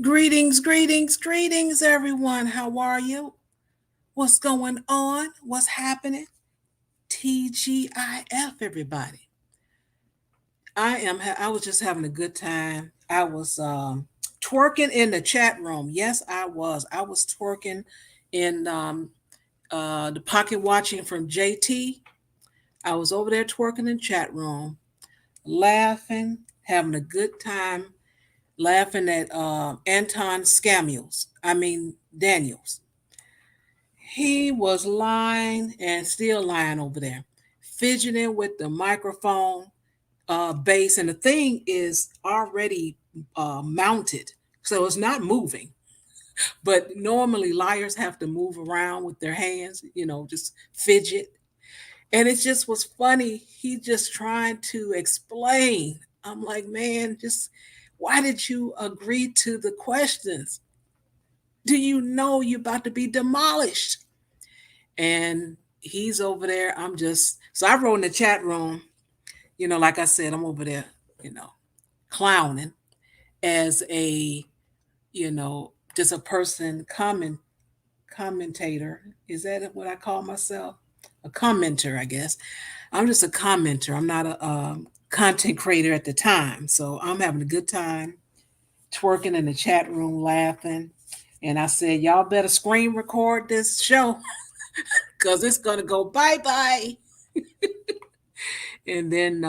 Greetings, greetings, greetings, everyone. How are you? What's going on? What's happening? TGIF, everybody. I was just having a good time. I was twerking in the chat room. Yes, I was. I was twerking in the pocket watching from JT. I was over there twerking in chat room, laughing, having a good time, laughing at Anton Scamuels. I mean Daniels. He was lying and still lying over there, fidgeting with the microphone base, and the thing is already mounted, so it's not moving. But normally liars have to move around with their hands, just fidget. And it just was funny. He just trying to explain. I'm like, man, just why did you agree to the questions? Do you know you're about to be demolished? And he's over there. So I wrote in the chat room, like I said, I'm over there, clowning as just a person commentator. Is that what I call myself? A commenter, I guess. I'm just a commenter. I'm not a content creator at the time. So I'm having a good time twerking in the chat room, laughing. And I said, y'all better screen record this show because it's going to go bye-bye. And then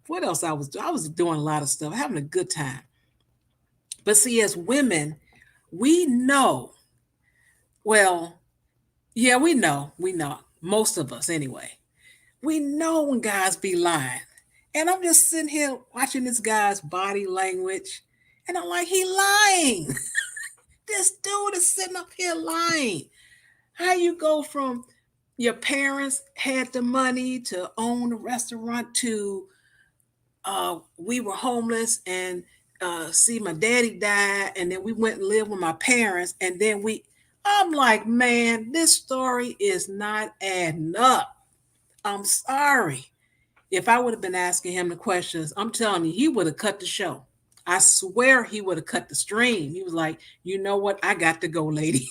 what else I was doing? I was doing a lot of stuff, having a good time. But see, as women, we know, well, yeah, we know, most of us anyway. We know when guys be lying. And I'm just sitting here watching this guy's body language, and I'm like, he lying. This dude is sitting up here lying. How you go from your parents had the money to own a restaurant to we were homeless and see my daddy died, and then we went and lived with my parents, and then I'm like, man, this story is not adding up. I'm sorry. If I would have been asking him the questions, I'm telling you, he would have cut the show. I swear he would have cut the stream. He was like, you know what? I got to go, lady.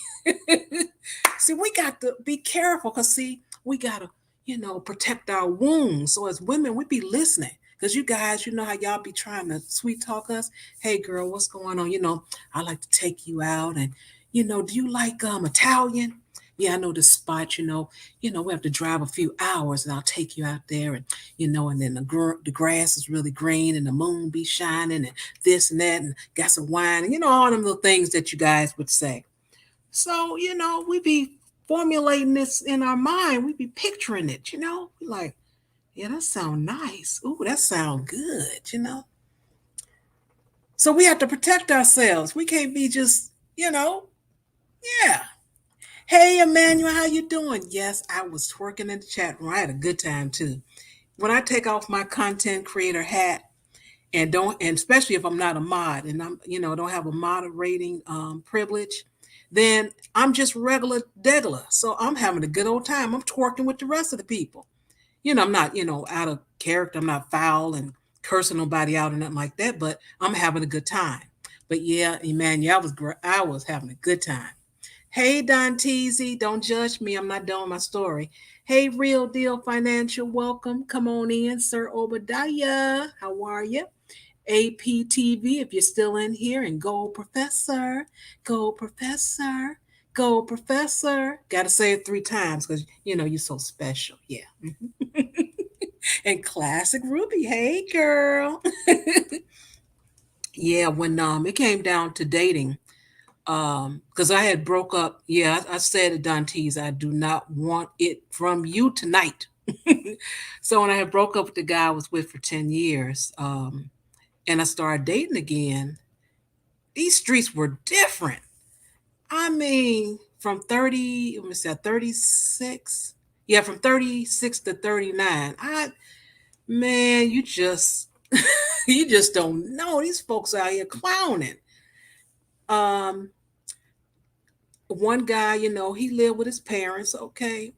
See, we got to be careful because, see, we got to, protect our wounds. So as women, we be listening. Because you guys, you know how y'all be trying to sweet talk us. Hey, girl, what's going on? I like to take you out. And, do you like Italian? Yeah, I know this spot, we have to drive a few hours and I'll take you out there. And then the grass is really green and the moon be shining and this and that and got some wine and, all them little things that you guys would say. So, we be formulating this in our mind. We be picturing it, We like, yeah, that sound nice. Ooh, that sound good. So we have to protect ourselves. We can't be just, yeah. Hey, Emmanuel, how you doing? Yes, I was twerking in the chat room. I had a good time too. When I take off my content creator hat and especially if I'm not a mod and I'm, don't have a moderating privilege, then I'm just regular degular. So I'm having a good old time. I'm twerking with the rest of the people. I'm not, out of character. I'm not foul and cursing nobody out or nothing like that, but I'm having a good time. But yeah, Emmanuel, I was having a good time. Hey, Don Teasy, don't judge me. I'm not doing my story. Hey, Real Deal Financial, welcome. Come on in, Sir Obadiah. How are you? APTV, if you're still in here, and Go Professor, Go Professor, Go Professor. Got to say it 3 times because, you're so special. Yeah. And Classic Ruby, hey, girl. Yeah, when it came down to dating, because I had broke up. Yeah, I said to Dantes, I do not want it from you tonight. So when I had broke up with the guy I was with for 10 years, and I started dating again, these streets were different. I mean, from 30, let me say 36. Yeah, from 36 to 39. Man, you just You just don't know. These folks out here clowning. Um, One guy, he lived with his parents. Okay,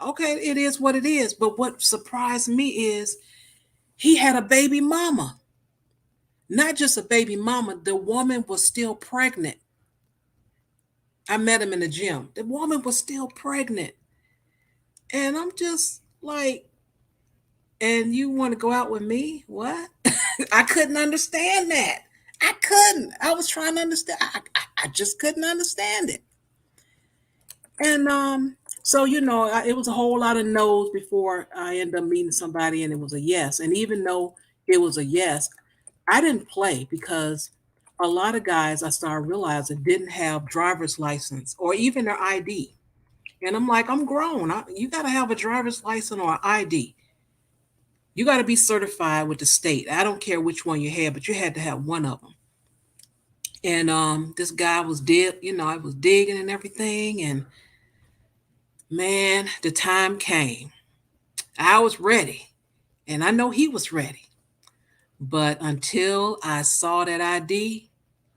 okay, it is what it is. But what surprised me is he had a baby mama. Not just a baby mama, the woman was still pregnant. I met him in the gym. The woman was still pregnant. And I'm just like, and you want to go out with me? What? I couldn't understand that. I couldn't. I was trying to understand. I just couldn't understand it. And so it was a whole lot of no's before I ended up meeting somebody, and it was a yes. And even though it was a yes, I didn't play because a lot of guys I started realizing didn't have driver's license or even their ID. And I'm like, I'm grown. You got to have a driver's license or an ID. You got to be certified with the state. I don't care which one you had, but you had to have one of them. And this guy was I was digging and everything. And man, the time came. I was ready. And I know he was ready. But until I saw that ID,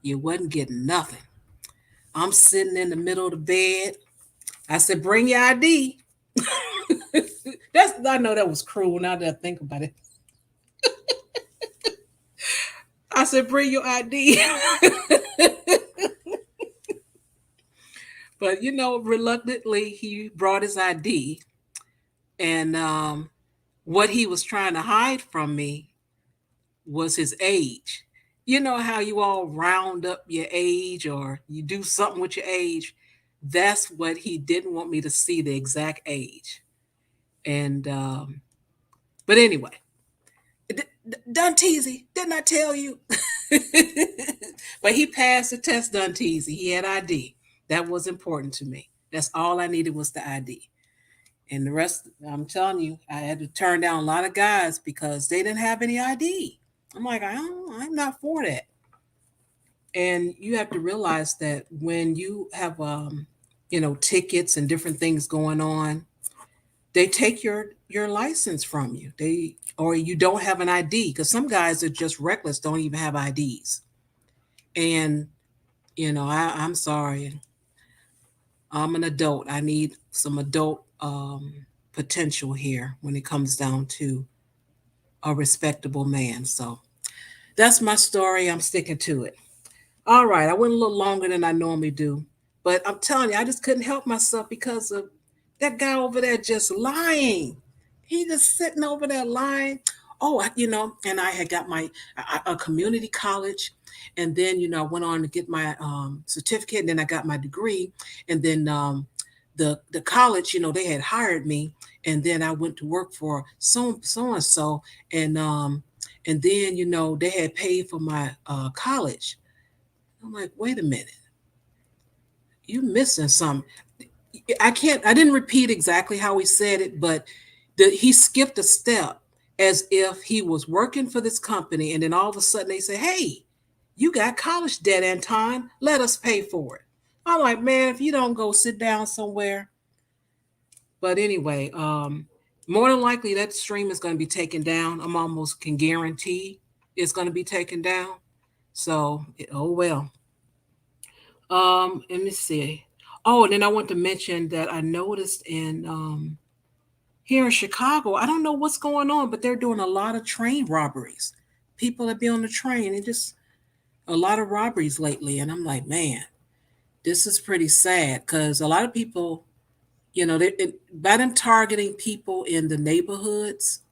you wasn't getting nothing. I'm sitting in the middle of the bed. I said, bring your ID. I know that was cruel now that I think about it. I said, bring your ID. But reluctantly he brought his ID, and what he was trying to hide from me was his age. You know how you all round up your age or you do something with your age? That's what he didn't want me to see, the exact age. And but anyway, Done teasy, didn't I tell you? But he passed the test, done teasy. He had ID. That was important to me. That's all I needed was the ID. And the rest, I'm telling you, I had to turn down a lot of guys because they didn't have any ID. I'm like, I'm not for that. And you have to realize that when you have, tickets and different things going on, they take your license from you. Or you don't have an ID because some guys are just reckless, don't even have IDs. And I'm sorry, I'm an adult. I need some adult potential here when it comes down to a respectable man. So that's my story. I'm sticking to it. All right, I went a little longer than I normally do, but I'm telling you, I just couldn't help myself because of that guy over there just lying. He just sitting over there lying. Oh, and I had got my a community college, and then I went on to get my certificate, and then I got my degree, and then the college, they had hired me, and then I went to work for so and so, and then they had paid for my college. I'm like, wait a minute, you missing something. I didn't repeat exactly how he said it, but he skipped a step as if he was working for this company. And then all of a sudden they say, hey, you got college debt, Anton. Let us pay for it. I'm like, man, if you don't go sit down somewhere. But anyway, more than likely that stream is going to be taken down. I'm almost can guarantee it's going to be taken down. So, oh well. Let me see. Oh, and then I want to mention that I noticed in here in Chicago, I don't know what's going on, but they're doing a lot of train robberies. People that be on the train and just a lot of robberies lately. And I'm like, man, this is pretty sad because a lot of people, by them targeting people in the neighborhoods,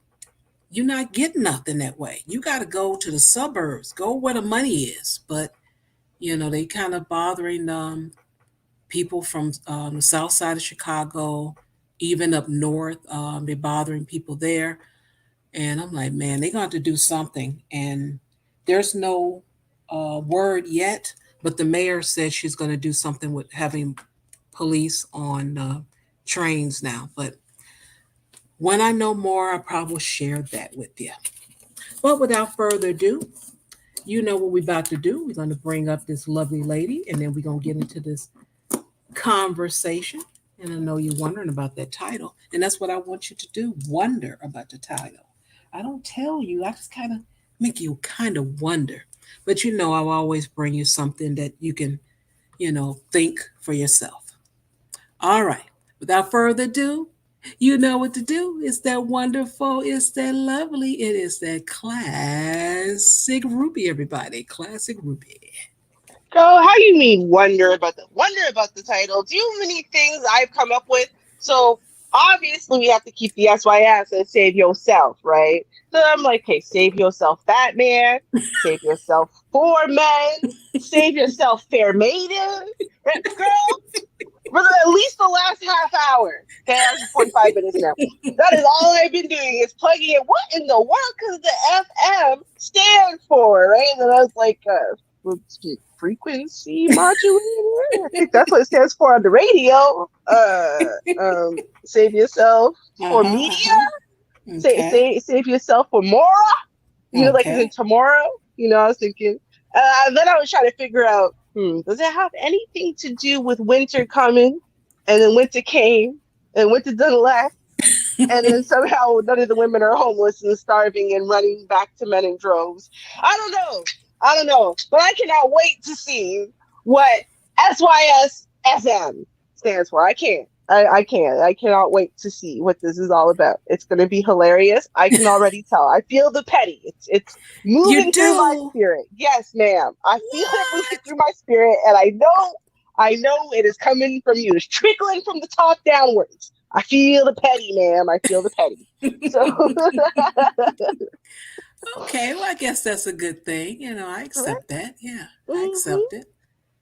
you're not getting nothing that way. You got to go to the suburbs, go where the money is. But, they kind of bothering people from the south side of Chicago, even up north. They're bothering people there. And I'm like, man, they're going to have to do something. And there's no word yet, but the mayor said she's going to do something with having police on trains now. But when I know more, I probably will share that with you. But without further ado, you know what we're about to do. We're going to bring up this lovely lady, and then we're going to get into this conversation. And I know you're wondering about that title. And that's what I want you to do, wonder about the title. I don't tell you, I just kind of make you kind of wonder. But I'll always bring you something that you can, think for yourself. All right. Without further ado, you know what to do. It's that wonderful, it's that lovely, it is that classic Ruby, everybody. Classic Ruby. Girl, how you mean wonder about the title? Too many things I've come up with. So obviously we have to keep the SYS and save yourself, right? So I'm like, hey, save yourself, Batman. Save yourself, four men. Save yourself, fair maiden. Right, girl, for at least the last half hour. Okay, that's 45 minutes now. That is all I've been doing is plugging in. What in the world could the FM stand for, right? And then I was like, frequency modulator. I think that's what it stands for on the radio. Save yourself for Uh-huh, media. uh-huh. Okay. Save yourself for Mora. Like as in Okay. tomorrow. I was thinking. Then I was trying to figure out, does it have anything to do with winter coming? And then winter came, and winter done left, and then somehow none of the women are homeless and starving and running back to men in droves. I don't know. I don't know. But I cannot wait to see what SYSFM stands for. I can't. I can't. I cannot wait to see what this is all about. It's going to be hilarious. I can already tell. I feel the petty. It's You moving through my do. spirit. Yes, ma'am. I feel it moving What? through my spirit, and I know it is coming from you. It's trickling from the top downwards. I feel the petty, ma'am. I feel the petty. So, Okay, well, I guess that's a good thing. I right? accept that. Yeah, I hmm accept it.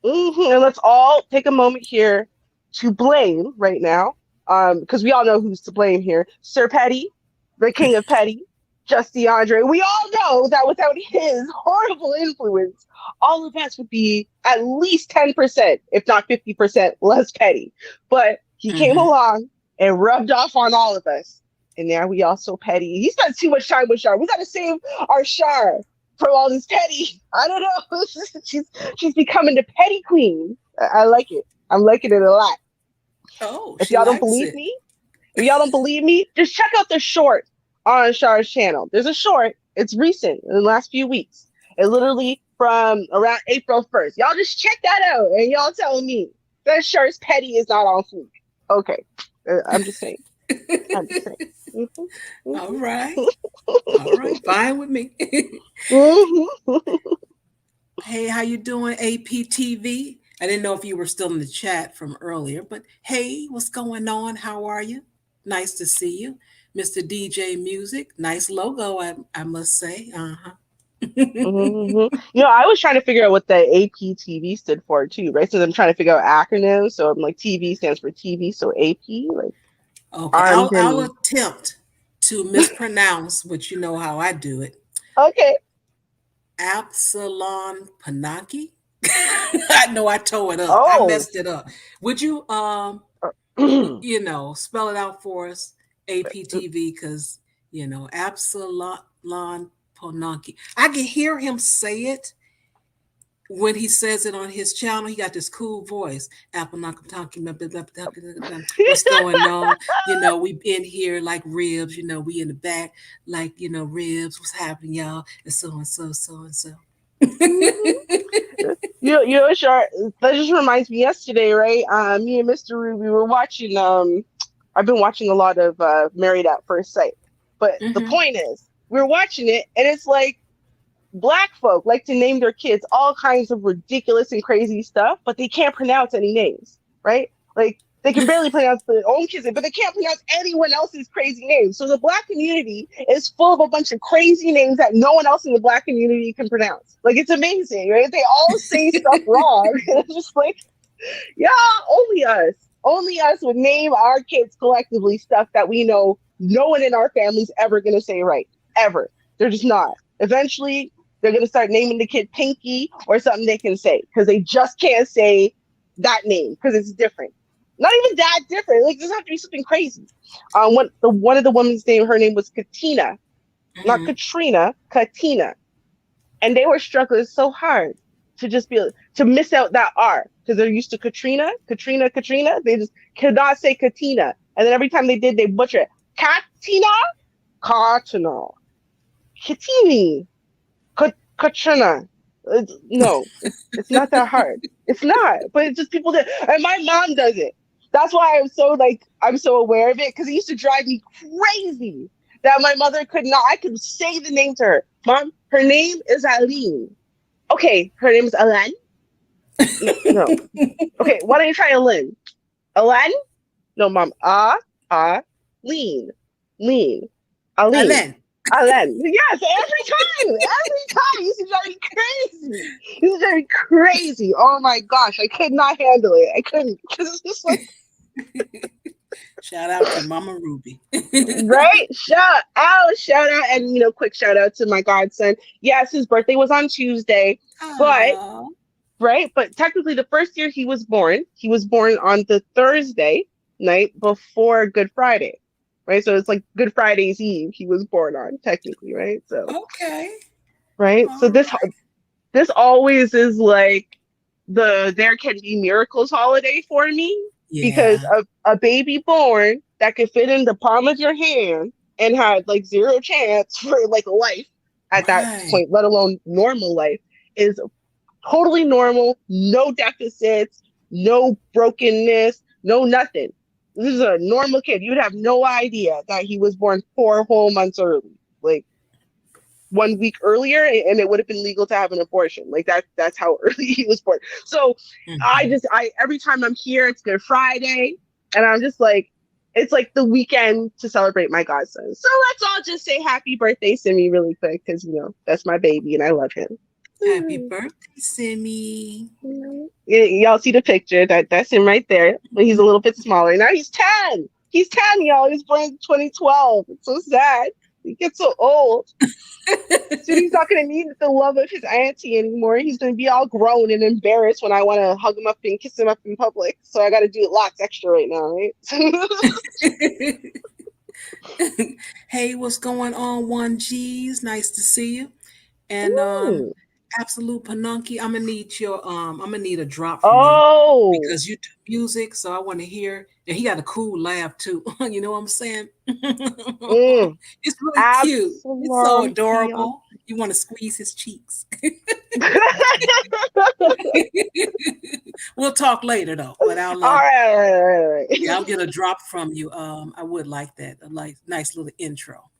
And let's all take a moment here to blame right now, because we all know who's to blame here. Sir Petty, the king of petty, Just DeAndre. We all know that without his horrible influence, all of us would be at least 10%, if not 50% less petty. But he came Hmm. along and rubbed off on all of us. And now we all so petty. He spends too much time with Char. We gotta save our Char from all this petty. I don't know. she's becoming the petty queen. I like it. I'm liking it a lot. Oh, If she y'all don't likes believe it. me, if y'all don't believe me, just check out the short on Char's channel. There's a short. It's recent in the last few weeks. It literally from around April 1st. Y'all just check that out and y'all tell me that Char's petty is not on fleek. Okay. I'm just saying. I'm just saying. All right. All right. Fine with me. Hey, how you doing, APTV? I didn't know if you were still in the chat from earlier, but hey, what's going on? How are you? Nice to see you. Mr. DJ Music. Nice logo, I must say. Uh-huh. I was trying to figure out what the APTV stood for too, right? So I'm trying to figure out acronyms. So I'm like, TV stands for TV, so AP, like Okay, armed I'll and attempt to mispronounce, which you know how I do it. okay. Absalon Panaki. I know I tore it up. I Oh, messed it up. Would you spell it out for us, APTV, because Absalon Panaki. I can hear him say it when he says it on his channel. He got this cool voice. What's going on? We in here like ribs, we in the back like, ribs. What's happening, y'all? And so and so, so and so. sure. That just reminds me yesterday, right? Me and Mr. Ruby we were watching. I've been watching a lot of Married at First Sight, but the Hmm. point is, we're watching it, and it's like black folk like to name their kids all kinds of ridiculous and crazy stuff, but they can't pronounce any names, right? Like they can barely pronounce their own kids, but they can't pronounce anyone else's crazy names. So the black community is full of a bunch of crazy names that no one else in the black community can pronounce. Like it's amazing, right? They all say stuff wrong. It's just like, yeah, only us would name our kids collectively stuff that we know no one in our family's ever gonna say right. Ever. They're just not. Eventually, they're gonna start naming the kid Pinky or something they can say because they just can't say that name because it's different. Not even that different. Like, it doesn't have to be something crazy. One of the women's name, her name was Katina, not Hmm. Katrina, Katina, and they were struggling so hard to just be to miss out that R because they're used to Katrina. They just could not say Katina, and then every time they did, they butcher it. Katina, Katina, Katini. Katrina. No, it's not that hard. It's not, but it's just people that, and my mom does it. That's why I'm so aware of it because it used to drive me crazy that my mother could not. I could say the name to her, Mom. Her name is Aline. Okay, her name is Alan. No, no. Okay, why don't you try Alan? Alan? No, Mom. Lean, lean, Aline. Alain. Alan. Yes, every time. This is very crazy. This is very crazy. Oh my gosh, I could not handle it. I couldn't because it's just like Shout out to Mama Ruby. right. Shout out, and quick shout out to my godson. Yes, his birthday was on Tuesday, but Oh, right, but technically the first year he was born on the Thursday night before Good Friday. Right, so it's like Good Friday's Eve. He was born on technically, right? So, okay. right, so All right. this always is like the there can be miracles holiday for me because Yeah. a baby born that could fit in the palm of your hand and had like zero chance for like life at that Right. point, let alone normal life, is totally normal, no deficits, no brokenness, no nothing. This is a normal kid. You'd have no idea that he was born 4 whole months early. Like 1 week earlier, and it would have been legal to have an abortion. Like that's how early he was born. So Hmm. I every time I'm here, it's Good Friday, and I'm just like, it's like the weekend to celebrate my godson. So let's all just say happy birthday, Simi, really quick, because that's my baby and I love him. Happy birthday, Simmy. Y'all see the picture? That's him right there. But he's a little bit smaller now. He's 10. He's 10, y'all. He was born in 2012. It's so sad. He gets so old. Soon he's not going to need the love of his auntie anymore. He's going to be all grown and embarrassed when I want to hug him up and kiss him up in public. So I got to do it lots extra right now, right? Hey, what's going on, 1Gs? Nice to see you. And Ooh. Absolute Panunki, I'm gonna need a drop from you Oh. because you do music, so I want to hear. And he got a cool laugh too. You know what I'm saying? Mm. It's really cute. It's so Absolutely. adorable. You want to squeeze his cheeks. We'll talk later though, but All right, all right, all right, all yeah, right. I'll get a drop from you. I would like that. A like nice little intro.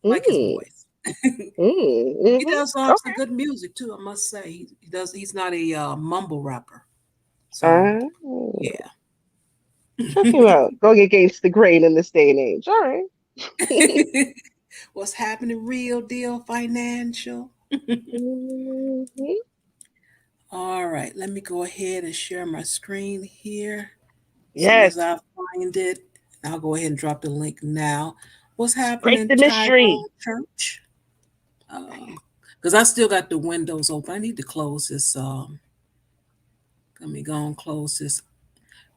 Like his Mm, voice. He mm-hmm. does some Okay. good music too, I must say. He does. He's not a mumble rapper. So Oh. yeah. Check him out. Going against the grain in this day and age. All right. What's happening? Real deal financial. Mhm. All right, let me go ahead and share my screen here. Soon as Yes. I find it, I'll go ahead and drop the link now. What's Break happening, the mystery. Tyrone Church? Because I still got the windows open. I need to close this. Let me go and close this.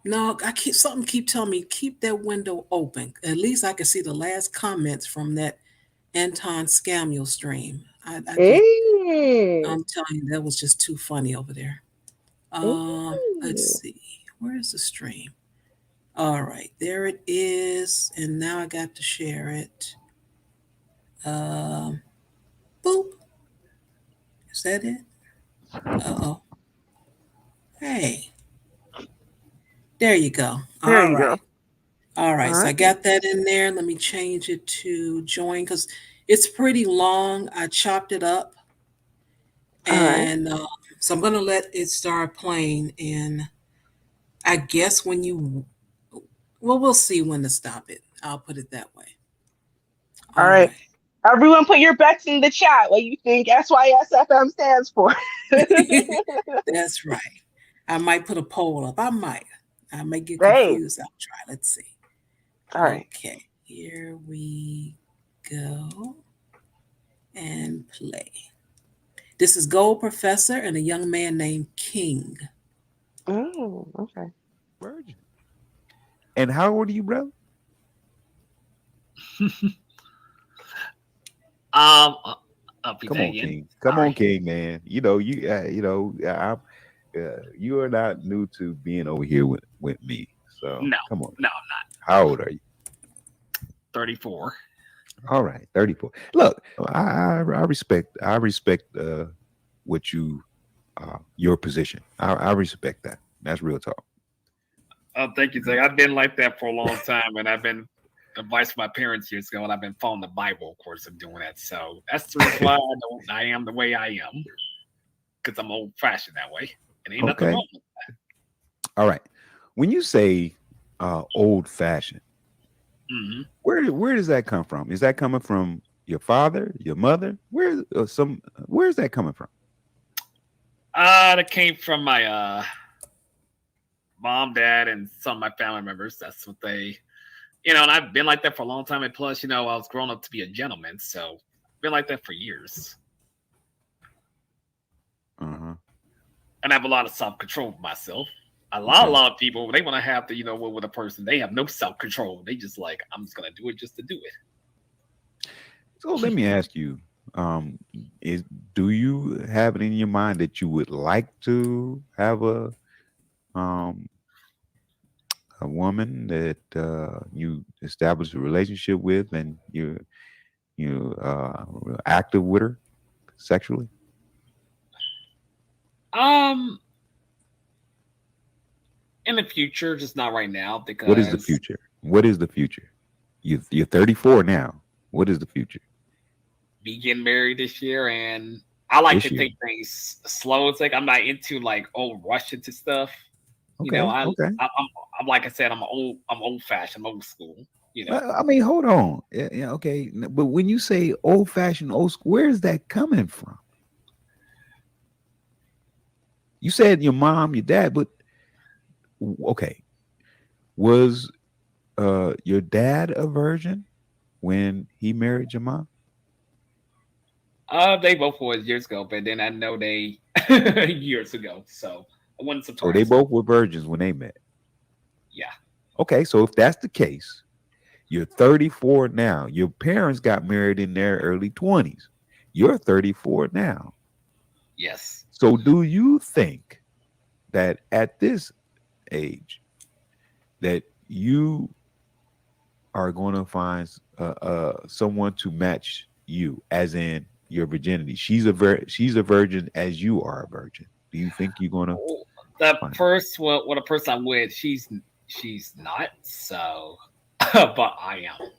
No, I keep something keep telling me keep that window open. At least I can see the last comments from that Anton Scamuel stream. I just Mm. I'm telling you that was just too funny over there. Let's Mm. see. Where's the stream? All right, there it is. And now I got to share it. Um, Boop. Is that it? Uh-oh. Hey, there you go. There All you go. right. All All right. So I right. got that in there. Let me change it to join because it's pretty long. I chopped it up. All right. And so I'm going to let it start playing. And I guess well, we'll see when to stop it. I'll put it that way. All All right. right. Everyone put your bets in the chat. What you think SYSFM stands for. That's right. I might put a poll up. I might get Hey. confused. I'll try. Let's see. All right. Okay. Here we go and play. This is Gold Professor and a young man named King. Oh, okay. Virgin. And how old are you, bro? I'll be Come back on, again. King. Come on, Sorry. King, man. You are not new to being over here with me. So No, come on. no, I'm not. How old are you? 34. All right, 34. Look, I respect what you your position. I respect that. That's real talk. Thank you, Zach. I've been like that for a long time, and I've been advised my parents years ago, and I've been following the Bible, of course, of doing that. So that's the reason why I am the way I am, because I'm old fashioned that way, and ain't nothing Okay. wrong with All right. When you say old fashioned, that. where does that come from? Is that coming from your father, your mother? Where's that coming from? That came from my mom, dad, and some of my family members. That's what they, and I've been like that for a long time. And plus, I was grown up to be a gentleman, so I've been like that for years. Uh-huh. And I have a lot of self control for myself. A lot of people, they want to have to, with a person, they have no self control. They just like, I'm just gonna do it just to do it. So let me ask you, do you have it in your mind that you would like to have a woman that you establish a relationship with and you active with her sexually? In the future, just not right now, because What is the future? What is the future? You're 34 now. What is the future? Be getting married this year, and I like This to year. take things slow. It's like I'm not into like rush into stuff. Okay. Okay. I'm like I said, I'm old fashioned, old school. I mean, hold on. Yeah, okay. But when you say old fashioned, old school, where is that coming from? You said your mom, your dad, but okay. Was your dad a virgin when he married your mom? They both was years ago, but then I know they years ago, so I wasn't So they surprised. both were virgins when they met. Yeah. Okay, so if that's the case, you're 34 now. Your parents got married in their early 20s. You're 34 now. Yes. So do you think that at this age that you are going to find someone to match you, as in your virginity? She's a virgin as you are a virgin. Do you think you're going to The find first what a person I'm with, she's not, so but I am.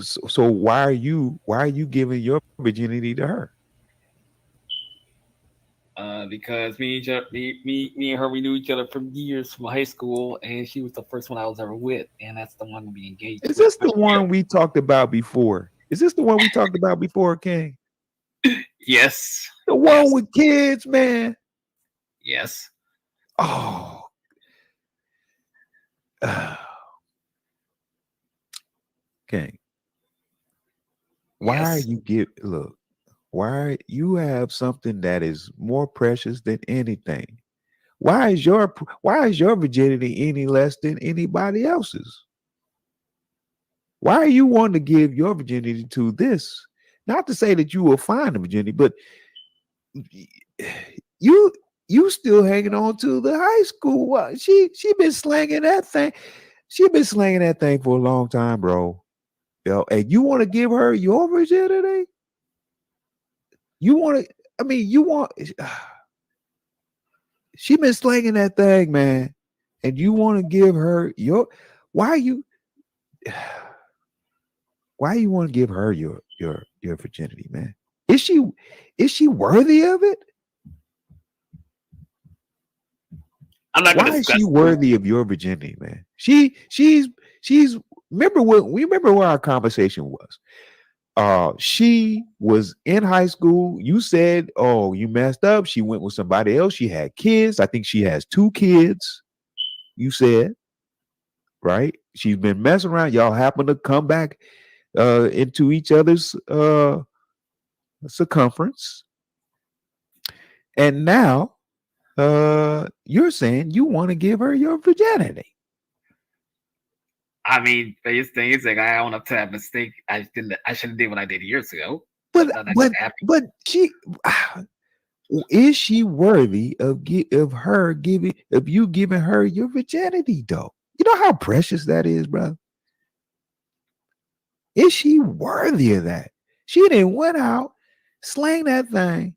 so why are you giving your virginity to her? Because me and her, we knew each other for years from high school, and she was the first one I was ever with, and that's the one to be engaged Is with. this the one we talked about before? Is this the one we talked about before, King? Yes. The one with kids, man. Yes. Oh. King. Why are Yes. you why you have something that is more precious than anything? Why is your virginity any less than anybody else's? Why are you wanting to give your virginity to this? Not to say that you will find the virginity, but you still hanging on to the high school. She been slanging that thing. She been slanging that thing for a long time, bro. And you want to give her your virginity? You want to? I mean, you want? She been slanging that thing, man, and you want to give her your? Why you? Why you want to give her your virginity, man? Is she worthy of it? I'm not Why gonna is discuss. she worthy of your virginity, man? She's remember where our conversation was. She was in high school. You said, oh, you messed up. She went with somebody else. She had kids. I think she has 2 kids. You said, right? She's been messing around. Y'all happen to come back into each other's circumference. And now you're saying you want to give her your virginity. I mean, the biggest thing is like I own up to that mistake. I should have did what I did years ago. But That didn't happen. but she is she worthy of you giving her your virginity, though? You know how precious that is, brother. Is she worthy of that? She didn't went out, slang that thing,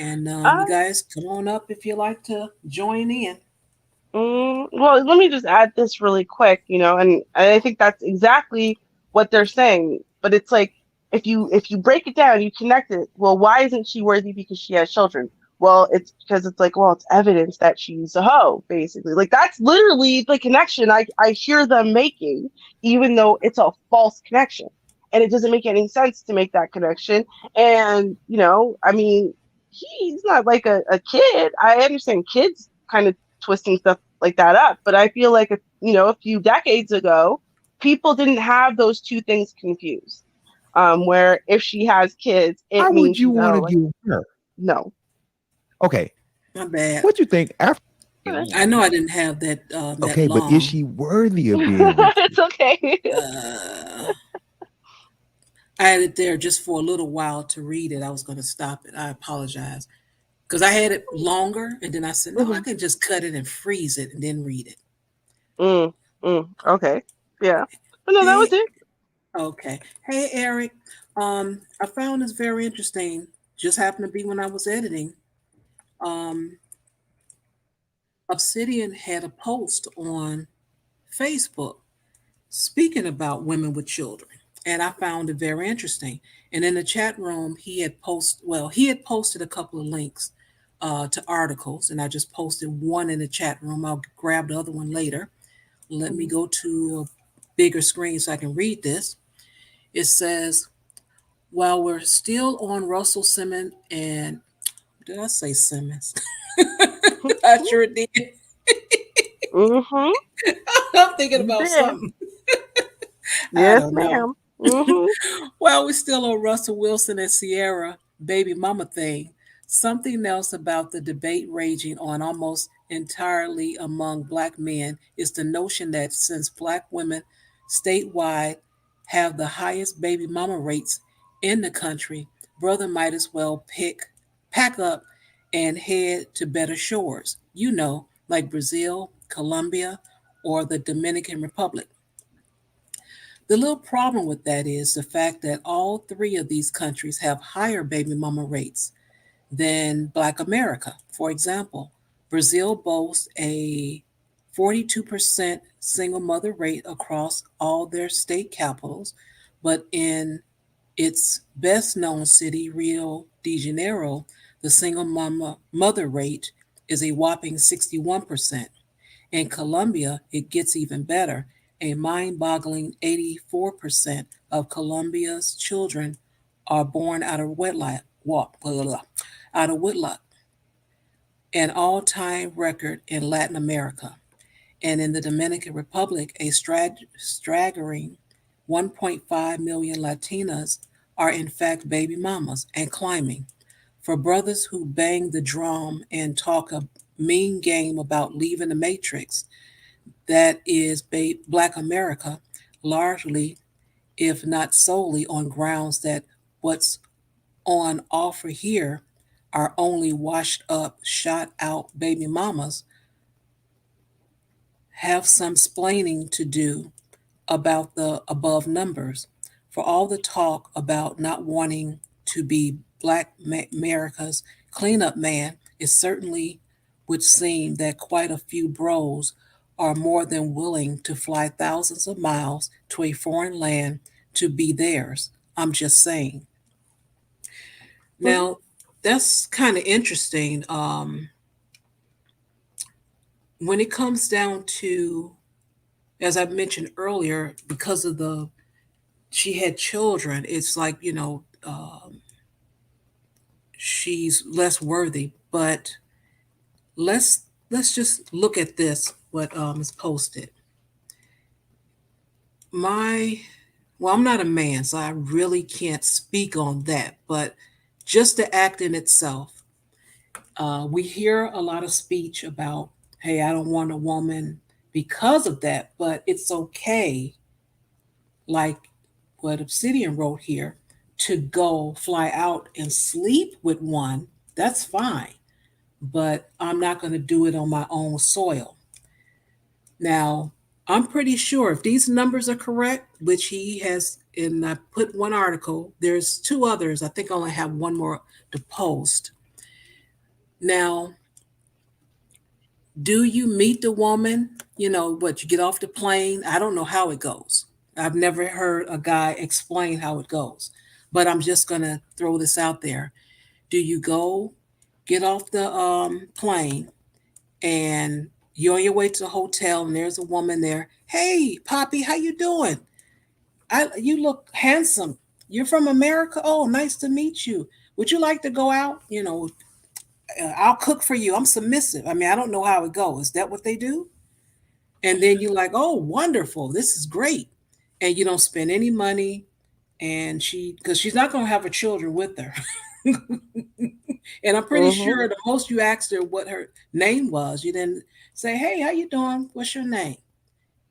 And you Uh, guys, come on up if you like to join in. well, let me just add this really quick, and I think that's exactly what they're saying. But it's like if you break it down, you connect it. Well, why isn't she worthy because she has children? Well, it's because it's like, well, it's evidence that she's a hoe, basically. Like that's literally the connection I hear them making, even though it's a false connection. And it doesn't make any sense to make that connection. And, I mean, he's not like a kid. I understand kids kind of twisting stuff like that up. But I feel like a few decades ago, people didn't have those two things confused. Where if she has kids, Why it would means you she's a want to hoe. Like, give her? no. Okay, My bad. what you think after? I know I didn't have that Okay, but is long. she worthy of being with you? It's okay. Uh, I had it there just for a little while to read it. I was going to stop it. I apologize because I had it longer, and then I said, no, I Mhm. can just cut it and freeze it and then read it. Mm, okay. Yeah. But no, that was Hey, it. okay. Hey, Eric. I found this very interesting. Just happened to be when I was editing. Um, Obsidian had a post on Facebook speaking about women with children, and I found it very interesting. And in the chat room, he had posted a couple of links to articles, and I just posted one in the chat room. I'll grab the other one later. Let me Mhm. go to a bigger screen so I can read this. It says, while we're still on Russell Simmons and did I say Simmons? I sure did. Mhm. I'm thinking You about did. something. I Yes, don't know. ma'am. Mhm. While we're still on Russell Wilson and Sierra baby mama thing, something else about the debate raging on almost entirely among black men is the notion that since black women statewide have the highest baby mama rates in the country, brother might as well pack up and head to better shores, like Brazil, Colombia, or the Dominican Republic. The little problem with that is the fact that all three of these countries have higher baby mama rates than Black America. For example, Brazil boasts a 42% single mother rate across all their state capitals, but in its best known city, Rio de Janeiro, the single mother rate is a whopping 61%. In Colombia, it gets even better. A mind boggling 84% of Colombia's children are born out of wedlock, out of wedlock, an all time record in Latin America. And in the Dominican Republic, a staggering 1.5 million Latinas are in fact baby mamas and climbing. For brothers who bang the drum and talk a mean game about leaving the matrix, that is Black America, largely, if not solely, on grounds that what's on offer here are only washed up, shot out baby mamas, have some splaining to do about the above numbers. For all the talk about not wanting to be Black America's cleanup man, it certainly would seem that quite a few bros are more than willing to fly thousands of miles to a foreign land to be theirs. I'm just saying. Mhm. Now, that's kind of interesting. When it comes down to, as I mentioned earlier, because of the she had children, it's like she's less worthy. But let's just look at this. What is posted? My well, I'm not a man, so I really can't speak on that. But just the act in itself, we hear a lot of speech about, hey, I don't want a woman because of that, but it's okay, like what Obsidian wrote here, to go fly out and sleep with one. That's fine, but I'm not going to do it on my own soil. Now, I'm pretty sure if these numbers are correct, which he has, and I put one article, there's two others. I think I only have one more to post. Now, do you meet the woman? What, you get off the plane? I don't know how it goes. I've never heard a guy explain how it goes. But I'm just going to throw this out there. Do you go get off the plane and you're on your way to the hotel and there's a woman there? Hey, Poppy, how you doing? You look handsome. You're from America? Oh, nice to meet you. Would you like to go out? I'll cook for you. I'm submissive. I mean, I don't know how it goes. Is that what they do? And then you're like, oh, wonderful. This is great. And you don't spend any money. And because she's not going to have her children with her. And I'm pretty Mm-hmm. sure the most you asked her what her name was. You didn't say, hey, how you doing? What's your name?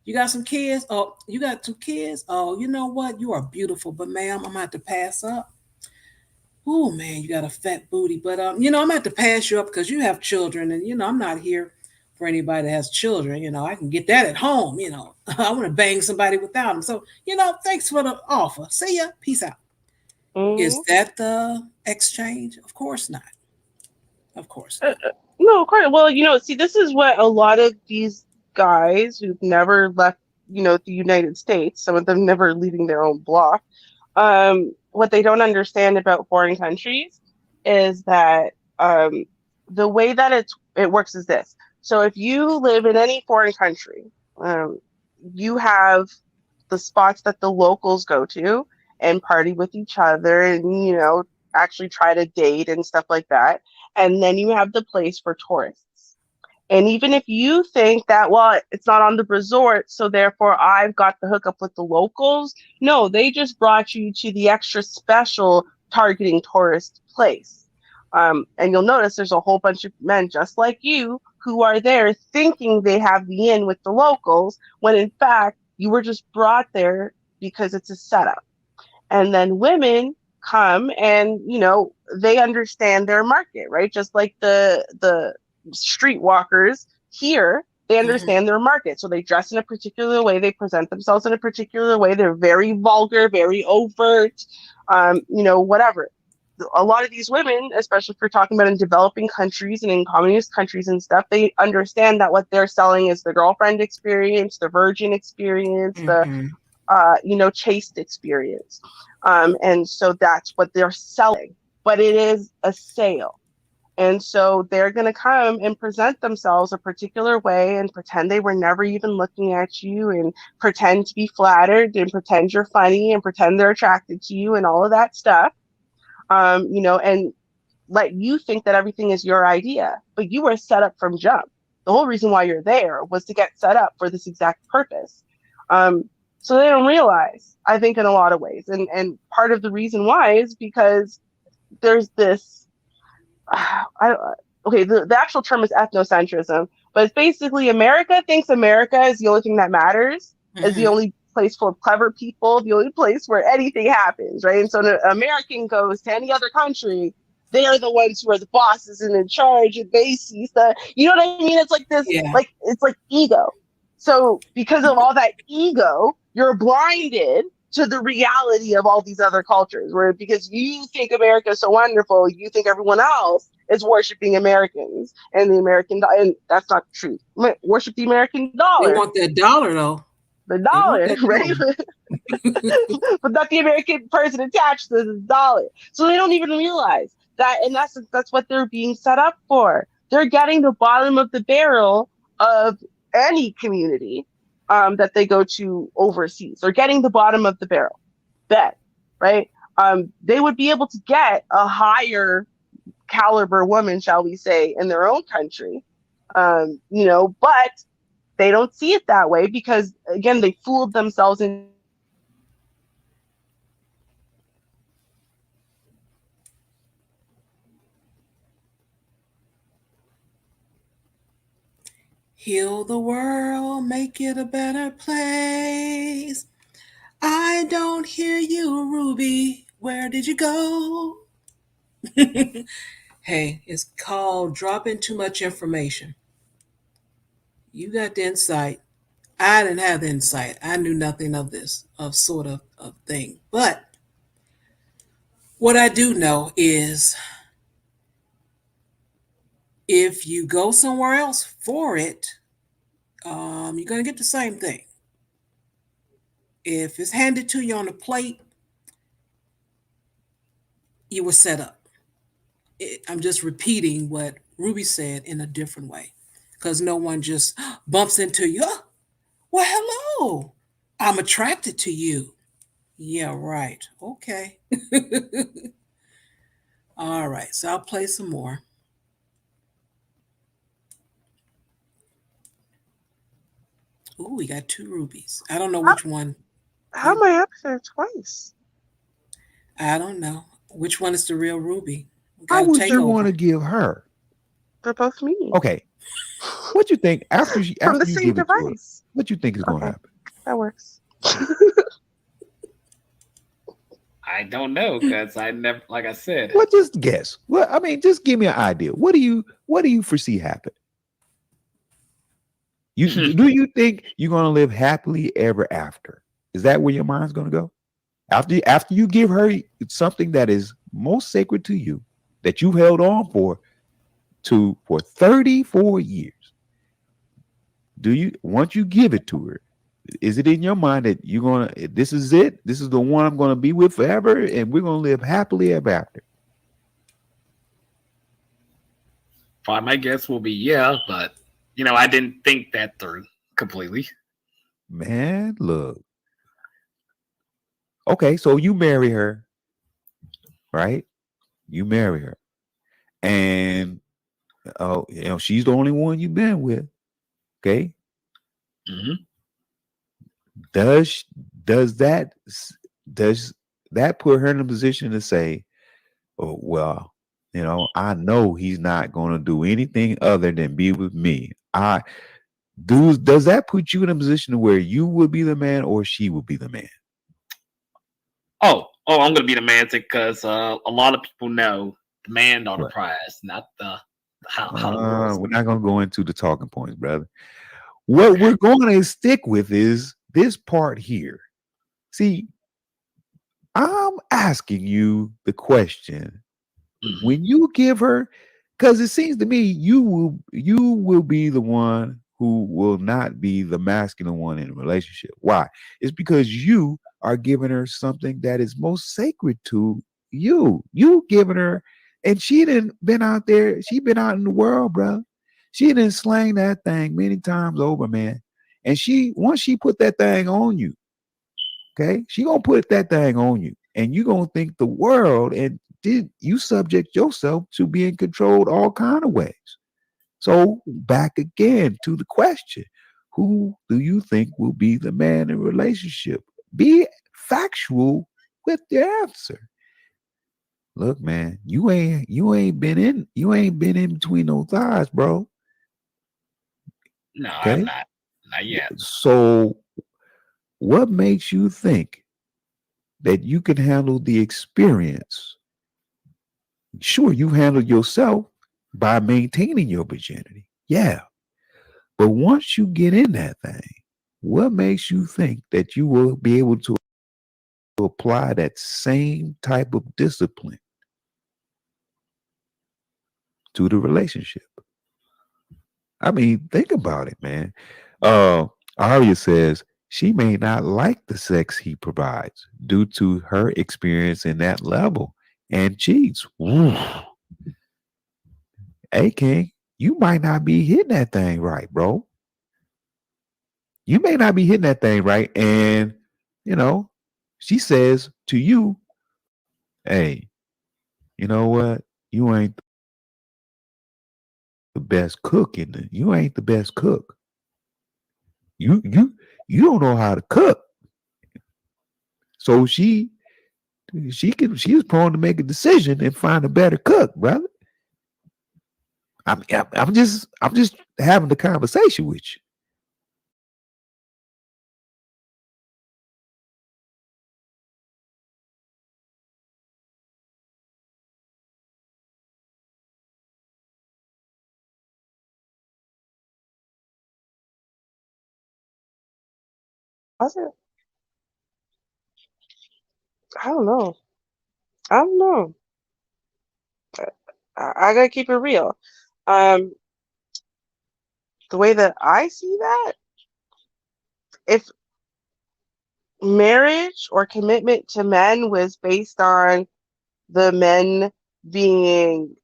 You got some kids? Oh, you got 2 kids? Oh, you know what? You are beautiful, but ma'am, I'm gonna have to pass up. Oh man, you got a fat booty, but I'm gonna have to pass you up because you have children, and I'm not here for anybody that has children. I can get that at home. I want to bang somebody without them. So thanks for the offer. See ya. Peace out. Mm-hmm. Is that the exchange? Of course not. Of course not. No, quite well. See, this is what a lot of these guys who've never left, the United States. Some of them never leaving their own block. What they don't understand about foreign countries is that the way that it works is this. So if you live in any foreign country, you have the spots that the locals go to and party with each other and, actually try to date and stuff like that. And then you have the place for tourists. And even if you think that, well, it's not on the resort, so therefore I've got the hookup with the locals, no, they just brought you to the extra special targeting tourist place. And you'll notice there's a whole bunch of men just like you who are there thinking they have the in with the locals, when in fact you were just brought there because it's a setup. And then women come and they understand their market, right? Just like the streetwalkers here, they Mhm. understand their market, so they dress in a particular way, they present themselves in a particular way, they're very vulgar, very overt, whatever. A lot of these women, especially if we're talking about in developing countries and in communist countries and stuff, they understand that what they're selling is the girlfriend experience, the virgin experience, the Mhm. chaste experience. And so that's what they're selling, but it is a sale. And so they're going to come and present themselves a particular way and pretend they were never even looking at you and pretend to be flattered and pretend you're funny and pretend they're attracted to you and all of that stuff. And let you think that everything is your idea, but you were set up from jump. The whole reason why you're there was to get set up for this exact purpose. Um, so they don't realize, I think, in a lot of ways. And part of the reason why is because there's this, the actual term is ethnocentrism, but it's basically America thinks America is the only thing that matters, is the Mhm. only place full of clever people, the only place where anything happens, right? And so an American goes to any other country, they're the ones who are the bosses and in charge, and they see the, you know what I mean? It's like this, Yeah. like it's like ego. So because of all that ego, you're blinded to the reality of all these other cultures, where because you think America is so wonderful, you think everyone else is worshiping Americans and the American and that's not true. Worship the American They dollar, want that dollar though. the They want dollar, that right? dollar. But not the American person attached to the dollar. So they don't even realize that, and that's what they're being set up for. They're getting the bottom of the barrel of any community that they go to overseas. They're getting the bottom of the barrel. Bet, right? They would be able to get a higher caliber woman, shall we say, in their own country, but they don't see it that way because, again, they fooled themselves into thinking that the American culture is the only thing that matters. Heal the world, make it a better place. I don't hear you, Ruby. Where did you go? Hey, it's called dropping too much information. You got the insight. I didn't have the insight. I knew nothing of this of sort of thing. But what I do know is If you go somewhere else for it, you're going to get the same thing. If it's handed to you on a plate, you were set up. I'm just repeating what Ruby said in a different way because no one just bumps into you. Oh, well, hello. I'm attracted to you. Yeah, right. Okay. All right. So I'll play some more. Ooh, we got two rubies. I don't know How, which one. how You, am I up there twice? I don't know which one is the real ruby. We got I to would take you want over. to give her? They're both me. Okay, what you think From after the you same give it to her? device. What you think is going to Okay, happen? that works. I don't know because I never, like I said, Well, just guess. Well, I mean, just give me an idea. What do you foresee happen? Do you think you're going to live happily ever after? Is that where your mind's going to go? After you give her something that is most sacred to you, that you held on for 34 years, do you once you give it to her, is it in your mind that you're gonna this is it, this is the one I'm gonna be with forever, and we're gonna live happily ever after? probably my guess will be yeah, but I didn't think that through completely. Man, look. Okay, so you marry her, right? You marry her, and she's the only one you've been with. Okay, Hmm. does does that does that put her in a position to say, oh well, I know he's not going to do anything other than be with me. I does that put you in a position where you would be the man or she would be the man? Oh, I'm gonna be the man because a lot of people know the man are the Right. prize, not the how the world's. We're not going to go into the talking points, brother. What Okay. we're going to stick with is this part here. See, I'm asking you the question. Hmm. When you give her, because it seems to me you will be the one who will not be the masculine one in a relationship. Why? It's because you are giving her something that is most sacred to you. You giving her, and she didn't been out there. She been out in the world, bro. She didn't slang that thing many times over, man. And she once she put that thing on you, okay, she gonna put that thing on you, and you gonna think the world, and did you subject yourself to being controlled all kind of ways. So back again to the question: who do you think will be the man in a relationship? Be factual with the answer. Look, man, you ain't been in between those thighs, bro. No, I'm Okay, not yet. so what makes you think that you can handle the experience? Sure, you handle yourself by maintaining your virginity. Yeah. But once you get in that thing, what makes you think that you will be able to apply that same type of discipline to the relationship? I mean, think about it, man. Uh Arya says she may not like the sex he provides due to her experience in that level and cheats. Ooh. Hey, King, you might not be hitting that thing right, bro. You may not be hitting that thing right. And, you know, she says to you, hey, you know what? You ain't the best cook in the you ain't the best cook. You don't know how to cook. So she was prone to make a decision and find a better cook, brother. I'm just having the conversation with you. Was it? I don't know. I don't know. I gotta keep it real. Um, the way that I see that, if marriage or commitment to men was based on the men being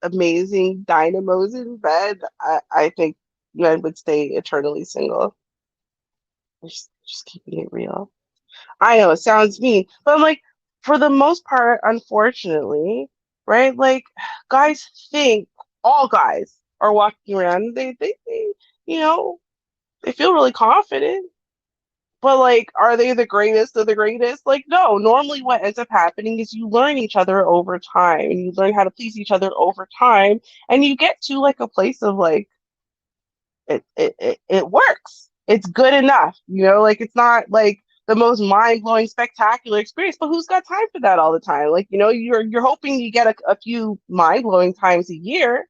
amazing dynamos in bed, I think men would stay eternally single. Just keeping it real. I know it sounds mean, but I'm like, for the most part, unfortunately, right? Like, guys think all guys are walking around. They you know, they feel really confident. But like, are they the greatest of the greatest? Like, no. Normally, what ends up happening is you learn each other over time, and you learn how to please each other over time, and you get to like a place of like it works. It's good enough, like it's not like the most mind-blowing spectacular experience, but who's got time for that all the time? Like, you're hoping you get a few mind-blowing times a year,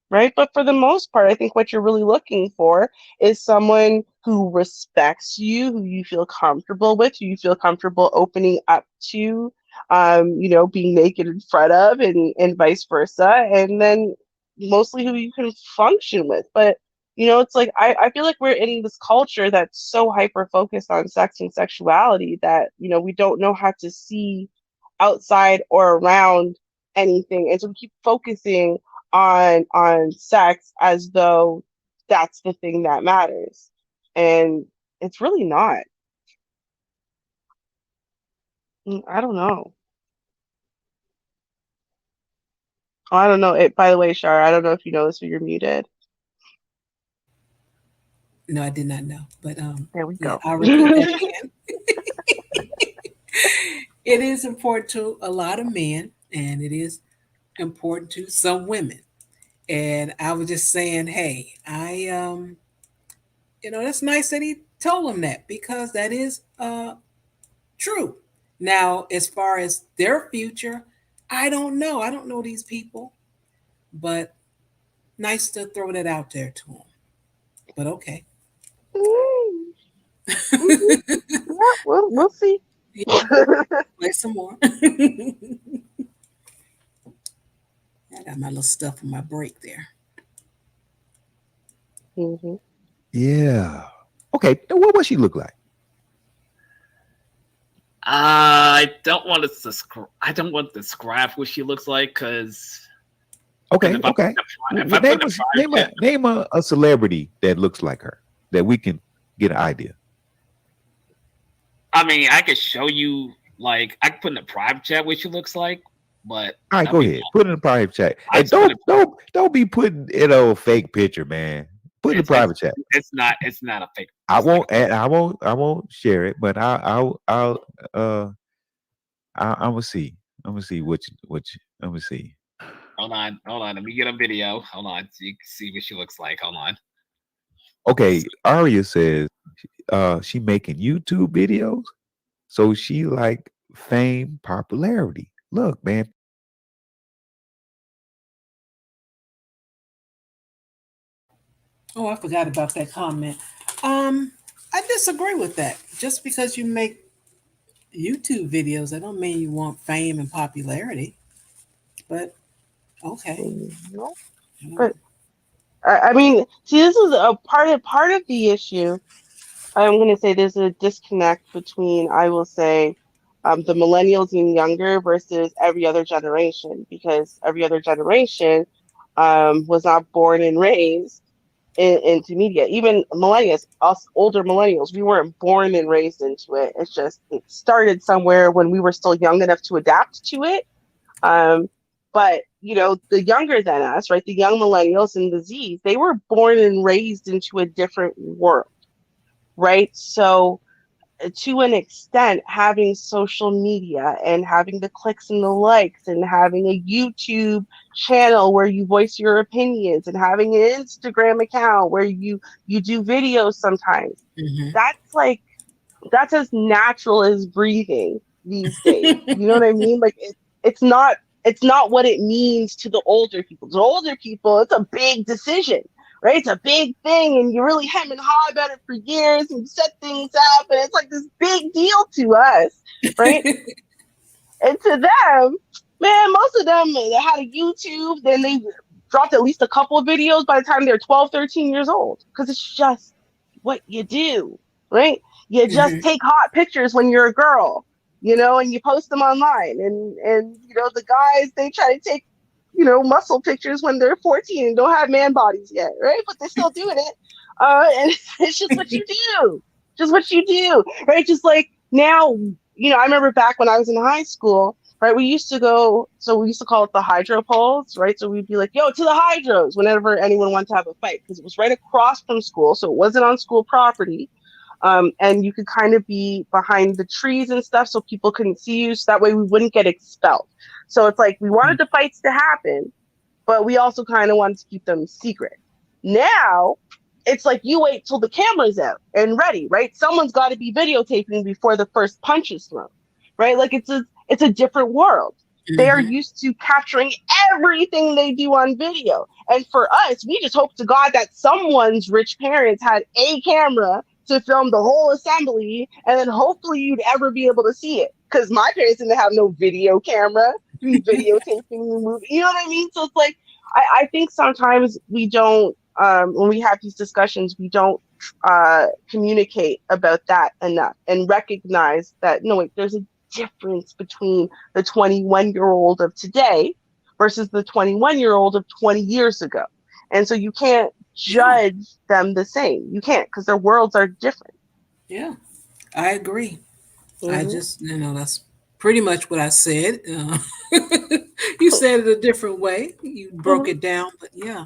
right? But for the most part, I think what you're really looking for is someone who respects you, who you feel comfortable with, who you feel comfortable opening up to, being naked in front of, and vice versa. And then mostly who you can function with. But, it's like, I feel like we're in this culture that's so hyper focused on sex and sexuality that, we don't know how to see outside or around anything. And so we keep focusing on sex as though that's the thing that matters, and it's really not. I don't know. Oh, I don't know it. By the way, Shar, I don't know if you know this, but you're muted. No, I did not know. But There we yeah, go. I'll repeat that again. It is important to a lot of men, and it is important to some women. And I was just saying, hey, that's nice that he told him that, because that is true. Now, as far as their future, I don't know. I don't know these people, but nice to throw that out there to him. But okay. Mhm. Yeah, we'll see. Yeah, play some more. I got my little stuff on my break there. Hmm. Yeah. Okay. Now what she look like? I don't want to describe. I don't want to describe what she looks like because Okay. if I Okay. if I put Name a celebrity that looks like her that we can get an idea. I mean, I could show you. Like, I could put in a private chat what she looks like, but All right, go ahead. Put it in a private chat. I And don't be putting a fake picture, man. Put it in a private chat. It's not a fake. I won't share it, but I'm gonna see. I'm gonna see I'm gonna see. Hold on. Let me get a video. Hold on, so you can see what she looks like. Hold on. Okay, Aria says she making YouTube videos, so she like fame, popularity. Look, man. Oh, I forgot about that comment. Um, I disagree with that. Just because you make YouTube videos, that don't mean you want fame and popularity. But okay. But I mean, see, this is a part of the issue. I'm going to say there's a disconnect between, I will say, the millennials and younger versus every other generation, because every other generation was not born and raised into media. Even millennials, us older millennials, we weren't born and raised into it. It's just it started somewhere when we were still young enough to adapt to it. But the younger than us, right, the young millennials and the Z's, they were born and raised into a different world, right? So to an extent, having social media and having the clicks and the likes and having a YouTube channel where you voice your opinions and having an Instagram account where you do videos sometimes, Mm-hmm. that's as natural as breathing these days. You know what I mean? Like it's not what it means to the older people. The older people, it's a big decision, right? It's a big thing, and you really hem and haw about it for years, and you set things up, and it's like this big deal to us, right? And to them, Man, most of them they had a YouTube, then they dropped at least a couple of videos by the time they're 12, 13 years old. Because it's just what you do, right? You just Hmm. take hot pictures when you're a girl, and you post them online. And the guys, they try to take, muscle pictures when they're 14 and don't have man bodies yet, right? But they're still doing it. And it's just what you do. Just what you do, right? Just like now, I remember back when I was in high school, right? We used to go, so we used to call it the hydro poles, right? So we'd be like, yo, to the hydros whenever anyone wanted to have a fight, because it was right across from school. So it wasn't on school property. And you could kind of be behind the trees and stuff so people couldn't see you. So that way we wouldn't get expelled. So it's like we wanted the fights to happen, but we also kind of wanted to keep them secret. Now, it's like you wait till the camera's out and ready, right? Someone's got to be videotaping before the first punch is thrown, right? Like it's a different world. They are Hmm. used to capturing everything they do on video. And for us, we just hope to God that someone's rich parents had a camera to film the whole assembly, and then hopefully you'd ever be able to see it. Because my parents didn't have no video camera to be videotaping the movie. You know what I mean? So it's like, I think sometimes we don't, when we have these discussions, we don't communicate about that enough and recognize that, no, wait, there's a difference between the 21-year-old of today versus the 21-year-old of 20 years ago. And so you can't Yeah. judge them the same. You can't, because their worlds are different. Yeah. I agree. I Mm-hmm. just, that's pretty much what I said. You said it a different way. You broke Mm-hmm. it down, but yeah,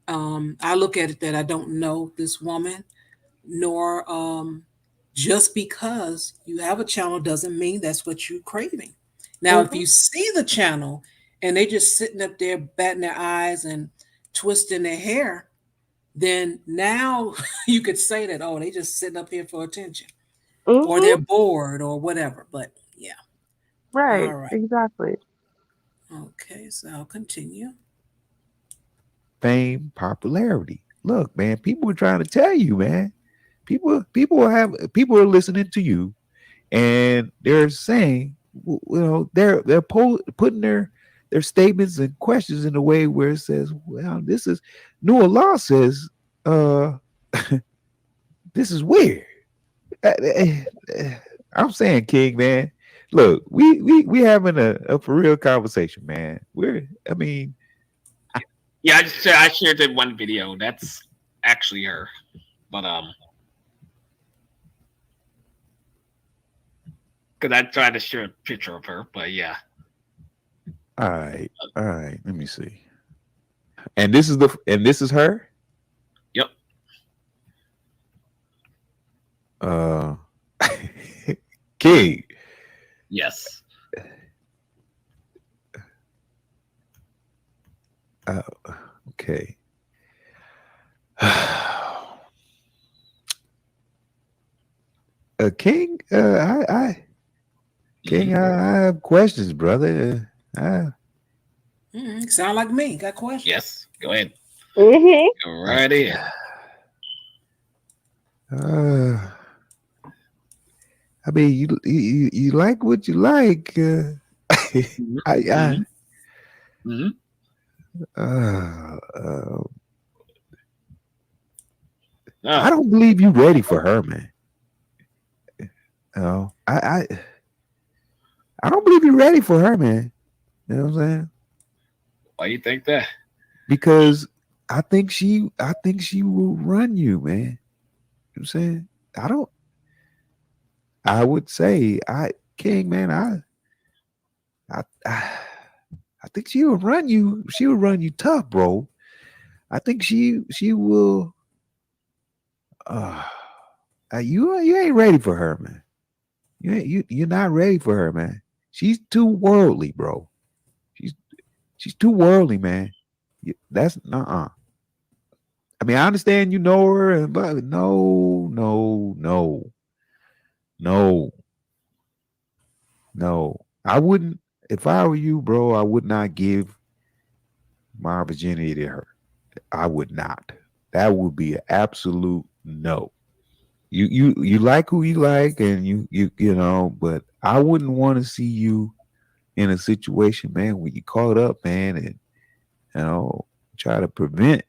I look at it that I don't know this woman, nor just because you have a channel doesn't mean that's what you're craving. Now, if Mm-hmm. you see the channel and they just sitting up there batting their eyes and twisting their hair, then now you could say that, oh, they just sitting up here for attention or Mm-hmm. they're bored or whatever. But yeah, Right. all right. Exactly. Okay, so I'll continue. Fame, popularity. Look, man, people are trying to tell you, man. People are listening to you, and they're saying, they're putting their statements and questions in a way where it says, well, this is new law says, uh, this is weird. Uh, uh, I'm saying, King, man. Look, we having a for real conversation, man. I mean, Yeah, I shared that one video. That's actually her, but because I tried to share a picture of her, but yeah, all right. Let me see. And this is her. yep, Uh, King. yes. Uh, okay. King. King. Mhm. I have questions, brother. Sound like me. Got questions? Yes, go ahead, Mm-hmm. go I, right ahead. uh, I mean, you like what you like. Hmm. I Hmm. Hmm. uh, uh, I Oh, don't believe you ready for her, man. No, I don't believe you're ready for her, man. You know what I'm saying? why you think that? Because I think she will run you, man. You know what I'm saying? I don't. I would say King, man. I think she will run you. She will run you tough, bro. I think she will. Uh, you ain't ready for her, man. You're not ready for her, man. She's too worldly, bro. She's she's too worldly, man. That's I mean, I understand you know her, but no, no. I wouldn't. If I were you, bro, I would not give my virginity to her. I would not. That would be an absolute no. You like who you like, and you know, but I wouldn't want to see you in a situation, man, where you caught up, man, and trying to prevent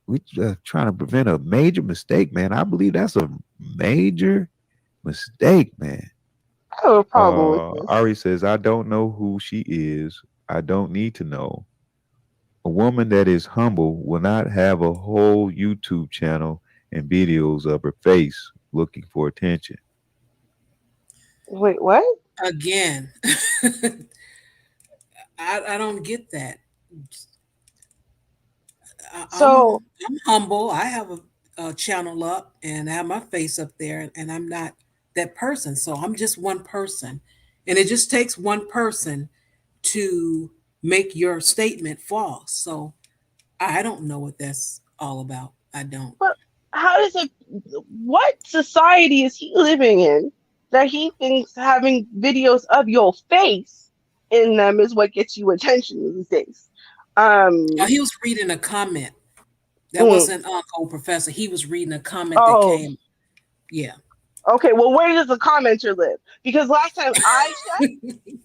a major mistake, man. I believe that's a major mistake, man. I have a problem with this. Ari says, I don't know who she is. I don't need to know. A woman that is humble will not have a whole YouTube channel and videos of her face looking for attention. Wait, what? Again, I don't get that. So I'm humble. I have a channel up and I have my face up there, and I'm not that person. So I'm just one person, and it just takes one person to make your statement false. So I don't know what that's all about. I don't. but how does it? What society is he living in that he thinks having videos of your face in them is what gets you attention these days? He was reading a comment. That mm, wasn't Uncle Professor. He was reading a comment that oh, came. Yeah. okay. Well, where does the commenter live? Because last time I checked,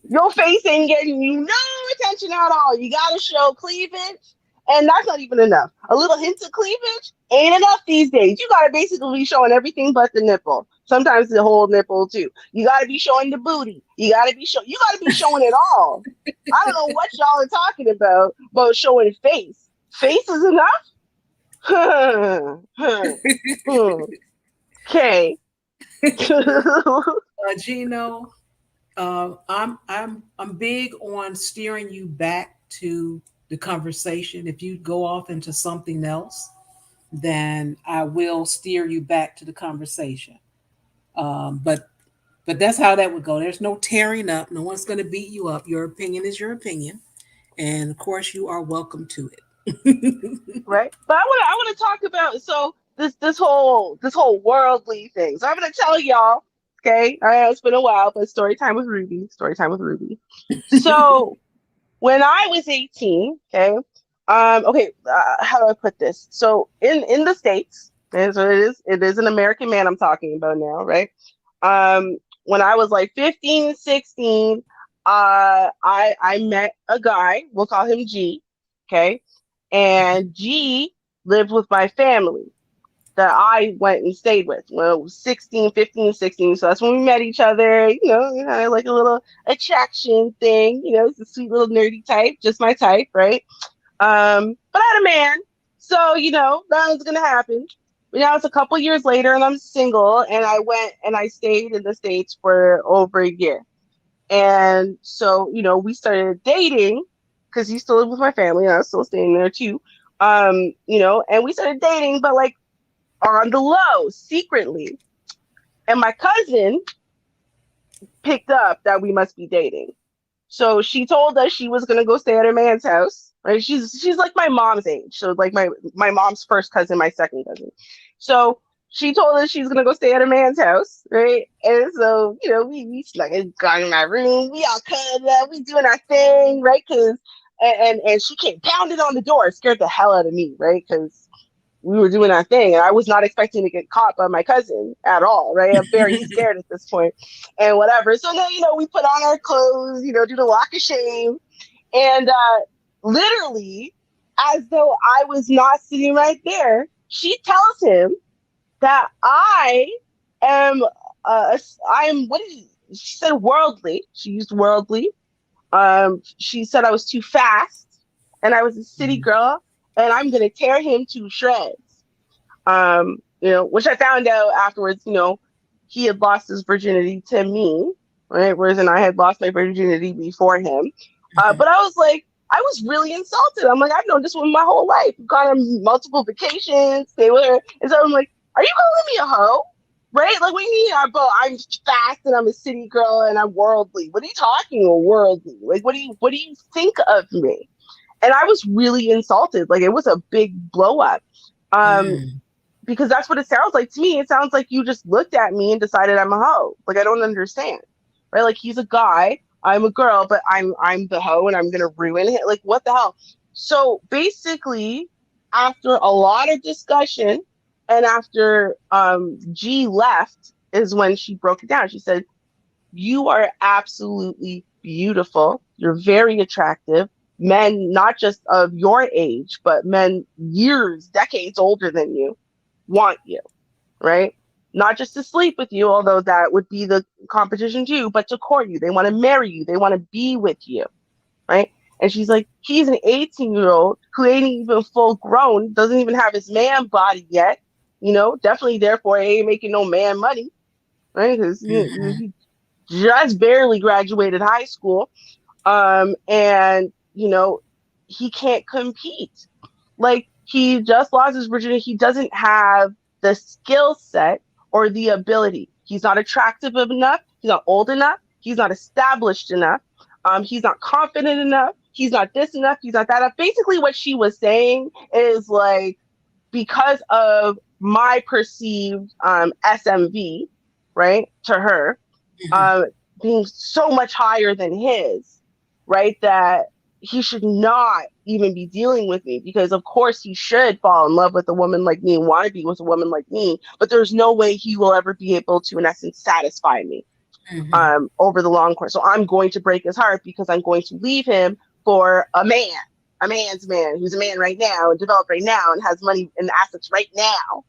your face ain't getting you no attention at all. You gotta show cleavage, and that's not even enough. A little hint of cleavage ain't enough these days. You gotta basically be showing everything but the nipple. Sometimes the whole nipple too. You gotta be showing the booty. You gotta be showing it all. I don't know what y'all are talking about showing face. Face is enough? Okay. Gino, I'm big on steering you back to the conversation. If you go off into something else, then I will steer you back to the conversation. But that's how that would go. There's no tearing up. No one's going to beat you up. Your opinion is your opinion, and of course, you are welcome to it. Right? But I want to talk about this whole worldly thing. So I'm gonna tell y'all, okay? I know it's been a while, but story time with Ruby. Story time with Ruby. So when I was 18, okay, okay, how do I put this? So in the States, and so it is an American man I'm talking about now, right? When I was like 15, 16, I met a guy, we'll call him G, okay? And G lived with my family that I went and stayed with when I was 16, 15, 16. So that's when we met each other, like a little attraction thing, it's a sweet little nerdy type, just my type, right? But I had a man, so, that was going to happen. But now it's a couple years later and I'm single, and I went and I stayed in the States for over a year. And so, we started dating because he still lived with my family and I was still staying there too. And we started dating, but like on the low, secretly. And my cousin picked up that we must be dating. So she told us she was gonna go stay at her man's house. Right? She's like my mom's age. So like my mom's first cousin, my second cousin. So she told us she's gonna go stay at her man's house, right? And so, we snuck and got in my room, we all cuddled up, we doing our thing, right? And she came pounding on the door, scared the hell out of me, right? Because we were doing our thing, and I was not expecting to get caught by my cousin at all, right? I'm very scared at this point, and whatever. So then, we put on our clothes, do the walk of shame, and literally, as though I was not sitting right there, she tells him that I am, she said worldly. She used worldly. She said I was too fast, and I was a city girl, and I'm gonna tear him to shreds. Which I found out afterwards. He had lost his virginity to me, right? Whereas I had lost my virginity before him. But I was like, I was really insulted. I'm like, I've known this woman my whole life. I've gone on multiple vacations, stay with her, and so I'm like, are you calling me a hoe? Right? Like, what do you mean? I'm fast and I'm a city girl and I'm worldly. What are you talking about, worldly? Like, what do you think of me? And I was really insulted. Like, it was a big blow up. Because that's what it sounds like to me. It sounds like you just looked at me and decided I'm a hoe. Like, I don't understand. Right? Like, he's a guy, I'm a girl, but I'm the hoe and I'm gonna ruin it. Like, what the hell? So basically, after a lot of discussion, and after G left, is when she broke it down. She said, "You are absolutely beautiful. You're very attractive. Men, not just of your age, but men years, decades older than you, want you, right? Not just to sleep with you, although that would be the competition too, but to court you. They want to marry you. They want to be with you, right? And she's like, he's an 18-year-old who ain't even full grown, doesn't even have his man body yet, definitely therefore ain't making no man money, right? Because he just barely graduated high school. And he can't compete. Like, he just lost his virginity. He doesn't have the skill set or the ability. He's not attractive enough. He's not old enough. He's not established enough. He's not confident enough. He's not this enough. He's not that enough. Basically, what she was saying is like, because of my perceived SMV, right, to her, being so much higher than his, right, that he should not even be dealing with me, because of course he should fall in love with a woman like me and want to be with a woman like me, but there's no way he will ever be able to, in essence, satisfy me over the long course. So I'm going to break his heart because I'm going to leave him for a man's man, who's a man right now and developed right now and has money and assets right now,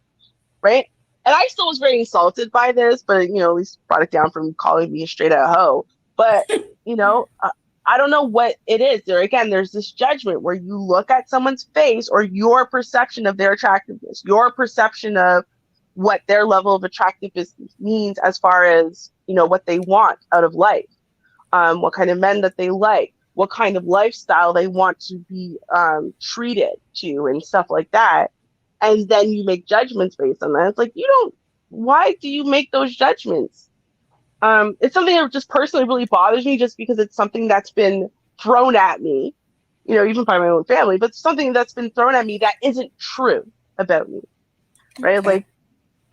right? And I still was very insulted by this, but at least brought it down from calling me a straight out hoe. But I don't know what it is. There's this judgment where you look at someone's face, or your perception of their attractiveness, your perception of what their level of attractiveness means as far as what they want out of life, what kind of men that they like, what kind of lifestyle they want to be treated to, and stuff like that. And then you make judgments based on that. It's like, why do you make those judgments? It's something that just personally really bothers me, just because it's something that's been thrown at me, even by my own family, but something that's been thrown at me that isn't true about me, right? Okay. Like,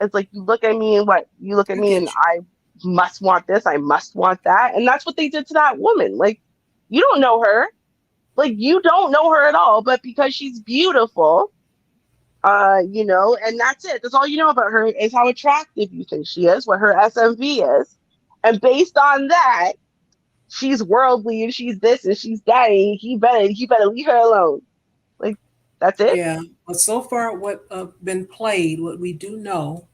it's like, you look at me and I must want this, I must want that. And that's what they did to that woman. Like, you don't know her. Like, you don't know her at all, but because she's beautiful, and that's it. That's all you know about her, is how attractive you think she is, what her SMV is. And based on that, she's worldly and she's this and she's that, and he better leave her alone. Like, that's it. Yeah, but so far, what been played, what we do know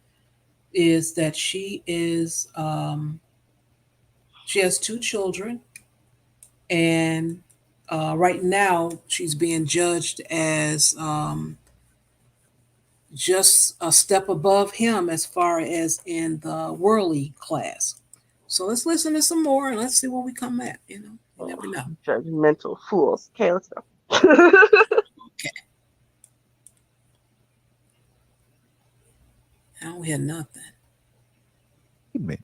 is that she has two children, and right now she's being judged as just a step above him as far as in the worldly class. So let's listen to some more and let's see where we come at. You never know. Judgmental fools. Okay, let's go. Okay, I don't hear nothing.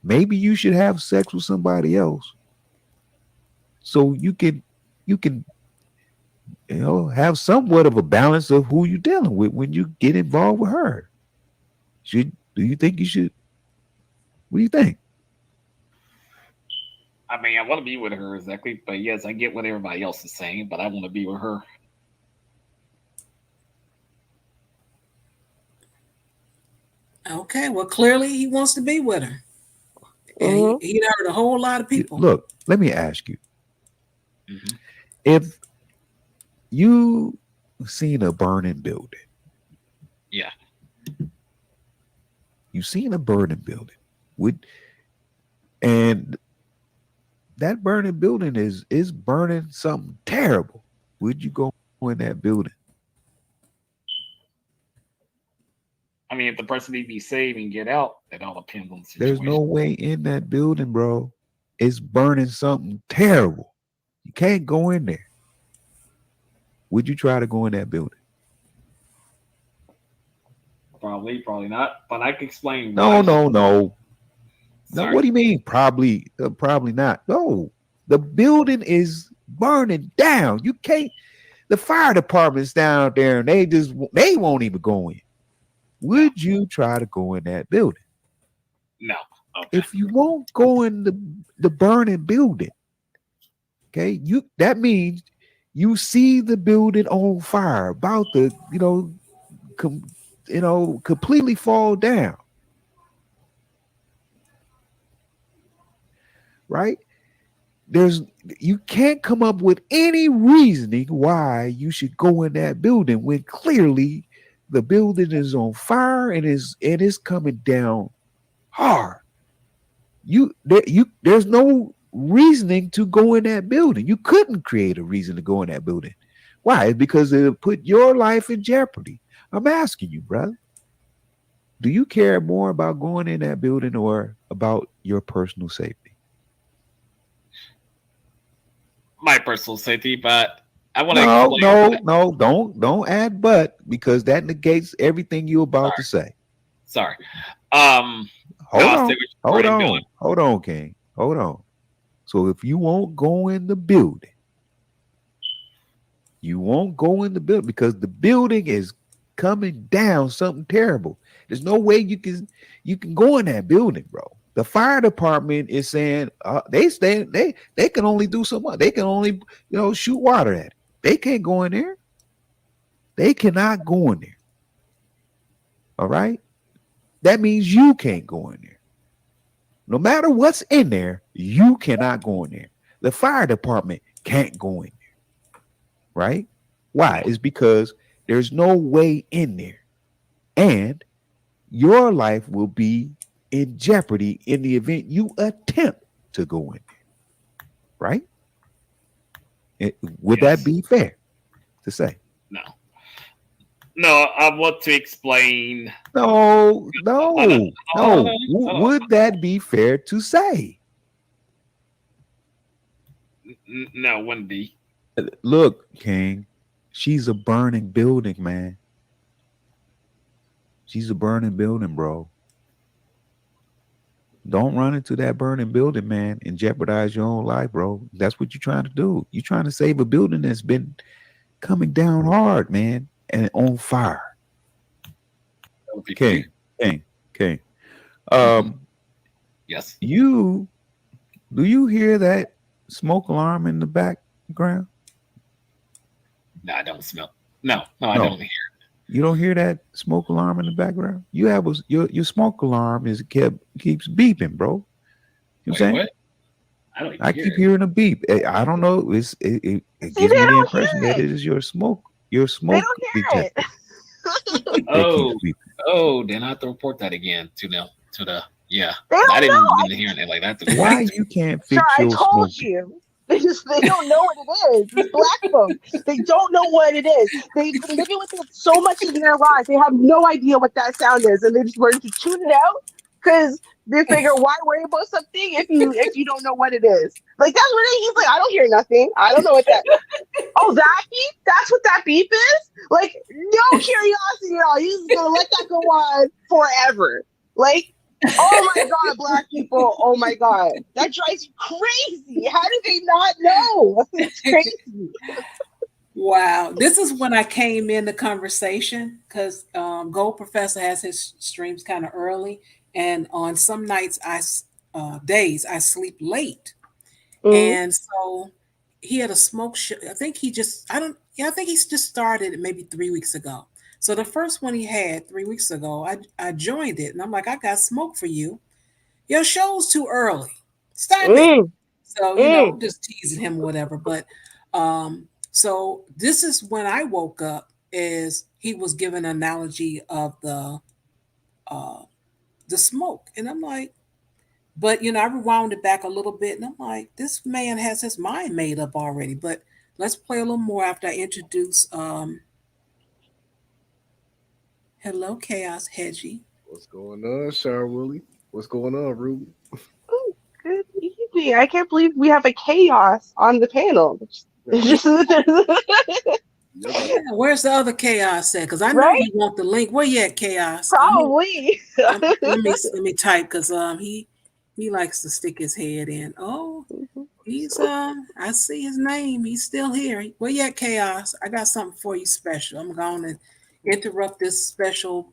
Maybe you should have sex with somebody else, so you can have somewhat of a balance of who you're dealing with when you get involved with her. Do you think you should? What do you think? I mean, I want to be with her exactly, but yes, I get what everybody else is saying, but I want to be with her. Okay, well, clearly he wants to be with her. And he heard a whole lot of people. Look, let me ask you. Mm-hmm. If you seen a burning building. Yeah. You seen a burning building. And that burning building is burning something terrible. Would you go in that building? I mean, if the person needs to be saved and get out, it all depends on the situation. There's no way in that building, bro. It's burning something terrible. You can't go in there. Would you try to go in that building? Probably not. But I can explain. No. Sorry. No, what do you mean? Probably not. No, the building is burning down. You can't. The fire department's down there, and they won't even go in. Would you try to go in that building? No. Okay. If you won't go in the burning building, okay, that means you see the building on fire, about to completely fall down, right? there's you can't come up with any reasoning why you should go in that building when clearly the building is on fire and is coming down hard. There's no reasoning to go in that building. You couldn't create a reason to go in that building. Why? Because it put your life in jeopardy. I'm asking you, brother. Do you care more about going in that building or about your personal safety? My personal safety, but I want to No, explain. no, no, don't add but because that negates everything you're about to say. Sorry. No, Hold I'll on, stay with hold brain on, going. hold on, King. Hold on. So if you won't go in the building, you won't go in the building because the building is coming down something terrible. There's no way you can go in that building, bro. The fire department is saying they can only do so much. They can only shoot water at it. They can't go in there. They cannot go in there. All right. That means you can't go in there. No matter what's in there, you cannot go in there. The fire department can't go in there. Right? Why? It's because there's no way in there. And your life will be in jeopardy in the event you attempt to go in there. Right? Would that be fair to say? No. No, I want to explain. No. No. Would that be fair to say? No, wouldn't be. Look, King, she's a burning building, man. She's a burning building, bro. Don't run into that burning building, man, and jeopardize your own life, bro. That's what you're trying to do. You're trying to save a building that's been coming down hard, man, and on fire. King. Yes. Do you hear that smoke alarm in the background? No, I don't smell. No, I don't hear. You don't hear that smoke alarm in the background? You have your smoke alarm keeps beeping, bro. You know what I'm saying? What? I keep hearing a beep. I don't know. It See, gives they me the don't impression hear that it. it is your smoke They don't hear detector. it. Then I have to report that again to the yeah. They I don't know. didn't hear anything like that. Why you can't Sure, fix I your smoke? told you. They don't know what it is. It's black folks. They don't know what it is. They've been living with it so much in their lives. They have no idea what that sound is, and they just learn to tune it out because they figure, why worry about something if you don't know what it is? Like that's what he's like. I don't hear nothing. I don't know what that. Oh, that beep? That's what that beep is? Like no curiosity at all. He's gonna let that go on forever. Like. Oh my God, black people. Oh my God. That drives you crazy. How do they not know? It's crazy. Wow. This is when I came in the conversation because Gold Professor has his streams kind of early. And on some nights, days, I sleep late. Mm. And so he had a smoke show. I think I think he's just started maybe 3 weeks ago. So the first one he had 3 weeks ago, I joined it and I'm like, I got smoke for you. Your show's too early. Stop it. Mm. So, Mm. just teasing him or whatever. But so this is when I woke up is he was giving an analogy of uh the smoke. And I'm like, but I rewound it back a little bit and I'm like, this man has his mind made up already. But let's play a little more after I introduce hello, Chaos Hedgie. What's going on, Char Willie? What's going on, Ruby? Oh, good evening. I can't believe we have a chaos on the panel. It's just Yeah, where's the other Chaos at? Because I know right? you want the link. Where you at, Chaos? Probably. Let me type because he likes to stick his head in. Oh, he's I see his name. He's still here. Where you at, Chaos? I got something for you special. I'm going to interrupt this special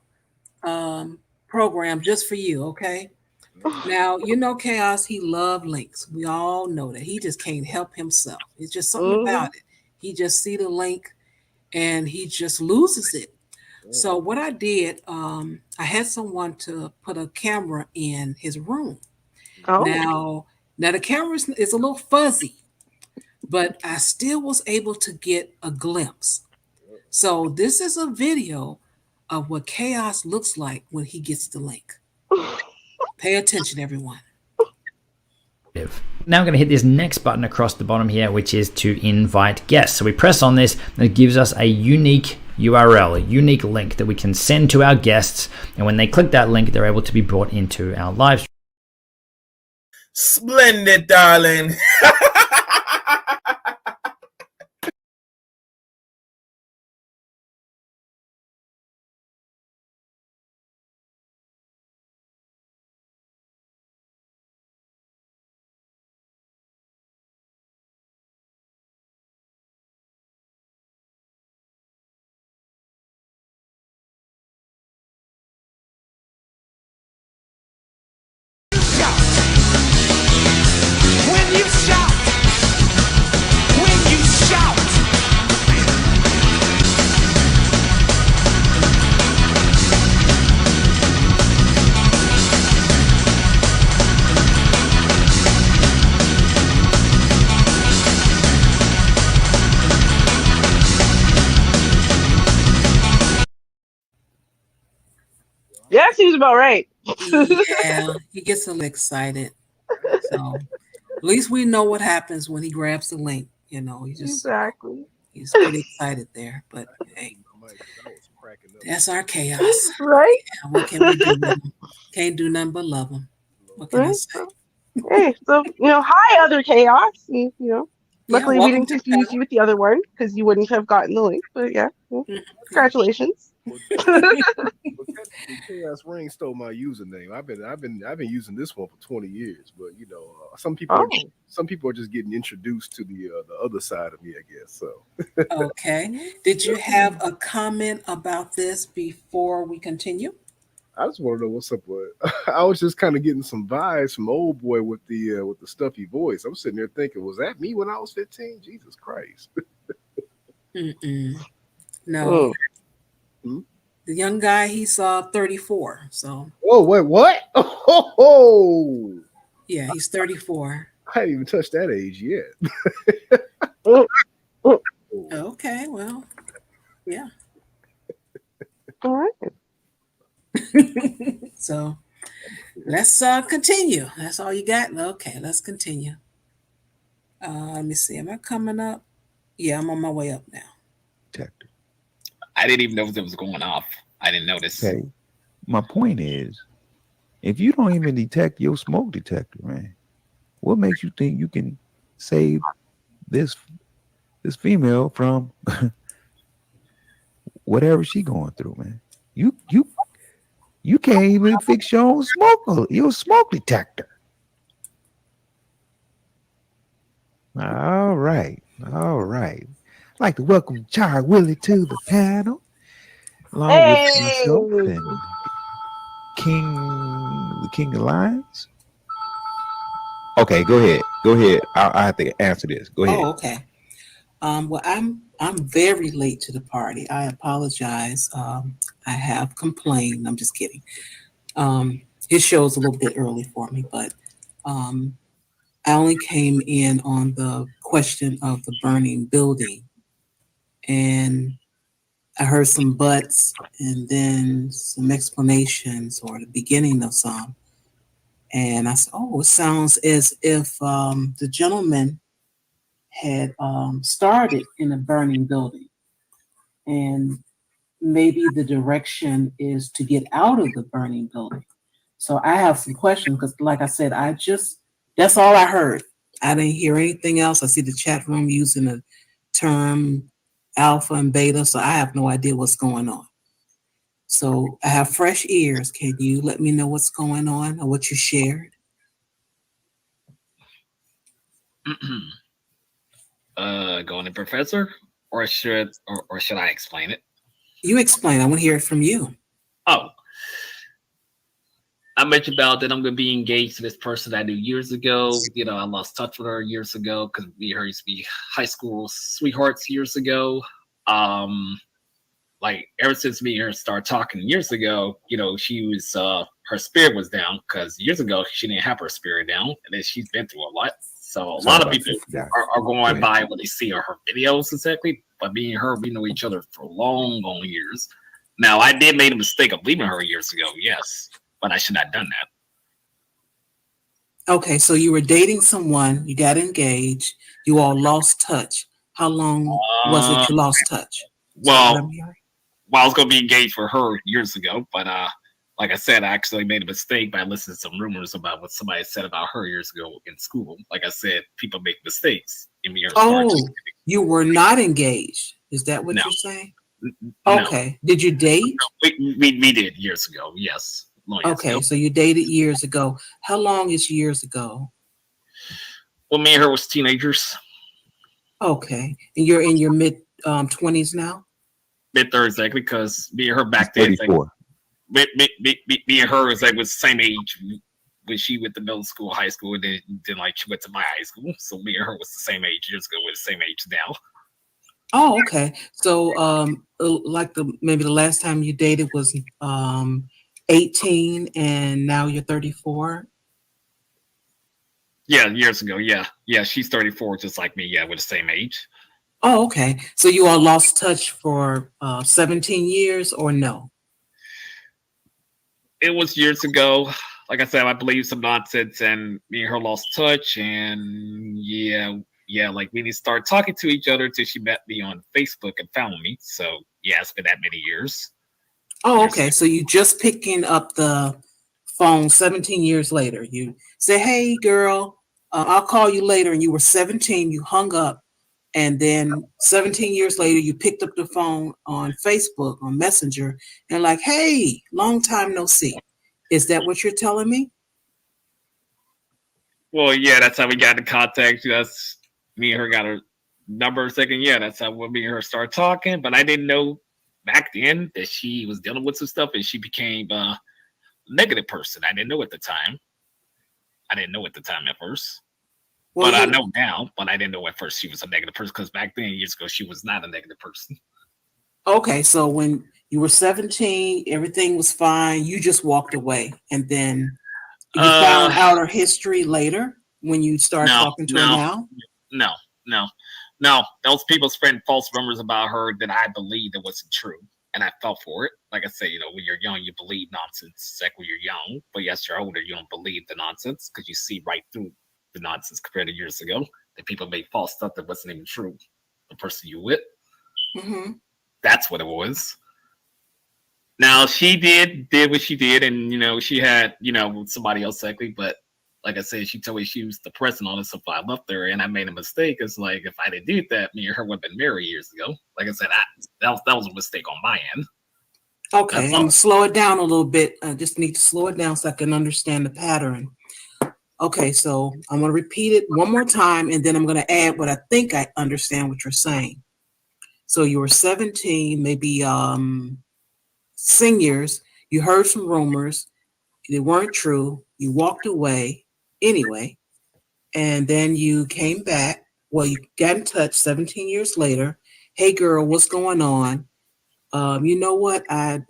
program just for you, okay? Now, Chaos, he loved links. We all know that. He just can't help himself. It's just something Mhm. about it. He just see the link and he just loses it. So what I did, I had someone to put a camera in his room. Oh. Now, Now the camera is a little fuzzy, but I still was able to get a glimpse. So this is a video of what chaos looks like when he gets the link. Pay attention, everyone. Now I'm going to hit this next button across the bottom here, which is to invite guests. So we press on this and it gives us a unique URL, a unique link that we can send to our guests. And when they click that link, they're able to be brought into our live stream. Splendid, darling. Yeah, seems about right. Yeah, he gets a little excited. So at least we know what happens when he grabs the link. You know, Exactly. he's pretty excited there. But hey, that's our chaos. Right? Yeah, what can we do? Can't do nothing but love him. What can I Right? say? Hey, so hi, other chaos. Luckily we welcome didn't to confuse you with the other one because you wouldn't have gotten the link. But yeah, congratulations. Chaos Ring stole my username. I've been using this one for 20 years, but some people are just getting introduced to the other side of me, I guess. So Okay. Did you have a comment about this before we continue? I just want to know what's up with. I was just kind of getting some vibes from old boy with the stuffy voice. I'm sitting there thinking, was that me when I was 15? Jesus Christ! No. Hmm? The young guy, he's 34. So. Oh wait, what? Oh, yeah, he's 34. I hadn't even touched that age yet. Okay, well, yeah. All right. So let's continue. That's all you got? Okay, let's continue. Let me see. Am I coming up? Yeah, I'm on my way up now. Detector. I didn't even know it was going off. I didn't notice. Okay. My point is, if you don't even detect your smoke detector, man, what makes you think you can save this female from whatever she going through, man? You can't even fix your own smoke detector. All right. I'd like to welcome Char Willie to the panel, along with myself and the King of Lions. Okay, go ahead. I have to answer this. Go ahead. Oh, okay. Well, I'm very late to the party. I apologize. I have complained. I'm just kidding. His show's a little bit early for me, but I only came in on the question of the burning building, and I heard some buts and then some explanations or the beginning of some. And I said, oh, it sounds as if the gentleman had started in a burning building. And maybe the direction is to get out of the burning building. So I have some questions because, like I said, that's all I heard. I didn't hear anything else. I see the chat room using the term alpha and beta, so I have no idea what's going on. So I have fresh ears. Can you let me know what's going on or what you shared? Going to Professor, or should I explain it? You explain. I want to hear it from you. Oh, I mentioned about that I'm going to be engaged to this person I knew years ago. I lost touch with her years ago because we used to be high school sweethearts years ago. Like ever since me and her started talking years ago, she was her spirit was down, because years ago she didn't have her spirit down, and then she's been through a lot. So a lot of people are going by what they see on her videos exactly. But me and her, we know each other for long, long years. Now, I did make a mistake of leaving her years ago, yes, but I should not have done that. Okay, so you were dating someone, you got engaged, you all lost touch. How long was it you lost touch? Well, I was going to be engaged for her years ago, but like I said, I actually made a mistake by listening to some rumors about what somebody said about her years ago in school. Like I said, people make mistakes. You were not engaged. Is that what you're saying? Okay. No. Did you date? No, we did years ago, yes. Okay, so you dated years ago. How long is years ago? Well, me and her was teenagers. Okay. And you're in your mid 20s now? Mid-30s, exactly, because me and her back then, me and her was like was the same age when she went to middle school, high school, and then like she went to my high school. So me and her was the same age years ago. We're the same age now. Oh, okay. So like maybe the last time you dated was 18 and now you're 34? Yeah, years ago. Yeah. She's 34, just like me. Yeah, we're the same age. Oh, okay. So you all lost touch for 17 years or no? It was years ago. Like I said, I believe some nonsense, and me and her lost touch. And yeah, like we didn't start talking to each other till she met me on Facebook and found me. So yeah, it's been that many years. Oh, okay. So you just picking up the phone 17 years later. You say, "Hey, girl, I'll call you later," and you were 17. You hung up. And then 17 years later, you picked up the phone on Facebook, on Messenger, and like, hey, long time no see. Is that what you're telling me? Well, yeah, that's how we got in contact. That's me and her got her number second. Yeah, that's how me and her started talking. But I didn't know back then that she was dealing with some stuff and she became a negative person. I didn't know at the time. At first. Well, but I know now, but I didn't know at first she was a negative person, because back then, years ago, she was not a negative person. Okay, so when you were 17, everything was fine. You just walked away, and then you found out her history later when you started talking to her now? No. Those people spreading false rumors about her that I believed it wasn't true, and I fell for it. Like I say, when you're young, you believe nonsense. It's like when you're young, but yes, you're older, you don't believe the nonsense because you see right through the nonsense compared to years ago that people made false stuff that wasn't even true. The person you with, that's what it was. Now she did what she did, and she had somebody else likely, but like I said, she told me she was depressed and all this stuff. I left her, and I made a mistake. It's like if I didn't do that, me and her would have been married years ago. Like I said, that was a mistake on my end. Okay, I'm gonna slow it down a little bit. I just need to slow it down so I can understand the pattern. Okay, so I'm going to repeat it one more time, and then I'm going to add what I think I understand what you're saying. So you were 17, maybe seniors. You heard some rumors. They weren't true. You walked away anyway, and then you came back. Well, you got in touch 17 years later. Hey, girl, what's going on? You know what? I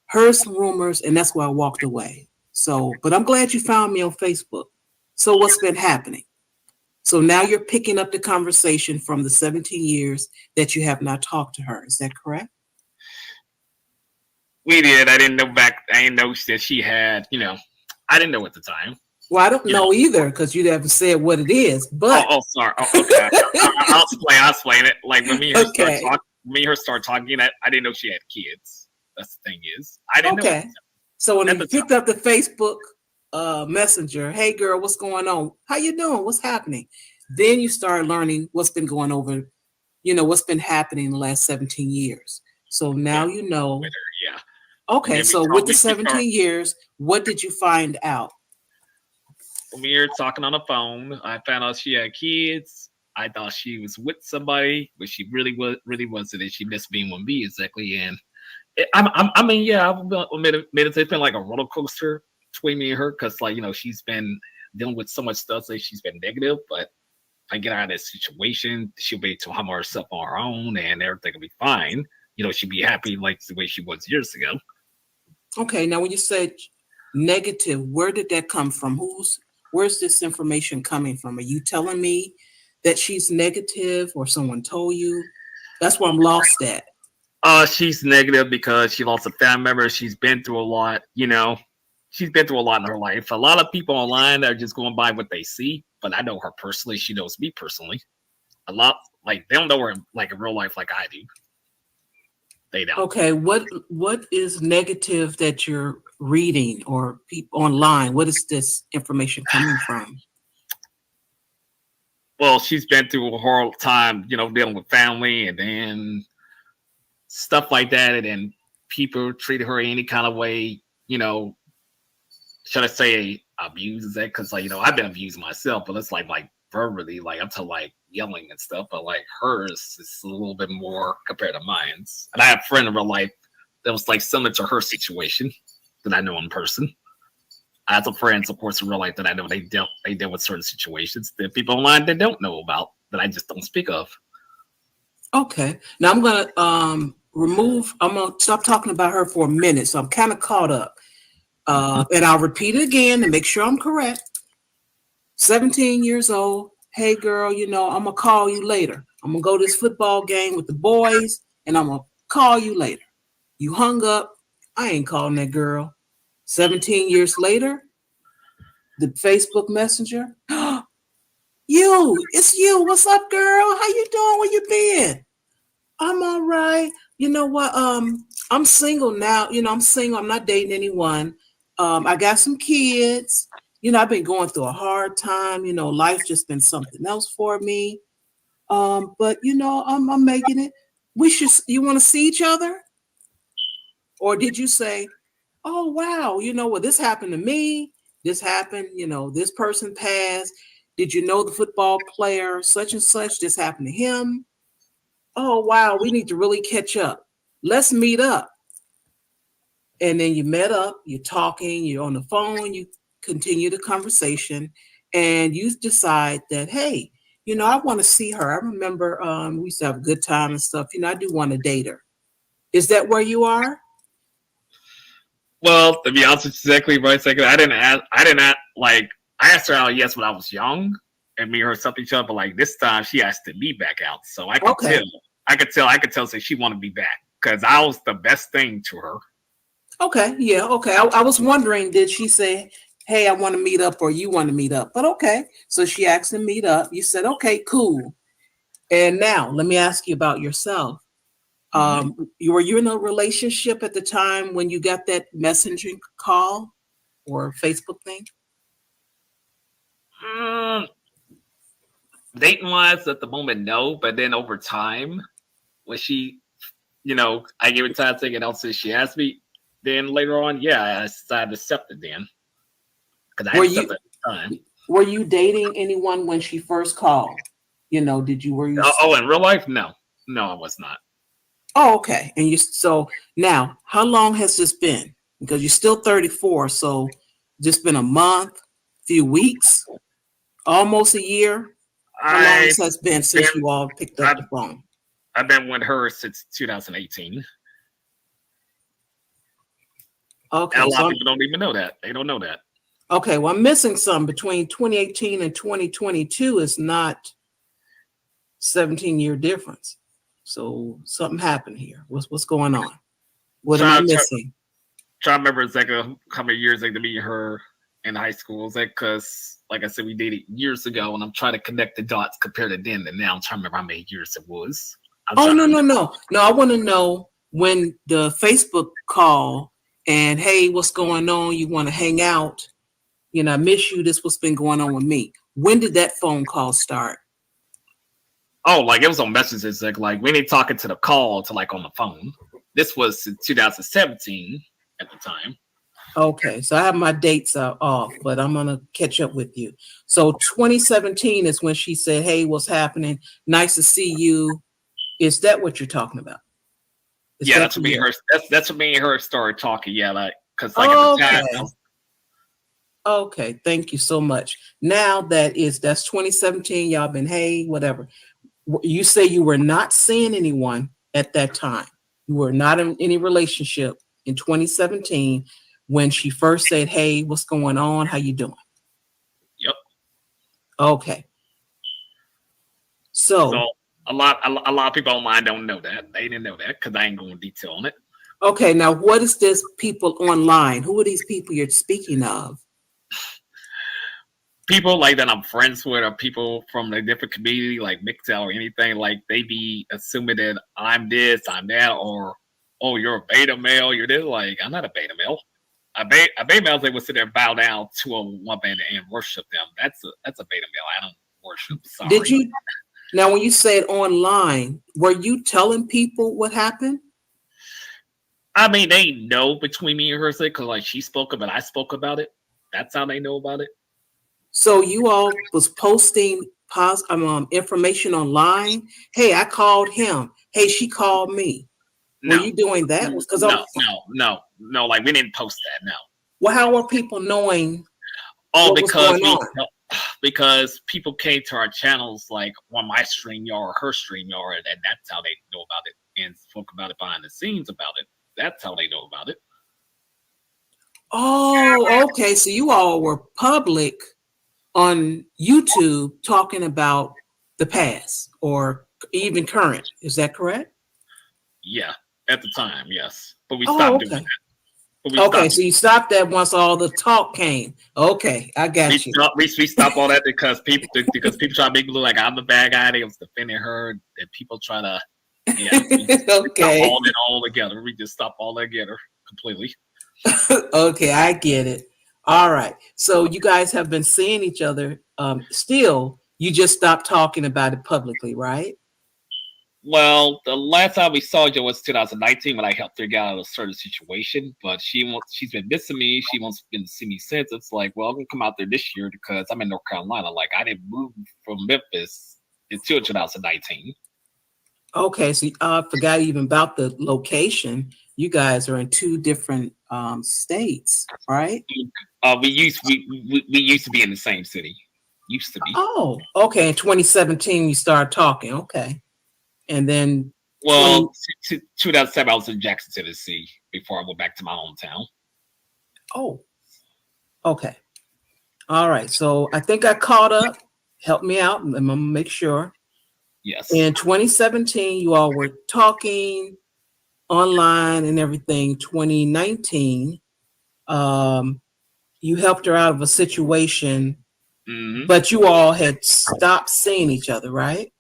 heard some rumors, and that's why I walked away. So, but I'm glad you found me on Facebook. So what's been happening? So now you're picking up the conversation from the 17 years that you have not talked to her. Is that correct? We did. I didn't know I didn't know that she had, I didn't know at the time. Well, I don't know either, because you haven't said what it is. But sorry. Okay. I'll explain it. Like when me and her start talking, I didn't know she had kids. That's the thing is, I didn't know. So when you picked up the Facebook Messenger, hey girl, what's going on? How you doing? What's happening? Then you start learning what's been going over, what's been happening in the last 17 years. So now you know. Yeah. Okay, so with the 17 years, what did you find out? When we were talking on the phone, I found out she had kids. I thought she was with somebody, but she really wasn't. And she missed being with me exactly. And I admit it's been like a roller coaster between me and her, because she's been dealing with so much stuff. Like she's been negative, but if I get out of this situation, she'll be able to humble herself on her own, and everything will be fine. She'd be happy like the way she was years ago. Okay, now when you said negative, where did that come from? Where's this information coming from? Are you telling me that she's negative or someone told you? That's where I'm lost at. She's negative because she lost a family member. She's been through a lot, she's been through a lot in her life. A lot of people online are just going by what they see, but I know her personally. She knows me personally. A lot, like, they don't know her like in real life like I do. They don't. Okay, what is negative that you're reading or people online? What is this information coming from? Well, she's been through a horrible time, dealing with family and then stuff like that. And then people treated her any kind of way, should I say abuse that? Because, I've been abused myself, but it's like verbally, like up to like yelling and stuff. But like hers is a little bit more compared to mine's. And I have a friend in real life that was like similar to her situation that I know in person. I have some friends, of course, in real life that I know they dealt with certain situations that people online that don't know about that I just don't speak of. Okay. Now I'm gonna I'm gonna stop talking about her for a minute. So I'm kind of caught up. And I'll repeat it again to make sure I'm correct. 17 years old. Hey girl, I'm gonna call you later. I'm gonna go to this football game with the boys and I'm gonna call you later. You hung up. I ain't calling that girl. 17 years later, the Facebook Messenger. It's you. What's up, girl? How you doing? Where you been? I'm all right. You know what? I'm single now. I'm single. I'm not dating anyone. I got some kids. I've been going through a hard time. Life just been something else for me. But I'm making it. You want to see each other? Or did you say, oh, wow, this happened to me. This happened, this person passed. Did you know the football player such and such? This happened to him. Oh, wow, we need to really catch up. Let's meet up. And then you met up, you're talking, you're on the phone, you continue the conversation, and you decide that, hey, I want to see her. I remember we used to have a good time and stuff. I do want to date her. Is that where you are? Well, to be honest with you, exactly right second. I asked her out, yes, when I was young, and me and her something each other, but like this time she asked me back out. So I could tell that she wanted me back because I was the best thing to her. Okay, yeah, okay. I was wondering, did she say, hey, I want to meet up or you want to meet up? But okay, so she asked to meet up. You said, okay, cool. And now let me ask you about yourself. Were you in a relationship at the time when you got that messaging call or Facebook thing? Dating wise at the moment, no. But then over time, when she, I gave her time to get out, so she asked me. Then later on, yeah, I decided to accept it then. Because I accepted at the time. Were you dating anyone when she first called? Were you? Oh, in real life, no, I was not. Oh, okay. And so now, how long has this been? Because you're still 34, so just been a month, few weeks, almost a year. How long has it been since you all picked up the phone? I've been with her since 2018. Okay. And a lot of people don't even know that. They don't know that. Okay. Well, I'm missing some. Between 2018 and 2022 is not 17-year difference. So something happened here. What's going on? What am I missing? Trying to remember exactly how many years like to meet her in high school. Is that because, like I said, we dated years ago, and I'm trying to connect the dots compared to then and now. I'm trying to remember how many years it was. No. I want to know when the Facebook call and, hey, what's going on? You want to hang out? I miss you. This what's been going on with me. When did that phone call start? Oh, like it was on messages. Like we ain't talking to the call to like on the phone. This was in 2017 at the time. Okay, so I have my dates off, but I'm gonna catch up with you. So 2017 is when she said, "Hey, what's happening? Nice to see you." Is that what you're talking about? That's what me and her. That's what me and her started talking. Yeah, like because like at the time. Okay, thank you so much. Now that's 2017. Y'all been whatever. You say you were not seeing anyone at that time. You were not in any relationship in 2017. when she first said, "Hey, what's going on? How you doing?" Yep. Okay. So a lot of people online don't know that. They didn't know that because I ain't going to detail on it. okay, now what is this people online? Who are these people you're speaking of? People like that I'm friends with, or people from a different community, like MGTOW or anything. Like they be assuming that I'm this, I'm that, or oh, you're a beta male. You're this. Like I'm not a beta male. A beta male, they would sit there and bow down to a woman and worship them. That's a beta male. I don't worship. Sorry. Did you? Now, when you said online, were you telling people what happened? I mean, they know between me and her, because like she spoke about it, I spoke about it. That's how they know about it. So you all was posting information online. Hey, I called him. Hey, she called me. No. Were you doing that? Because no. Like we didn't post that. No. Well, how are people knowing? Oh, because people came to our channels like on my StreamYard or her StreamYard, and that's how they know about it and spoke about it behind the scenes about it. That's how they know about it. Oh, okay. So you all were public on YouTube talking about the past or even current. Is that correct? Yeah, at the time, yes. But we stopped doing that. Okay, so you stopped that once all the talk came. Okay, I got you. We stopped all that because people try to make me look like I'm the bad guy. They was defending her, and people try to okay. All it all together. We just stopped all that together completely. Okay, I get it. All right. So you guys have been seeing each other. Still, you just stopped talking about it publicly, right? Well, the last time we saw each other was 2019 when I helped her get out of a certain situation. But she's been missing me. She wants been to see me since. It's like, well, I'm gonna come out there this year because I'm in North Carolina. Like I didn't move from Memphis until 2019. Okay, so I forgot even about the location. You guys are in two different states, right? We used to be in the same city. Used to be. Oh, okay. In 2017, you started talking. Okay, and then 2007, I was in Jackson, Tennessee before I went back to my hometown. Oh, okay. All right. So I think I caught up. Help me out. I'm gonna make sure. Yes. In 2017, you all were talking online and everything. 2019, you helped her out of a situation, but you all had stopped seeing each other, right?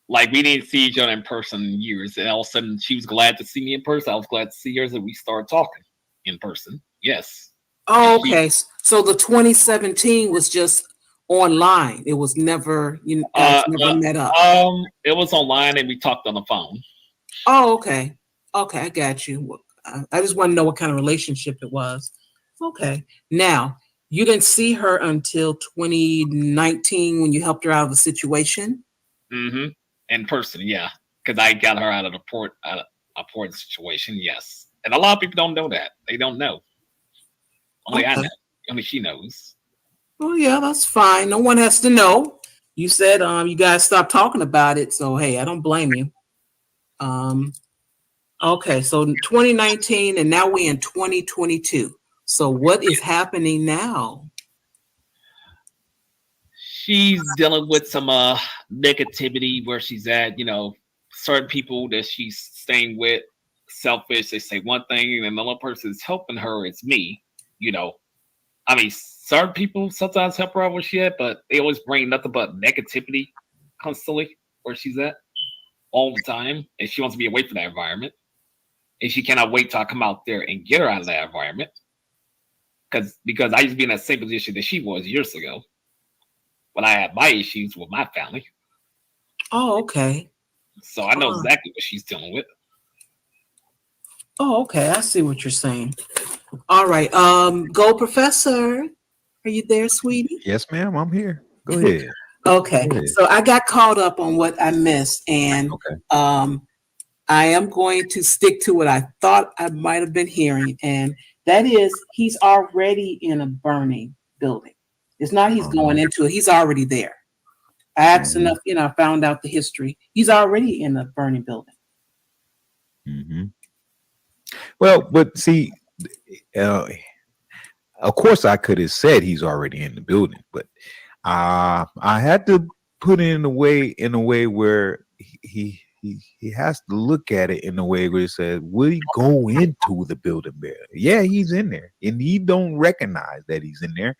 Like we didn't see each other in person in years, and all of a sudden she was glad to see me in person. I was glad to see her, and we started talking in person. Yes. Oh, okay. So the 2017 was just online. It was never, you guys never met up. It was online and we talked on the phone. Oh, okay. Okay, I got you. I just want to know what kind of relationship it was. Okay. Now, you didn't see her until 2019 when you helped her out of a situation? In person, yeah. Because I got her out of a port situation, yes. And a lot of people don't know that. They don't know. Only I know. Only she knows. Oh yeah, that's fine. No one has to know. You said you guys stopped talking about it, so hey, I don't blame you. Okay, so 2019 and now we're in 2022. So what is happening now? She's dealing with some negativity where she's at, certain people that she's staying with, selfish, they say one thing and another person is helping her, it's me, I mean, certain people sometimes help her out where she at, but they always bring nothing but negativity constantly where she's at all the time. And she wants to be away from that environment. And she cannot wait till I come out there and get her out of that environment. Because I used to be in that same position that she was years ago when I had my issues with my family. Oh, okay. So I know exactly what she's dealing with. Oh, okay. I see what you're saying. All right. Go, Professor. Are you there, sweetie? Yes, ma'am. I'm here. Go ahead. Okay. Go ahead. So I got caught up on what I missed, and I am going to stick to what I thought I might have been hearing, and that is he's already in a burning building. It's not he's going into it. He's already there. I asked enough, I found out the history. He's already in a burning building. Well, but see, of course, I could have said he's already in the building, but I had to put it in a way where he has to look at it in a way where he says, "Will he go into the building there? Yeah, he's in there, and he don't recognize that he's in there."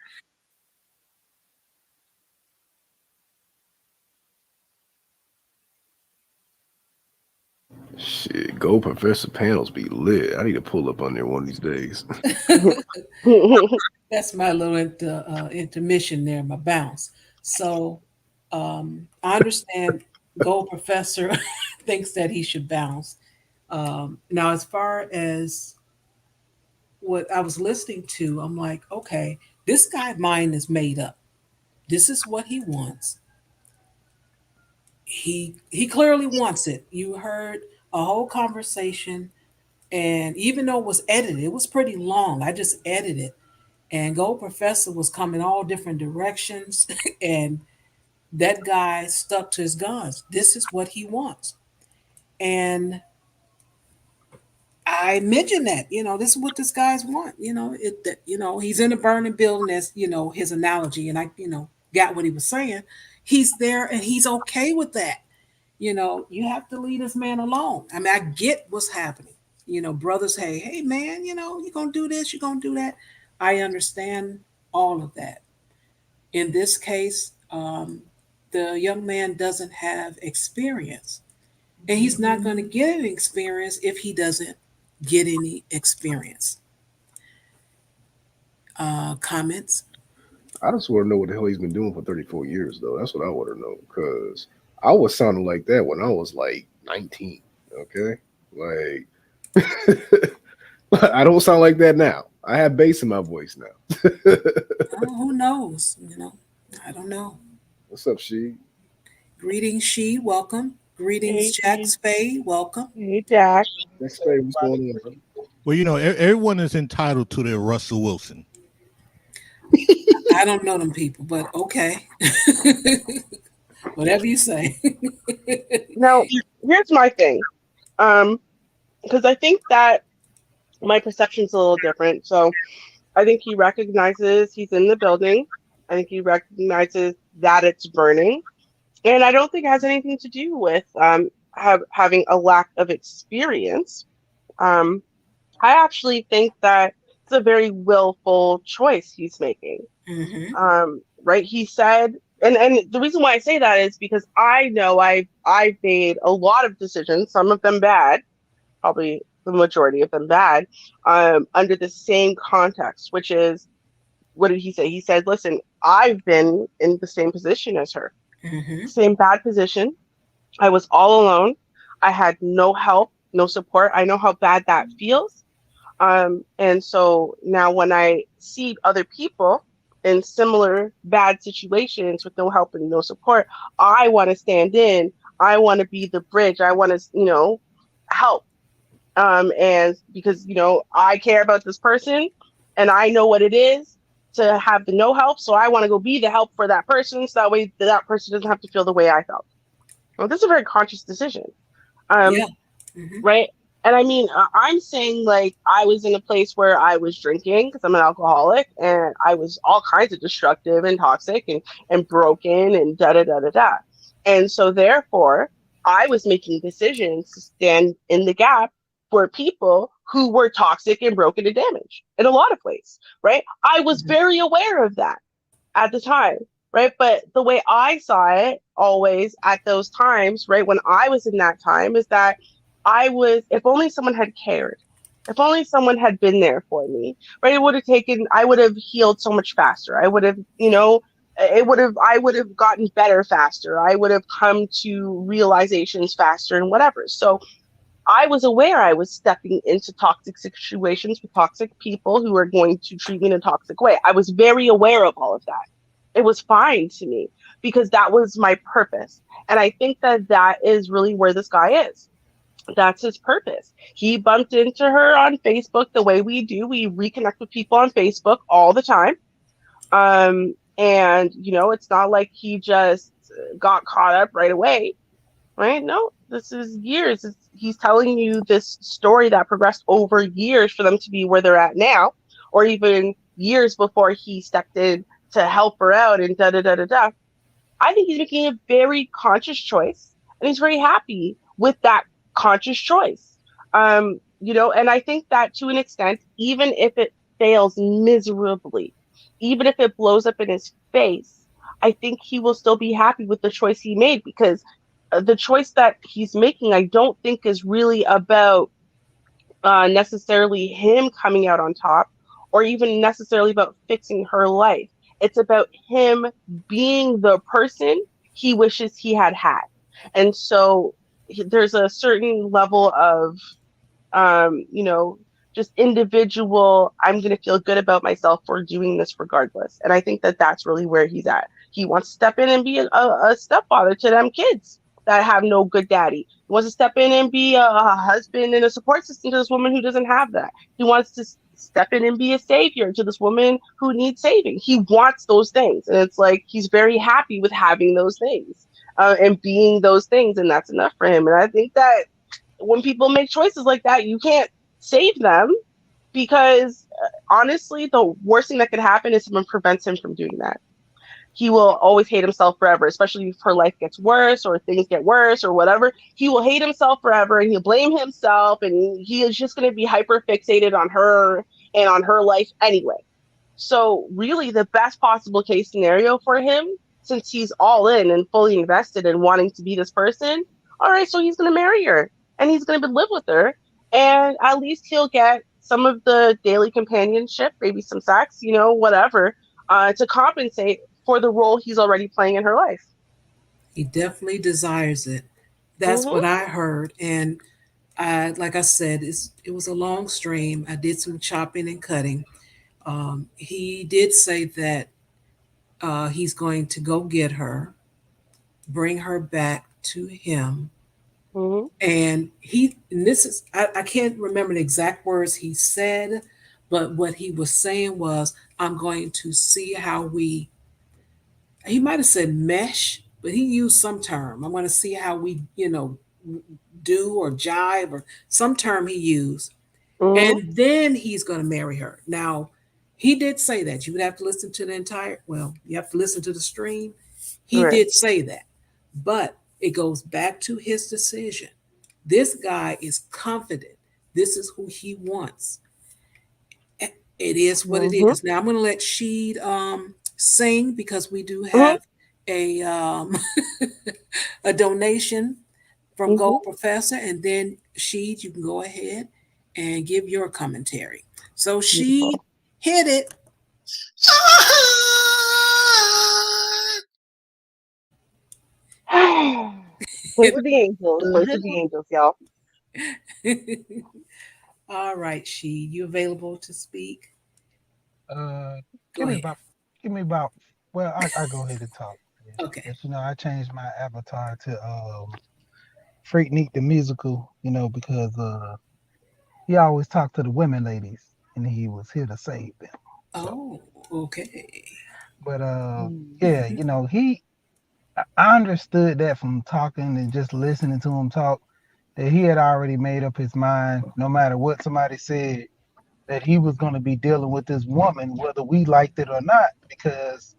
Shit, Go Professor panels be lit. I need to pull up on there one of these days. That's my little intermission there, my bounce. So I understand Gold Professor thinks that he should bounce. Now, as far as what I was listening to, I'm like, okay, this guy's mind is made up. This is what he wants. He clearly wants it. You heard a whole conversation, and even though it was edited, it was pretty long. I just edited, and Gold Professor was coming all different directions, and that guy stuck to his guns. This is what he wants, and I mentioned that, this is what this guy's want. He's in a burning building, as his analogy, and I got what he was saying. He's there, and he's okay with that. You have to leave this man alone. I mean, I get what's happening. Brothers, hey man, you're gonna do this, you're gonna do that. I understand all of that. In this case, the young man doesn't have experience, and he's not going to get any experience if he doesn't get any experience. Comments? I just want to know what the hell he's been doing for 34 years, though. That's what I want to know, because I was sounding like that when I was like 19. Okay, like I don't sound like that now. I have bass in my voice now. Who knows? I don't know. What's up, She? Greetings, She. Welcome. Greetings, Jack Spade. Welcome. Hey, Jack. Jack Spade, what's going on? Well, everyone is entitled to their Russell Wilson. I don't know them people, but okay. Whatever you say. Now, here's my thing. Because I think that my perception's a little different. So I think he recognizes he's in the building. I think he recognizes that it's burning. And I don't think it has anything to do with having a lack of experience. I actually think that it's a very willful choice he's making. Mm-hmm. Right? He said, and the reason why I say that is because I know I've made a lot of decisions, some of them bad, probably the majority of them bad, under the same context, which is, what did he say? He said, listen, I've been in the same position as her, same bad position. I was all alone. I had no help, no support. I know how bad that feels. And so now when I see other people in similar bad situations with no help and no support, I want to stand in. I want to be the bridge. I want to, help. And because, I care about this person and I know what it is to have the no help. So I want to go be the help for that person. So that way that person doesn't have to feel the way I felt. Well, this is a very conscious decision. Right. And I mean, I'm saying like I was in a place where I was drinking because I'm an alcoholic and I was all kinds of destructive and toxic and broken and da-da-da-da-da. And so therefore, I was making decisions to stand in the gap for people who were toxic and broken and damaged in a lot of ways, right? I was very aware of that at the time, right? But the way I saw it always at those times, right, when I was in that time is that if only someone had cared, if only someone had been there for me, right? I would have healed so much faster. I would have, I would have gotten better faster. I would have come to realizations faster and whatever. So I was aware I was stepping into toxic situations with toxic people who were going to treat me in a toxic way. I was very aware of all of that. It was fine to me because that was my purpose. And I think that is really where this guy is. That's his purpose. He bumped into her on Facebook the way we do. We reconnect with people on Facebook all the time. And, it's not like he just got caught up right away, right? No, this is years. He's telling you this story that progressed over years for them to be where they're at now, or even years before he stepped in to help her out and da da da da da. I think he's making a very conscious choice, and he's very happy with that conscious choice. And I think that to an extent, even if it fails miserably, even if it blows up in his face, I think he will still be happy with the choice he made, because the choice that he's making, I don't think is really about necessarily him coming out on top, or even necessarily about fixing her life. It's about him being the person he wishes he had had. And so there's a certain level of, um, you know, just individual, I'm going to feel good about myself for doing this regardless. And I think that that's really where he's at. He wants to step in and be a stepfather to them kids that have no good daddy. He wants to step in and be a husband and a support system to this woman who doesn't have that. He wants to step in and be a savior to this woman who needs saving. He wants those things. And it's like he's very happy with having those things and being those things. And that's enough for him. And I think that when people make choices like that, you can't save them, because honestly, the worst thing that could happen is someone prevents him from doing that. He will always hate himself forever, especially if her life gets worse or things get worse or whatever. He will hate himself forever, and he'll blame himself, and he is just going to be hyper fixated on her and on her life anyway. So really the best possible case scenario for him, since he's all in and fully invested in wanting to be this person, all right, so he's going to marry her and he's going to live with her, and at least he'll get some of the daily companionship, maybe some sex, whatever, to compensate for the role he's already playing in her life. He definitely desires it. That's Mm-hmm. what I heard. And like I said, it was a long stream. I did some chopping and cutting. He did say that he's going to go get her, bring her back to him. Mm-hmm. And this is, I can't remember the exact words he said, but what he was saying was, I'm going to see how he might have said mesh, but he used some term. I'm going to see how we, do or jive or some term he used. Mm-hmm. And then he's going to marry her. Now, he did say that. You would have to listen to you have to listen to the stream. He Right. did say that. But it goes back to his decision. This guy is confident. This is who he wants. It is what it Mm-hmm. is. Now I'm going to let Sheed sing, because we do Mm-hmm. have a a donation from Mm-hmm. Gold Professor, and then Sheed, you can go ahead and give your commentary. So Sheed, Beautiful. hit it. Voice of the angels. Voice of the angels, y'all. All right, Sheed, you available to speak? Uh, Go give me ahead. about, give me about. Well, I go ahead and talk. Yeah. Okay. But I changed my avatar to Freak Neat the musical. Because he always talked to the women ladies, and he was here to save them. So, Oh, okay. but yeah, Mm-hmm. I understood that from talking and just listening to him talk, that he had already made up his mind, no matter what somebody said, that he was going to be dealing with this woman, whether we liked it or not, because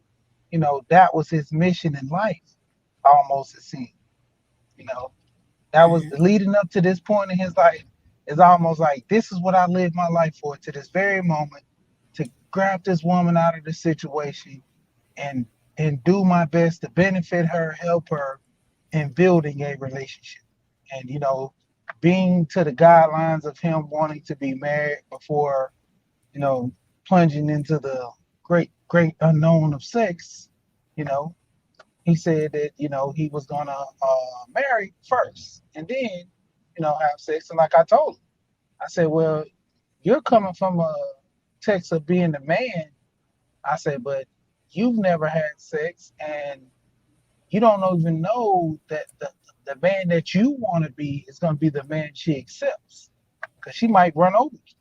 that was his mission in life. Almost, it seemed. You know, that was Hmm. leading up to this point in his life. It's almost like this is what I lived my life for, to this very moment, to grab this woman out of the situation and do my best to benefit her, help her in building a relationship. And being to the guidelines of him wanting to be married before, you know, plunging into the great unknown of sex, you know, he said that he was gonna marry first and then have sex. And like I told him, I said, well, you're coming from a text of being the man. I said, but you've never had sex, and you don't even know that the man that you want to be is going to be the man she accepts, because she might run over you.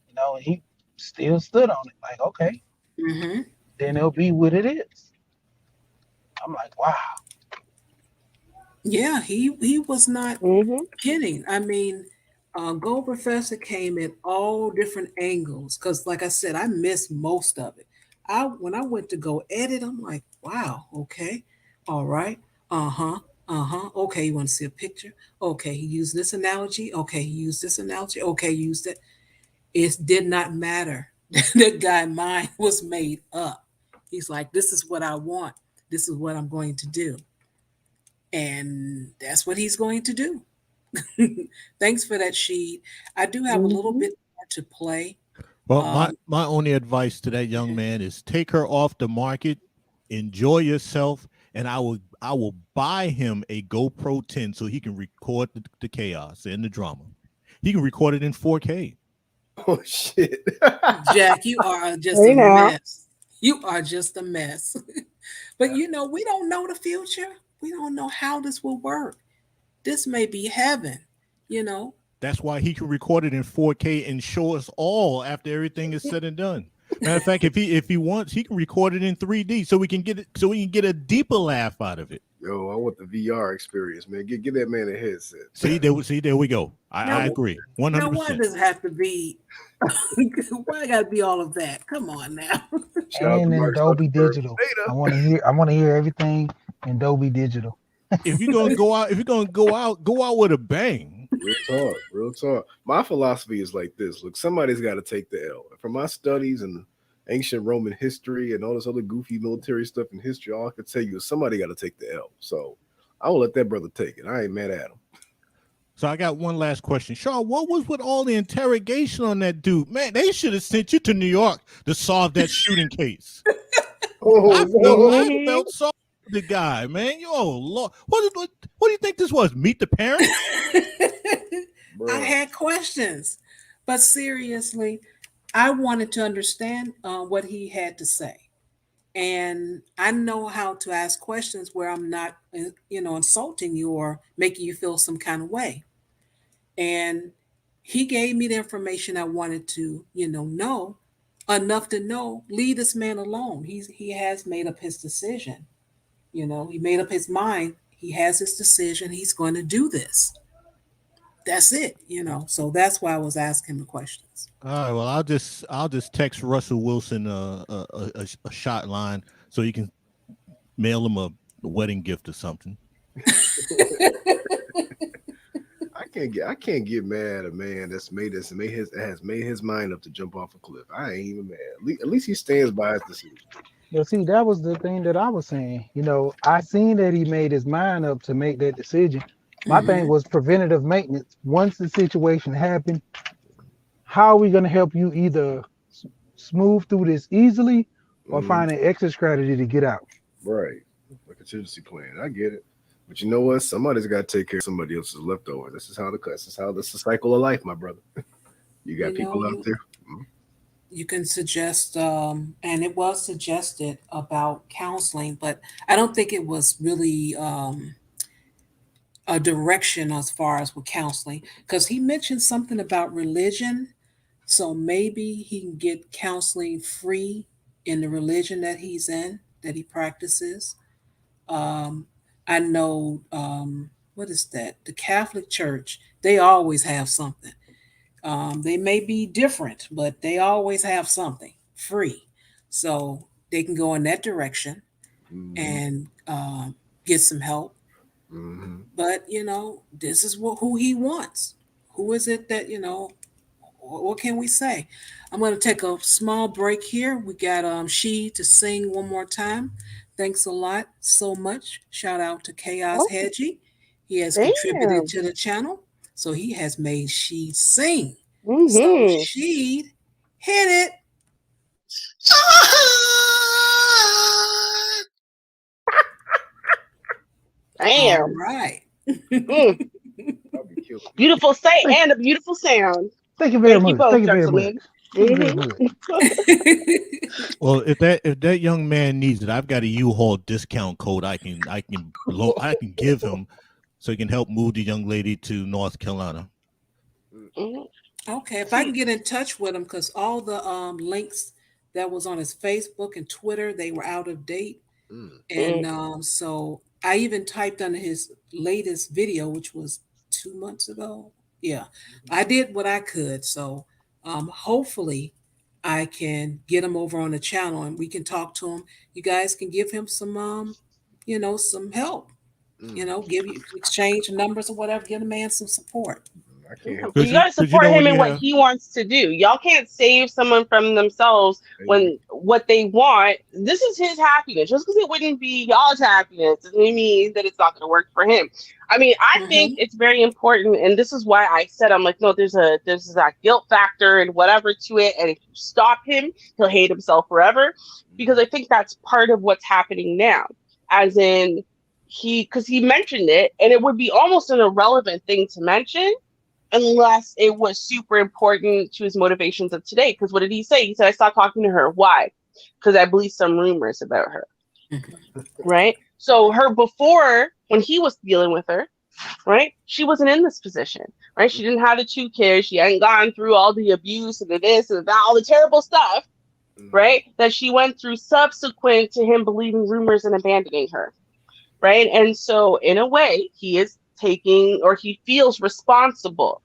And he still stood on it, like, okay, Hmm. then it'll be what it is. I'm like, wow. Yeah, he was not Mm-hmm. kidding. I mean, Gold Professor came in all different angles because, like I said, I missed most of it. When I went to go edit, I'm like, wow, okay, all right, okay. You want to see a picture? Okay, he used this analogy. Okay, he used this analogy. Okay, he used it. It did not matter. That guy mind was made up. He's like, this is what I want. This is what I'm going to do, and that's what he's going to do. Thanks for that, sheet. I do have a little Mhm. bit more to play. Well, Um, my only advice to that young man is take her off the market, enjoy yourself, and I will buy him a GoPro 10 so he can record the chaos and the drama. He can record it in 4K. Oh shit. Jack, you are just Hey a now. mess. You are just a mess. But we don't know the future. We don't know how this will work. This may be heaven, you know. That's why he can record it in 4K and show us all after everything is said and done. Matter of fact, if he wants, he can record it in 3D so we can get a deeper laugh out of it. Yo, I want the VR experience, man. Get that man a headset. See, there we go. I Now, agree, now why 100%. does it have to be? Why got to be all of that? Come on now. Shout out to And in Mark Dolby Zuckerberg. Digital. Data. I want to hear everything in Dolby Digital. If you're gonna go out with a bang. Real talk, real talk. My philosophy is like this. Look, somebody's got to take the L. From my studies and ancient Roman history and all this other goofy military stuff in history, all I can tell you is somebody got to take the L. So I will let that brother take it. I ain't mad at him. So I got one last question. Shaw, what was with all the interrogation on that dude? Man, they should have sent you to New York to solve that shooting case. Oh, I no. felt sorry for the guy, man. Yo, Lord. What do you think this was? Meet the parents? I Bruh. had questions, but seriously, I wanted to understand what he had to say, and I know how to ask questions where I'm not, insulting you or making you feel some kind of way. And he gave me the information I wanted to, know enough to know leave this man alone. He has made up his decision. He made up his mind. He has his decision. He's going to do this. That's it. So that's why I was asking the questions. All right. Well, I'll just text Russell Wilson a shot line so you can mail him a wedding gift or something. I can't get mad at a man that's has made his mind up to jump off a cliff. I ain't even mad. At least he stands by his decision. Yeah, see, that was the thing that I was saying. I seen that he made his mind up to make that decision. My thing Hmm. was preventative maintenance. Once the situation happened, how are we going to help you either smooth through this easily or Mhm. find an exit strategy to get out? Right. A contingency plan. I get it. But you know what? Somebody's got to take care of somebody else's leftover. This is the cycle of life, my brother. You got people out You there. you can suggest, and it was suggested about counseling, but I don't think it was really a direction as far as with counseling, because he mentioned something about religion. So maybe he can get counseling free in the religion that he's in, that he practices. Um, I know, what is that? The Catholic Church, they always have something. They may be different, but they always have something free. So they can go in that direction Mm-hmm. and get some help. Mm-hmm. But, this is who he wants. Who is it that, what can we say? I'm going to take a small break here. We got She to sing one more time. Thanks a lot so much. Shout out to Chaos Oh, Hedgie. He has contributed damn. to the channel, so he has made She sing. So Mm-hmm. She hit it. All Damn. right. Mm. I'll be killing. Beautiful sight Thank, and a beautiful sound. thank you very Thank you much. both, Thank you very much. gentlemen. Thank you very Hmm. much. Well, if that young man needs it, I've got a U-Haul discount code I can give him so he can help move the young lady to North Carolina. Okay, if I can See, get in touch with him, because all the links that was on his Facebook and Twitter, they were out of date. Mm. And so I even typed under his latest video, which was 2 months ago. Yeah, I did what I could. So hopefully I can get him over on the channel and we can talk to him. You guys can give him some, some help. Mm, Give you exchange numbers or whatever. Give the man some support. I can't help But Because you gotta you support know him when in you what have he wants to do. Y'all can't save someone from themselves it. when what they want. This is his happiness. Just because it wouldn't be y'all's happiness doesn't mean that it's not going to work for him. I mean, I think Hmm. it's very important, and this is why I said I'm like, no, there's that guilt factor and whatever to it, and if you stop him, he'll hate himself forever. Because I think that's part of what's happening now, as in because he mentioned it, and it would be almost an irrelevant thing to mention unless it was super important to his motivations of today. Because what did he say? He said, I stopped talking to her. Why? Because I believe some rumors about her. Right? So her before, when he was dealing with her, right? She wasn't in this position, right? She didn't have the 2 kids. She hadn't gone through all the abuse and the this and that, all the terrible stuff, right? That she went through subsequent to him believing rumors and abandoning her, right? And so, in a way, he is taking or he feels responsible,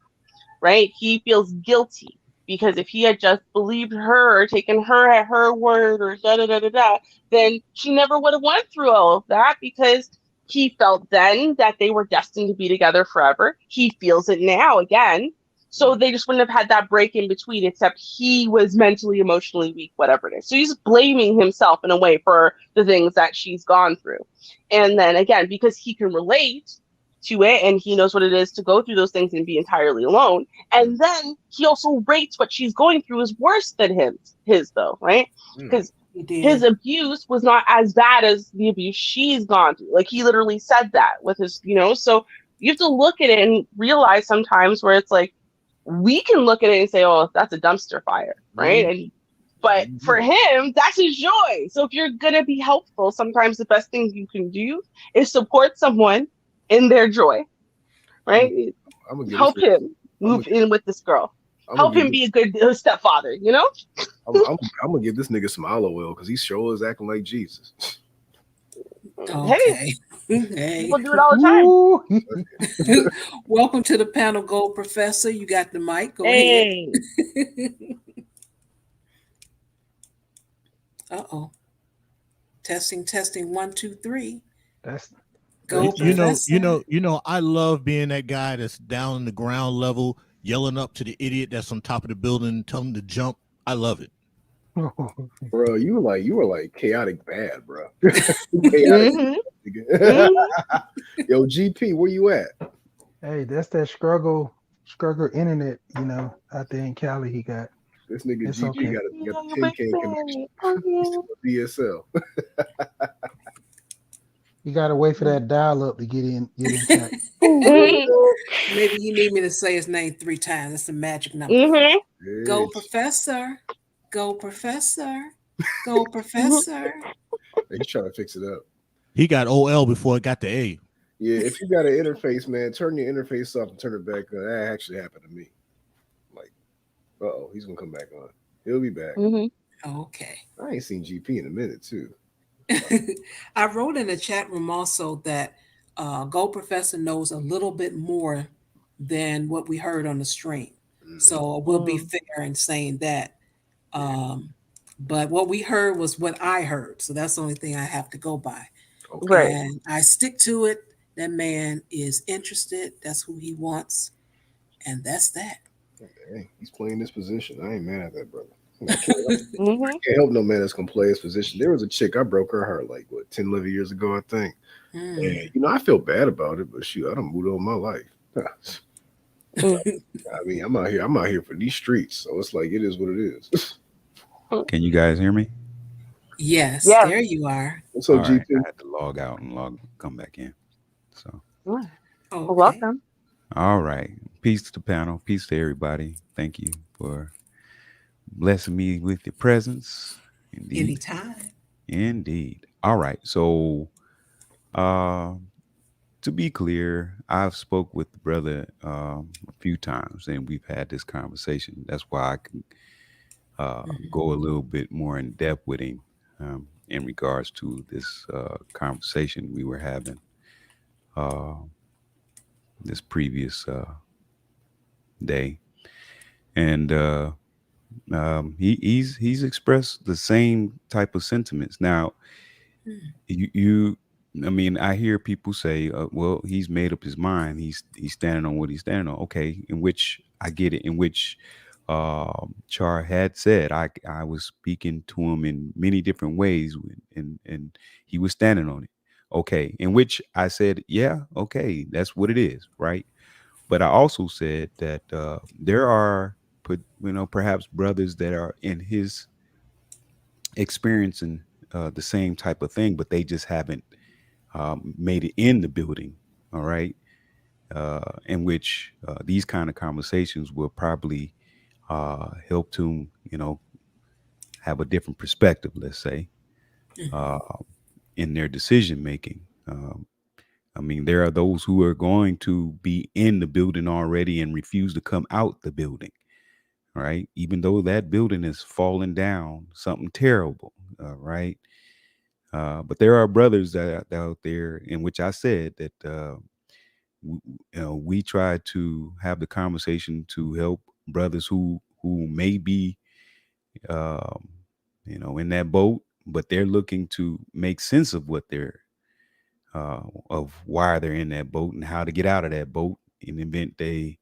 right? He feels guilty because if he had just believed her or taken her at her word or da da da da da, then she never would have went through all of that because he felt then that they were destined to be together forever. He feels it now again. So they just wouldn't have had that break in between, except he was mentally, emotionally weak, whatever it is. So he's blaming himself in a way for the things that she's gone through. And then again, because he can relate to it and he knows what it is to go through those things and be entirely alone. And then he also rates what she's going through as worse than his though, right? Because He his did. abuse was not as bad as the abuse she's gone through. Like he literally said that with his. So you have to look at it and realize sometimes where it's like we can look at it and say, "Oh, that's a dumpster fire," right? But for him, that's his joy. So if you're gonna be helpful, sometimes the best thing you can do is support someone in their joy, I'm, right? I'm gonna give Help this. him I'm move in with this girl. I'm gonna Help give him this. be a good stepfather, you know? I'm gonna give this nigga some olive oil because he sure is acting like Jesus. Hey, Okay. Hey. people do it all the time. Welcome to the panel, Gold Professor. You got the mic. Go ahead. Hey. Uh-oh. Testing, testing. 1, 2, 3. That's Go, you know, Professor. I love being that guy that's down in the ground level, yelling up to the idiot that's on top of the building, telling him to jump. I love it. Bro, you were like chaotic bad, bro. Chaotic. Mm-hmm. nigga. Yo, GP, where you at? hey, that's that struggle internet, out there in Cali he got. This nigga It's GP okay. got the tin can connection. DSL. You gotta wait for that dial up to get in chat. Maybe you need me to say his name 3 times. That's the magic number. Go, Professor. Go, Professor. Go, Professor. He's trying to fix it up. He got OL before it got to A. Yeah, if you got an interface, man, turn your interface off and turn it back on. That actually happened to me. Like, he's gonna come back on. He'll be back. Okay. I ain't seen GP in a minute too. I wrote in the chat room also that Go Professor knows a little bit more than what we heard on the stream. So we'll be fair in saying that. But what we heard was what I heard. So that's the only thing I have to go by. Right. And I stick to it. That man is interested. That's who he wants. And that's that. Hey, he's playing this position. I ain't mad at that, brother. I can't help no man that's gonna play his position. There was a chick, I broke her heart like 10, 11 years ago, I think. And I feel bad about it, but shoot, I done moved on my life. I mean, I'm out here for these streets, so it's like it is what it is. Can you guys hear me? Yes, Yeah. there you are. What's up, All right, GP? I had to log out and come back in. So, Okay. Welcome. all right. Peace to the panel. Peace to everybody. Thank you for blessing me with your presence. Indeed. Anytime. Indeed. All right. So, to be clear, I've spoke with the brother a few times, and we've had this conversation. That's why I can go a little bit more in depth with him in regards to this conversation we were having this previous day, and he's expressed the same type of sentiments. Now, you I mean, I hear people say, well, he's made up his mind. He's standing on what he's standing on. Okay, in which I get it. In which Char had said, I was speaking to him in many different ways, and he was standing on it. Okay, in which I said, yeah, okay, that's what it is, right? But I also said that there are, perhaps brothers that are in his experiencing the same type of thing, but they just haven't made it in the building. All right, in which these kind of conversations will probably help to have a different perspective. Let's say uh, in their decision making. I mean, there are those who are going to be in the building already and refuse to come out the building, right? Even though that building is falling down, something terrible, right? But there are brothers that out there in which I said that we try to have the conversation to help brothers who may be um, in that boat, but they're looking to make sense of what they're of why they're in that boat and how to get out of that boat in the event they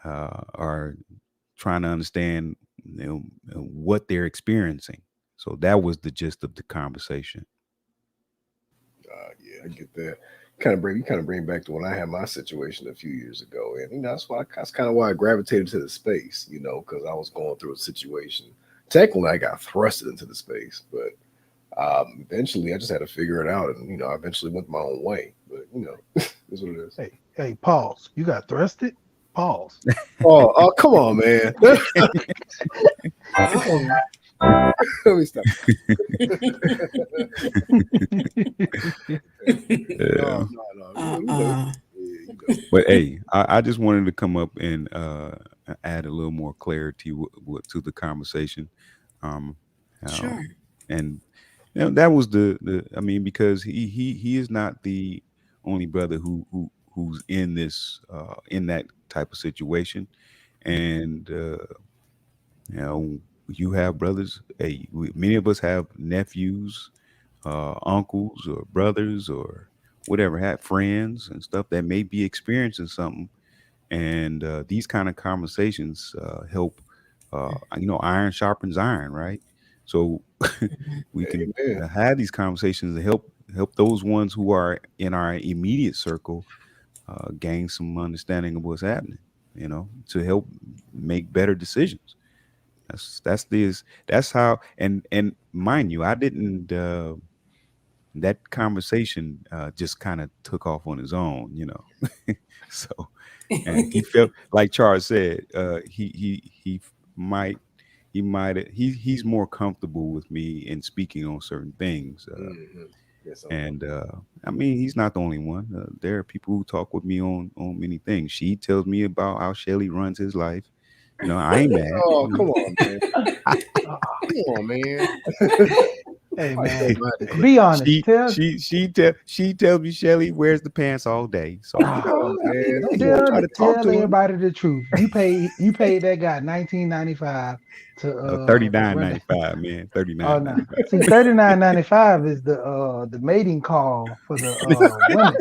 are trying to understand what they're experiencing. So that was the gist of the conversation. Yeah, I get that. You kind of bring back to when I had my situation a few years ago, and that's kind of why I gravitated to the space, because I was going through a situation. Technically, I got thrusted into the space, but eventually I just had to figure it out, and I eventually went my own way. But is what it is. Hey, pause. You got thrusted? Pause. Oh, come on, man. Let me stop. Yeah. No. But hey, I just wanted to come up and add a little more clarity to the conversation. Um, Sure. and that was the I mean, because he is not the only brother who's in this in that type of situation, and you know you have brothers. Hey, many of us have nephews, uncles, or brothers, or whatever, have friends and stuff that may be experiencing something, and these kind of conversations help. Iron sharpens iron, right? So we can Amen. have these conversations to help those ones who are in our immediate circle gain some understanding of what's happening. To help make better decisions. That's how. And mind you, I didn't. That conversation just kind of took off on his own. So, and he felt like Charles said, he might he's more comfortable with me in speaking on certain things. Mhm. Yes, And I mean, he's not the only one. There are people who talk with me on many things. She tells me about how Shelly runs his life. I ain't mad. Oh, come on, man. Come on, man. Hey, Like, man. nobody- Be honest. She tells me Shelly wears the pants all day. So Come on, man. Don't try to talk Tell to him. everybody the truth. You paid that guy $19.95 to run that. 39.95, man. Oh 39. no. See, $39.95 is the mating call for the women.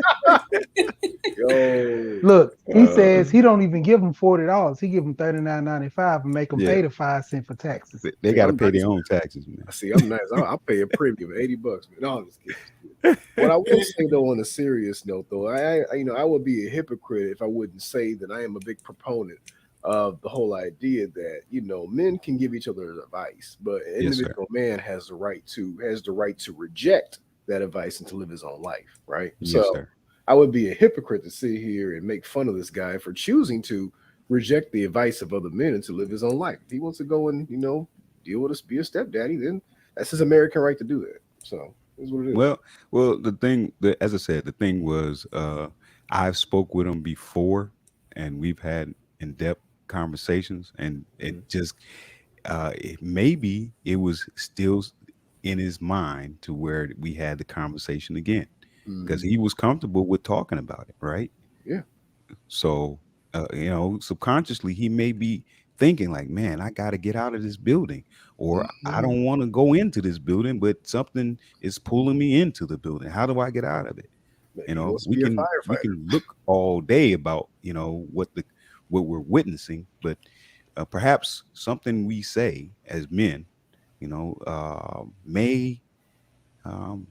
Yo. Look, he Uh, says he don't even give them $40. He give them $39.95 and make them Yeah. pay the 5 cents for taxes. They See, got to I'm pay nice. their own taxes, man. See, I'm nice. I'll pay a premium of $80, man. No, I'm just kidding. What I will say though, on a serious note, though, I would be a hypocrite if I wouldn't say that I am a big proponent of the whole idea that men can give each other advice, but an Yes, sir. individual man has the right to reject that advice and to live his own life, right? Yes, So sir. I would be a hypocrite to sit here and make fun of this guy for choosing to reject the advice of other men and to live his own life. If he wants to go and deal with us, be a stepdaddy, then that's his American right to do that. So that's what it is. Well, as I said, the thing was, I've spoke with him before, and we've had in-depth conversations, and it just, maybe it was still in his mind to where we had the conversation again, because Mhm. he was comfortable with talking about it, right? Yeah. So, subconsciously he may be thinking like, man, I got to get out of this building, or I Mhm. don't want to go into this building, but something is pulling me into the building. How do I get out of it? Maybe he wants to We be a can firefighter. look all day about what we're witnessing, but perhaps something we say as men, may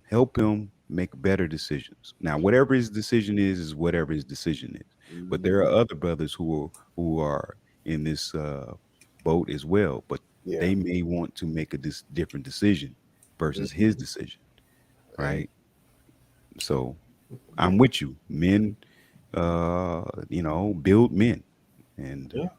help him make better decisions. Now, whatever his decision is whatever his decision is. But Mhm. there are other brothers who are in this boat as well, but Yeah. they may want to make a different decision versus his Mhm. decision, Hey. right? So Yeah. I'm with you. Men, build men, and Yeah.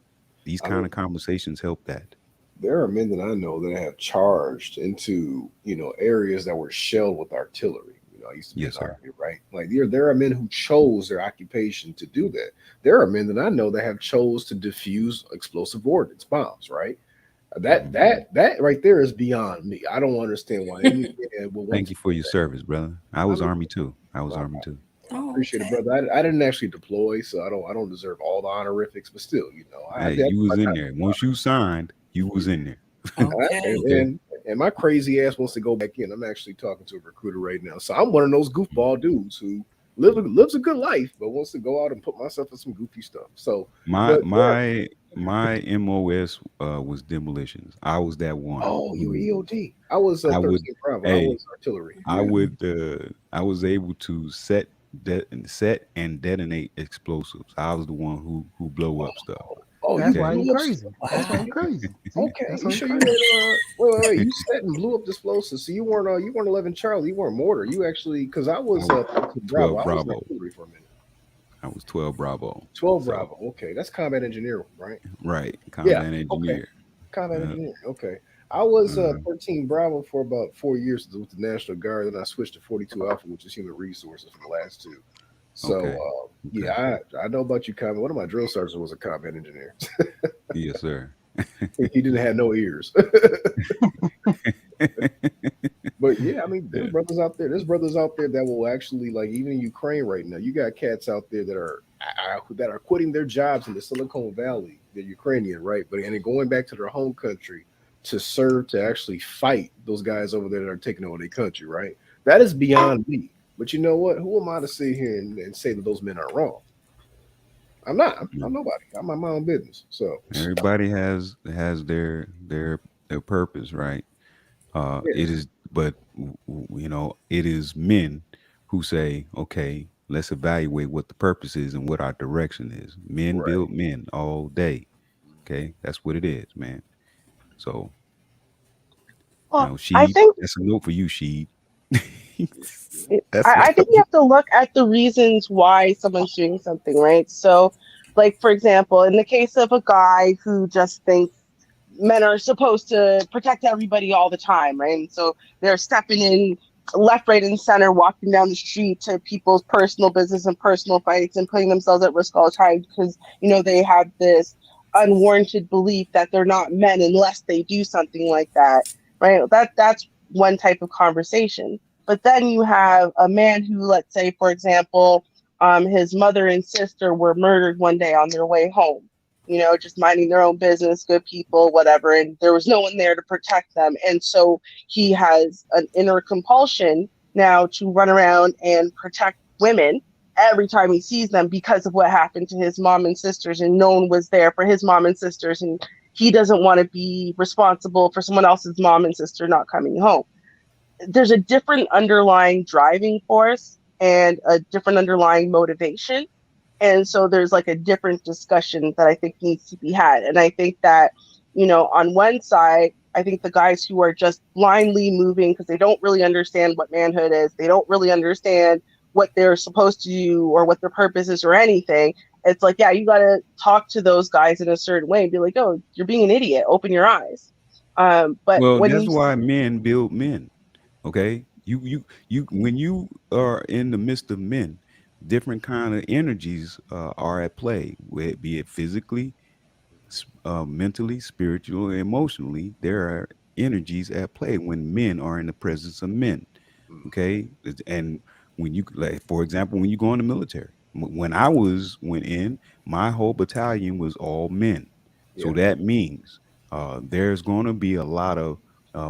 these I kind mean, of conversations help that. there are men that I know that have charged into, areas that were shelled with artillery. I used to be in Yes, the sir. army, right? Like there are men who chose their occupation to do that. There are men that I know that have chose to defuse explosive ordnance bombs, right? That Mhm. that that right there is beyond me. I don't understand why any man would want Thank to you for do your that. service, brother. I I was mean, Army too. I was well, Army too. I Oh, appreciate it, okay. brother. I didn't actually deploy, so I don't deserve all the honorifics, but still, I Hey, did you my was in time. there. Once you signed, you was in there. Okay. And, Okay. and and my crazy ass wants to go back in. I'm actually talking to a recruiter right now, so I'm one of those goofball dudes who lives a good life, but wants to go out and put myself in some goofy stuff. So, My but yeah. my MOS was demolitions. I was that one Oh, you were who EOD. I was I would 13 Bravo. I hey, was artillery. I Yeah. would I was able to set and detonate explosives. I was the one who blow up stuff. Oh, you That's why Okay. he blew up stuff. crazy. That's why he Okay. Wow. crazy. See, Okay. that's You why he sure you crazy. weren't? Wait. You set and blew up the explosives. So you weren't 11 Charlie. You weren't mortar. You actually because I I was was 13 Bravo. 12 I was an Bravo. artillery for a minute. I was 12 Bravo. 12 So, Bravo. Okay, that's combat engineer, right? right, Yeah. combat Okay. engineer. Combat Uh, engineer. Okay. I was uh, 13 Bravo for about 4 years with the National Guard. Then I switched to 42 Alpha, which is human resources for the last two. So, okay. Okay. yeah, I know about you, combat. One of my drill sergeants was a combat engineer. Yes, sir. He didn't have no ears. But yeah, I mean, there's Yeah. brothers out there. There's brothers out there that will actually like even in Ukraine right now. You got cats out there that are quitting their jobs in the Silicon Valley. They're Ukrainian, right? But and then going back to their home country to serve to actually fight those guys over there that are taking over their country, right? That is beyond me. But you know what? Who am I to sit here and say that those men are wrong? I'm not. I'm nobody. I'm my own business. So Everybody has their purpose, right? yeah, It is, but it is men who say, okay, let's evaluate what the purpose is and what our direction is. Men right. build men all day. Okay, that's what it is, man. So, Well, I Sheed, think that's a note for you, Sheed. I, That's what I think you have to look at the reasons why someone's doing something, right? So, like for example, in the case of a guy who just thinks men are supposed to protect everybody all the time, right? And so they're stepping in left, right, and center, walking down the street to people's personal business and personal fights and putting themselves at risk all the time because, they have this unwarranted belief that they're not men unless they do something like that, right? That's one type of conversation. But then you have a man who, let's say, for example, his mother and sister were murdered one day on their way home, just minding their own business, good people, whatever. And there was no one there to protect them. And so he has an inner compulsion now to run around and protect women every time he sees them because of what happened to his mom and sisters. And no one was there for his mom and sisters. And he doesn't want to be responsible for someone else's mom and sister not coming home. There's a different underlying driving force and a different underlying motivation, and so there's like a different discussion that I think needs to be had. And I think that, on one side, I think the guys who are just blindly moving because they don't really understand what manhood is, they don't really understand what they're supposed to do or what their purpose is or anything. It's like, yeah, you got to talk to those guys in a certain way and be like, oh, you're being an idiot. Open your eyes. But well, when that's you, why men build men. Okay, you when you are in the midst of men, different kind of energies are at play, be it physically, mentally, spiritually, emotionally. There are energies at play when men are in the presence of men. Mm. Okay, and when you, like, for example, when you go in the military, When I went in, my whole battalion was all men. So Yeah. that means there's going to be a lot of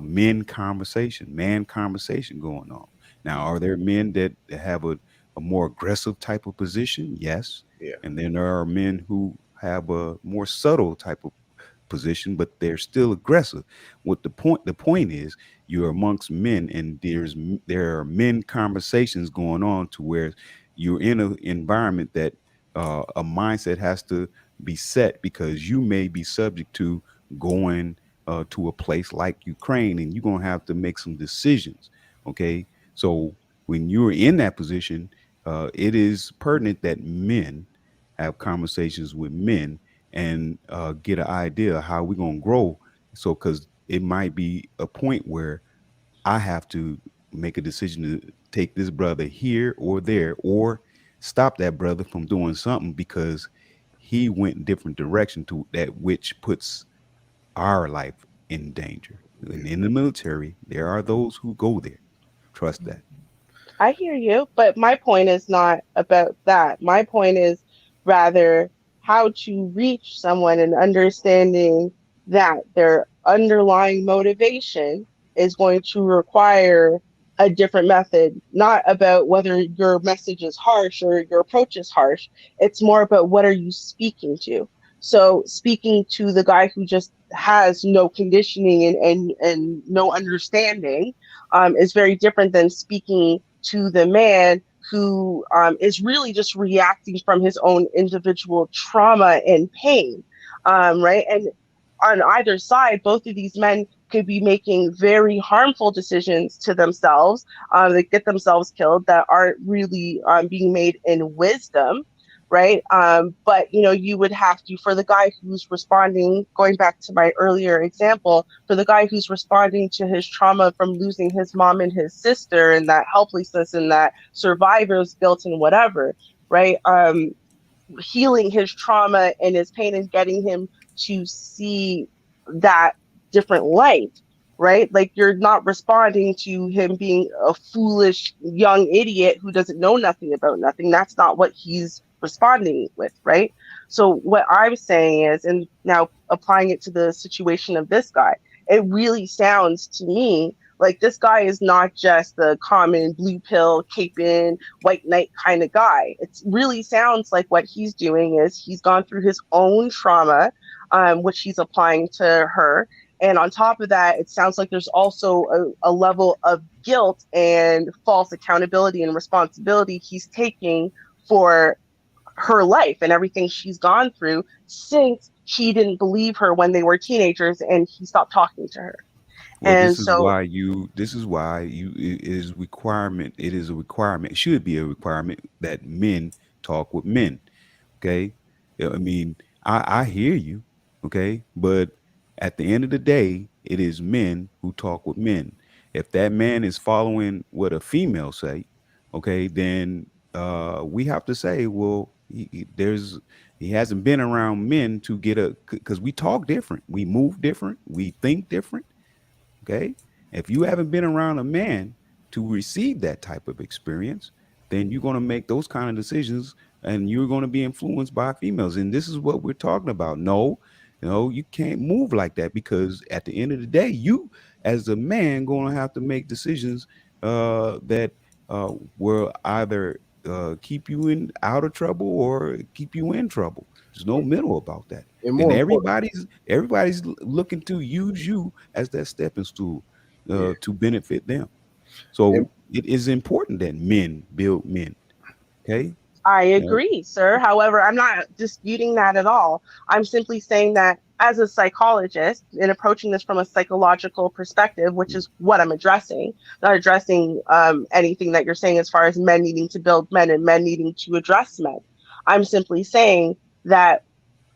man conversation going on. Now, are there men that have a more aggressive type of position? Yes. Yeah. And then there are men who have a more subtle type of position, but they're still aggressive. What the point is, you're amongst men, and there are men conversations going on to where you're in an environment that a mindset has to be set, because you may be subject to going to a place like Ukraine, and you're gonna have to make some decisions. Okay, so when you're in that position, it is pertinent that men have conversations with men and get an idea of how we're gonna grow. So, because it might be a point where I have to make a decision to take this brother here or there, or stop that brother from doing something because he went in different direction to that, which puts our life in danger. And in the military, there are those who go there. Trust that. I hear you, but my point is not about that. My point is rather how to reach someone and understanding that their underlying motivation is going to require a different method, not about whether your message is harsh or your approach is harsh. It's more about what are you speaking to. So speaking to the guy who just has no conditioning and no understanding is very different than speaking to the man who is really just reacting from his own individual trauma and pain, right? And on either side, both of these men could be making very harmful decisions to themselves that get themselves killed that aren't really being made in wisdom, right? But you know, you would have to, for the guy who's responding, going back to my earlier example, for the guy who's responding to his trauma from losing his mom and his sister and that helplessness and that survivor's guilt and whatever, right? Healing his trauma and his pain and getting him to see that different light, right? Like you're not responding to him being a foolish young idiot who doesn't know nothing about nothing. That's not what he's responding with, right? So what I'm saying is, and now applying it to the situation of this guy, it really sounds to me like this guy is not just the common blue pill, cape in, white knight kind of guy. It really sounds like what he's doing is he's gone through his own trauma, which he's applying to her. And on top of that, it sounds like there's also a level of guilt and false accountability and responsibility he's taking for her life and everything she's gone through since he didn't believe her when they were teenagers and he stopped talking to her. Well, And so it is requirement. It is a requirement. It should be a requirement that men talk with men. Okay. Yeah, I mean, I hear you. Okay. But at the end of the day, it is men who talk with men. If that man is following what a female say, okay, then we have to say, well, he hasn't been around men to get because we talk different, we move different, we think different. Okay. If you haven't been around a man to receive that type of experience, then you're going to make those kind of decisions and you're going to be influenced by females. And this is what we're talking about. No, you can't move like that, because at the end of the day, you as a man going to have to make decisions that will either keep you in out of trouble or keep you in trouble. There's no middle about that. And And more important, everybody's looking to use you as that stepping stool yeah. to benefit them. And So it is important that men build men. Okay. I You know, agree, sir. However, I'm not disputing that at all. I'm simply saying that as a psychologist, in approaching this from a psychological perspective, which is what I'm addressing, not addressing anything that you're saying as far as men needing to build men and men needing to address men. I'm simply saying that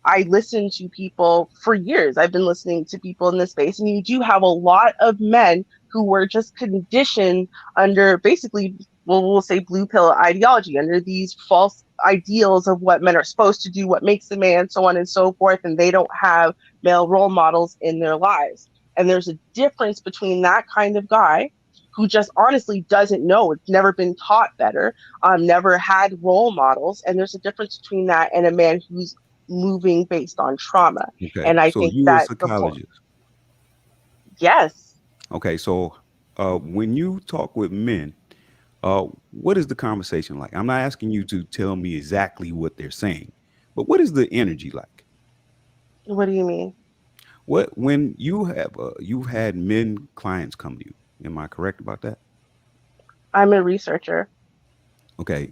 I listen to people for years. I've been listening to people in this space, and you do have a lot of men who were just conditioned under basically, well, we'll say blue pill ideology, under these false ideals of what men are supposed to do, what makes a man, so on and so forth, and they don't have male role models in their lives. And there's a difference between that kind of guy who just honestly doesn't know. It's never been taught better, never had role models. And there's a difference between that and a man who's moving based on trauma. Okay, And I so think you were a that psychologist. yes. Okay, so when you talk with men, what is the conversation like? I'm not asking you to tell me exactly what they're saying, but what is the energy like? What do you mean? What when you have you've had men clients come to you? Am I correct about that? I'm a researcher. Okay,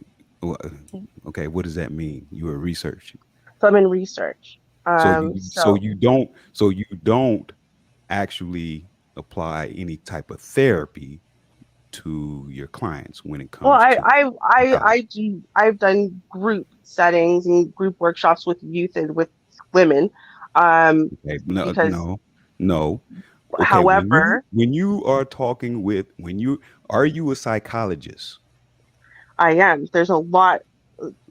okay. What does that mean? You are researching. So I'm in research. So you So so you don't actually apply any type of therapy to your clients when it well, comes to psychology. I've done group settings and group workshops with youth and with women. Um, Okay, no, because no, no. Okay, however, when you are talking with when you are you a psychologist? I am. There's a lot.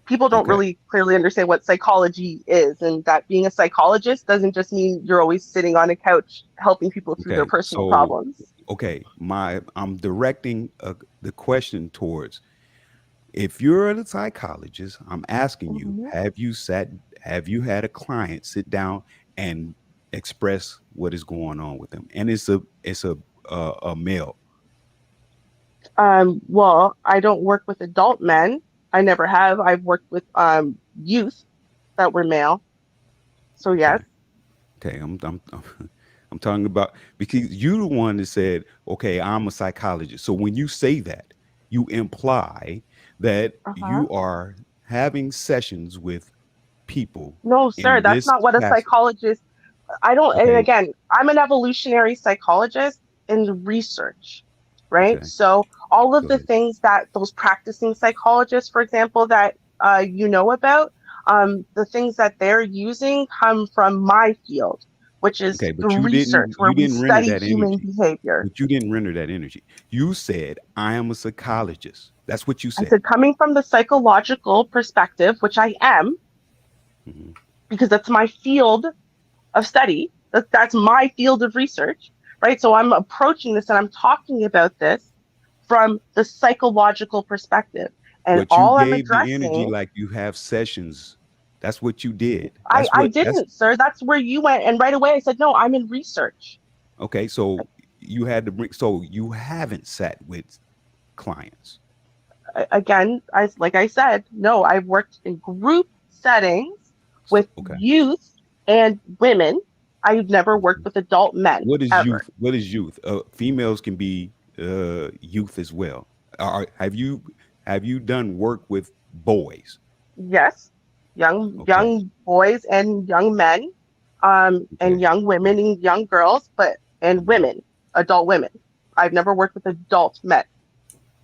People don't Okay, really clearly understand what psychology is, and that being a psychologist doesn't just mean you're always sitting on a couch helping people through their okay. personal So problems. okay, my I'm directing the question towards if you're a psychologist, I'm asking you, Mhm. have you had a client sit down and express what is going on with them? And it's a male. Well, I don't work with adult men. I never have. I've worked with youth that were male. So Okay. yes. Okay, I'm talking about because you the one that said, "Okay, I'm a psychologist." So when you say that, you imply that Uh-huh. you are having sessions with people No, sir, in that's this not what a capacity. psychologist. I don't, and Okay, again, I'm an evolutionary psychologist in research, right? okay, So all of go the ahead. things that those practicing psychologists, for example, that you know about, the things that they're using come from my field, which is Okay, the but research where you we didn't render study that human energy. behavior. But you didn't render that energy. You said, "I am a psychologist." That's what you I said. said, coming from the psychological perspective, which I am, Mhm. because that's my field of study. That's my field of research, right? So I'm approaching this and I'm talking about this from the psychological perspective. And But you all I'm gave the energy addressing, like you have sessions. That's what you did. I didn't, sir. That's where you went. And right away I said, no, I'm in research. Okay, so you had to bring so you haven't sat with clients. Again, like I said, no, I've worked in group settings So, with okay. youth and women. I've never worked Mhm. with adult men What is ever. youth? What is youth? Females can be youth as well. Have you done work with boys? Yes, Okay. young boys and young men, and Okay. young women and young girls, but and Mhm. women, adult women. I've never worked with adult men.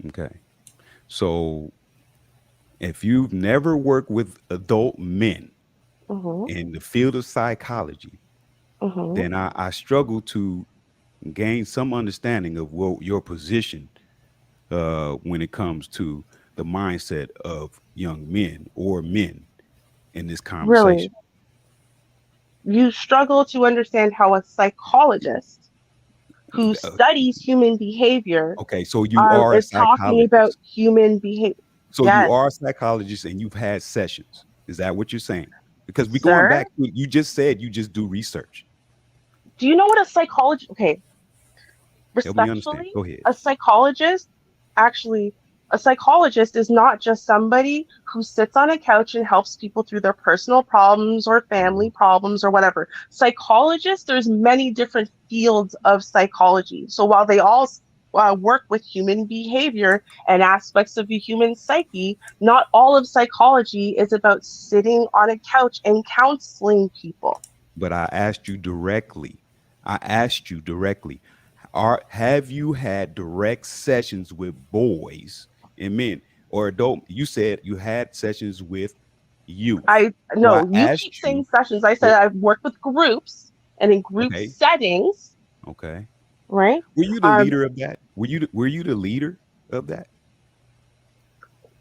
Okay. So if you've never worked with adult men Hmm. in the field of psychology, Hmm. then I struggle to gain some understanding of what your position when it comes to the mindset of young men or men in this Really, conversation. you struggle to understand how a psychologist who Uh, studies human behavior Okay, so you are a is talking about psychologist. human behavior. So you Yes, are a psychologist and you've had sessions. Is that what you're saying? Because we're going sir. back to you just said you just do research. Do you know what a psychologist? Okay, Help me understand. respectfully, Go ahead. a psychologist actually, a psychologist is not just somebody who sits on a couch and helps people through their personal problems or family Mhm. problems or whatever. Psychologists, there's many different fields of psychology. So while they all work with human behavior and aspects of the human psyche, not all of psychology is about sitting on a couch and counseling people. But I asked you directly. I asked you directly. Have you had direct sessions with boys and men or adult? You said you had sessions with youth. I So I no, you keep asked saying you, sessions. I said oh, I've worked with groups and in group okay, settings, okay. right? Were you the Um, leader of that? Were you the leader of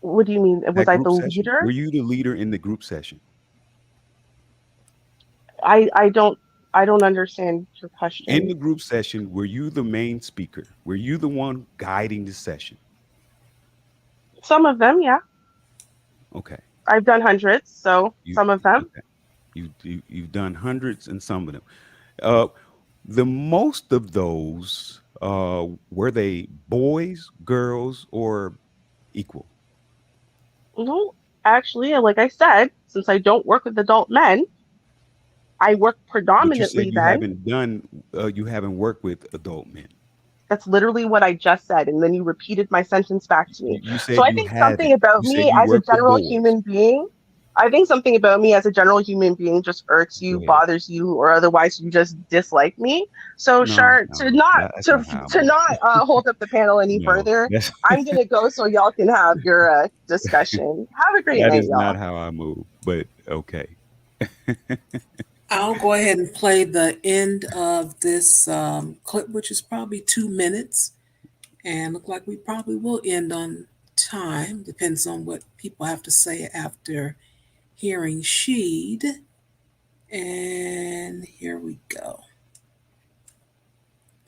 what do you mean? Was that I the group session? leader? Were you the leader in the group session? I don't. I don't understand your In question. the group session, were you the main speaker? Were you the one guiding the session? Some of them, yeah. Okay. I've done hundreds, so You some of them. okay. You've done hundreds and some of them. Uh, the most of those were they boys, girls, or equal? No, actually, like I said, since I don't work with adult men, I work But you said predominantly then. you haven't worked with adult men. That's literally what I just said. And then you repeated my sentence back to me. You So said I you think something haven't. about You said me you as a worked with general boys. human being, I think something about me as a general human being just irks Go you, ahead. bothers you, or otherwise you just dislike me. So, No, Char, to no, not that's to not how I to move. not hold up the panel any No, further, that's I'm gonna go so y'all can have your discussion. Have a great that night, is not y'all. how I move. But okay. I'll go ahead and play the end of this clip, which is probably 2 minutes. And look like we probably will end on time. Depends on what people have to say after hearing Sheed. And here we go.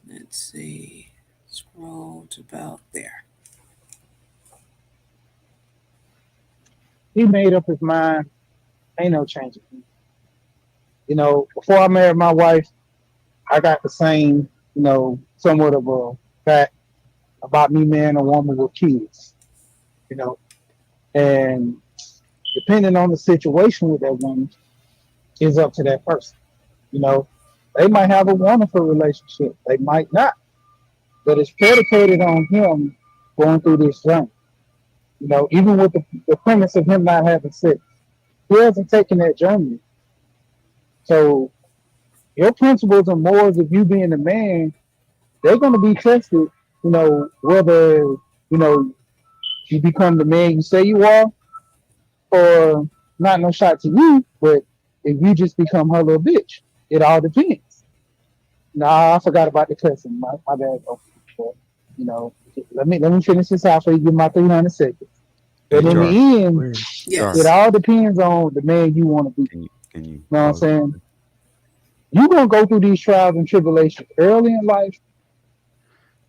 Let's see. Scroll to about there. He made up his mind. Ain't no changing. You know, before I married my wife, I got the same, somewhat of a fact about me marrying a woman with kids. You know, and depending on the situation with that woman is up to that person. You know, they might have a wonderful relationship. They might not, but it's predicated on him going through this journey. You know, even with the premise of him not having sex, he hasn't taken that journey. So your principles and morals of you being a man, they're going to be tested. Whether you become the man you say you are, or not no shot to you, but if you just become her little bitch, it all depends. Nah, I forgot about the cussing. My bad. Okay, but, you know, let me finish this out for you. Give my 300 seconds. Hey, But in Char, the end, Char, it Yes. all depends on the man you want to be. can you You know what I'm pause it? saying? You're gonna go through these trials and tribulations early in life.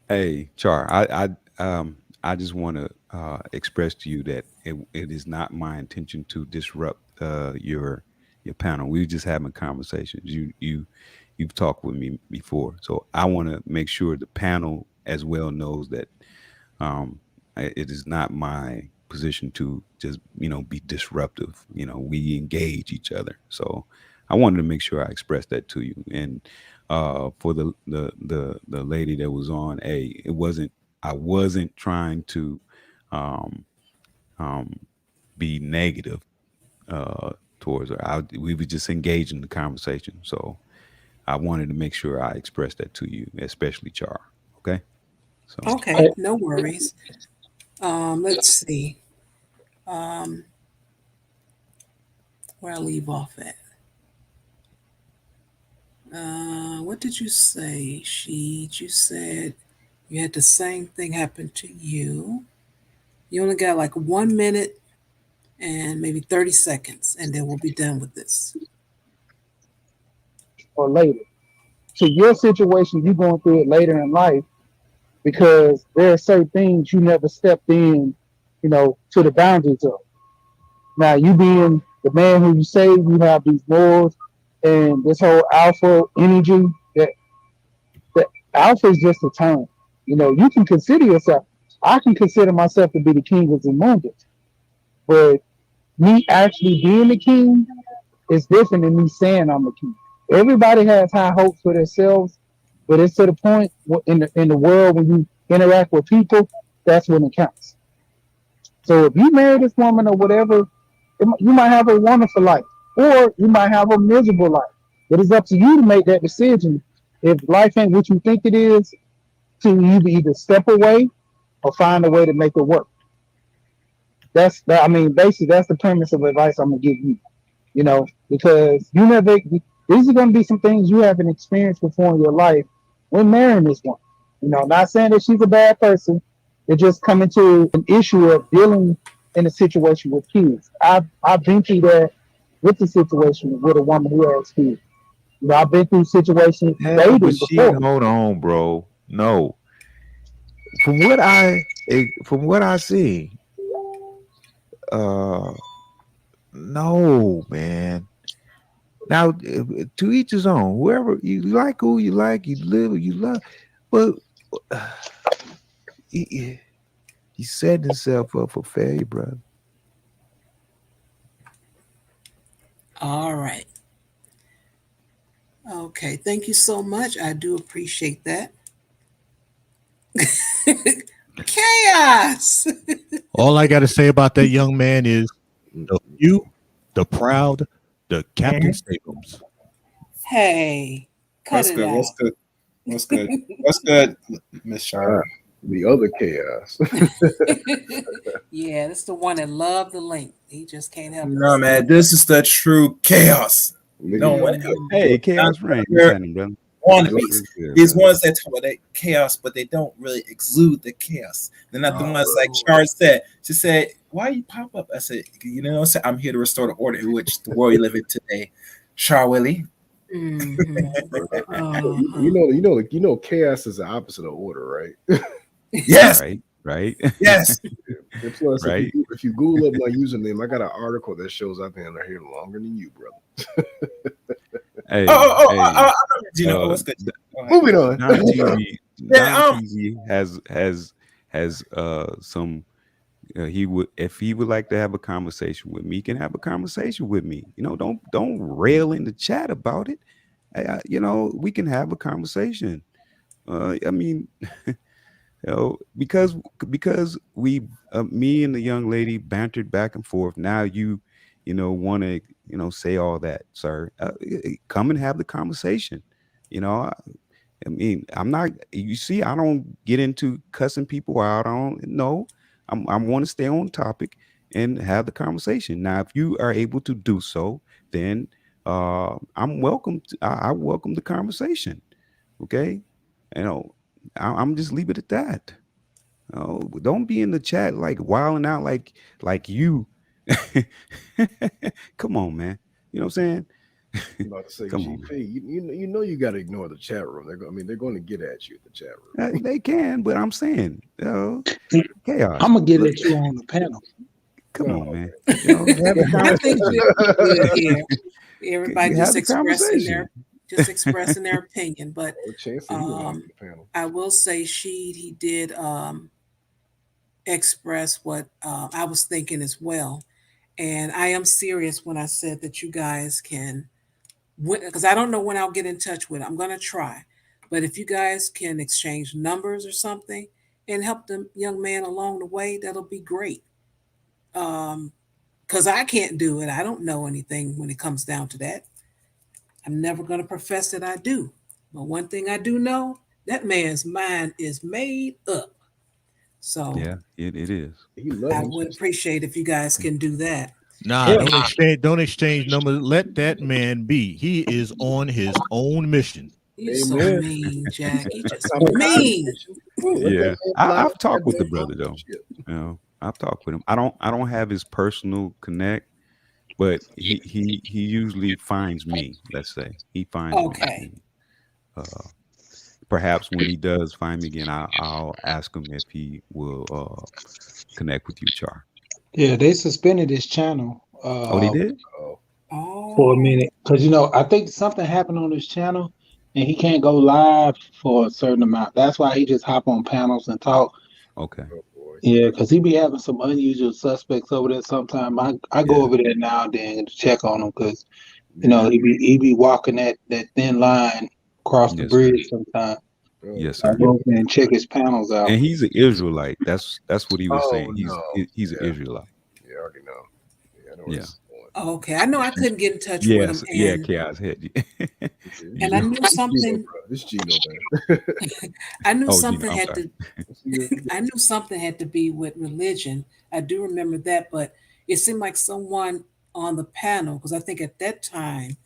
Hey, Char, I just want to express to you that it is not my intention to disrupt your panel. We were just having conversations. You've talked with me before, so I want to make sure the panel as well knows that it is not my position to just be disruptive. We engage each other, so I wanted to make sure I expressed that to you. And for the lady that was on, I wasn't trying to um, um, be negative uh, towards her. We were just engaged in the conversation, so I wanted to make sure I expressed that to you, especially Char. Okay, so Okay, no worries. Let's see. Um, where I leave off at. What did you say, Sheed? You said you had the same thing happen to you. You only got like 1 minute and maybe 30 seconds, and then we'll be done with this. Or later. To your situation, you're going through it later in life because there are certain things you never stepped in, to the boundaries of. Now, you being the man who you say you have these morals and this whole alpha energy, that alpha is just a term. You can consider yourself. I can consider myself to be the king of the Zamunda, but me actually being the king is different than me saying I'm the king. Everybody has high hopes for themselves, but it's to the point in the world when you interact with people, that's when it counts. So if you marry this woman or whatever, you might have a wonderful life, or you might have a miserable life. But it's up to you to make that decision. If life ain't what you think it is, to either step away or find a way to make it work. That's that. I mean, basically, that's the premise of advice I'm gonna give you. Because you never. These are gonna be some things you haven't experienced before in your life when marrying this one. Not saying that she's a bad person. It's just coming to an issue of dealing in a situation with kids. I've been through that with the situation with a woman who has kids. You know, I've been through situations Yeah, dating but she before. hold on, bro. No, from what I see, uh, no, man. Now, to each his own. Whoever you like, who you like, you live, you love. But uh, he setting himself up for failure, brother. All right. Okay. Thank you so much. I do appreciate that. Chaos. All I got to say about that young man is the few, the proud, the Captain Mm-hmm. Sabums. Hey, cut What's it good? What's out. good? What's good? What's good, Miss Char? The other chaos. Yeah, that's the one that loved the link. He just can't help No, himself. man, this is the true chaos. No, when it comes Mhm. to Hey, it, not Chaos Rain, what's we're happening, brother? wannabes. It's good, These brother. ones that talk about that chaos, but they don't really exude the chaos. They're not the ones like Bro. Char said. She said, "Why you pop up?" I said, "You know, what I'm saying? I'm here to restore the order in which the world you live in today." Char Willie. Mhm. Chaos is the opposite of order, right? Yes, Right, right, yes. And plus, right. if you Google up my username, I got an article that shows I've been here longer than you, brother. Hey, I hey. remember Gino. Oh, what's good? Go ahead. Moving on. Don TV, Yeah, Don TV has some. He would, if he would like to have a conversation with me, he can have a conversation with me. You know, don't rail in the chat about it. You know, we can have a conversation. I mean, you know, because we, me and the young lady bantered back and forth. Now you know, want to, you know, say all that, sir. Come and have the conversation. You know, I mean, I'm not. You see, I don't get into cussing people out. I don't. No, I want to stay on topic and have the conversation. Now, if you are able to do so, then I'm welcome. I welcome the conversation. Okay, you know, I'm just leave it at that. Oh, don't be in the chat like wilding out like you. Come on, man. You know what I'm saying? I'm about to say, Come on, man. GP, you know you got to ignore the chat room. They're going to get at you at the chat room. They can, but I'm saying, chaos. I'm gonna get at you on the panel. Come No, on, man. You know, have the I think conversation. we'll be good here. Everybody Have just the conversation. expressing their opinion. But oh, Chance said he want to um, hop the panel. I will say he did express what I was thinking as well. And I am serious when I said that you guys can, because I don't know when I'll get in touch with. I'm gonna try, but if you guys can exchange numbers or something and help the young man along the way, that'll be great. Because I can't do it. I don't know anything when it comes down to that. I'm never gonna profess that I do. But one thing I do know, that man's mind is made up. So Yeah, it is. He love I you, would Chance. appreciate if you guys can do that. Nah, Yeah. don't exchange numbers. Let that man be. He is on his own mission. You're so Amen. mean, Jack. You just Kamikaze mean. mission. Let that Yeah. man fly I've with that talked with the damn brother rocket though. ship. You know, I've talked with him. I don't have his personal connect, but he usually finds me, let's say. He finds me. Okay. And, uh perhaps when he does find me again, I'll ask him if he will connect with you, Char. Yeah, they suspended his channel Oh, they did? Oh, for a Oh, minute because I think something happened on his channel and he can't go live for a certain amount. That's why he just hop on panels and talk. Okay. oh boy. Yeah, because he be having some unusual suspects over there. Sometime I go Yeah. over there now and then to check on him because Yeah. he be walking that thin line across the Yes, sir. bridge sometimes. Oh Yes, I sir. go over there and check his panels out. And he's an Israelite. That's what he was Oh saying. no. He's an Yeah. Israelite. Yeah, I already know. Yeah, I know where Yeah. this is going. okay. I know I couldn't get in touch with him, Yes. Yeah. Chaos head. This and I Yeah. knew Gino, something. bro. This Gino, man. I knew Oh, Gino. something I'm had sorry. to. You I knew something had to be with religion. I do remember that, but it seemed like someone on the panel, because I think at that time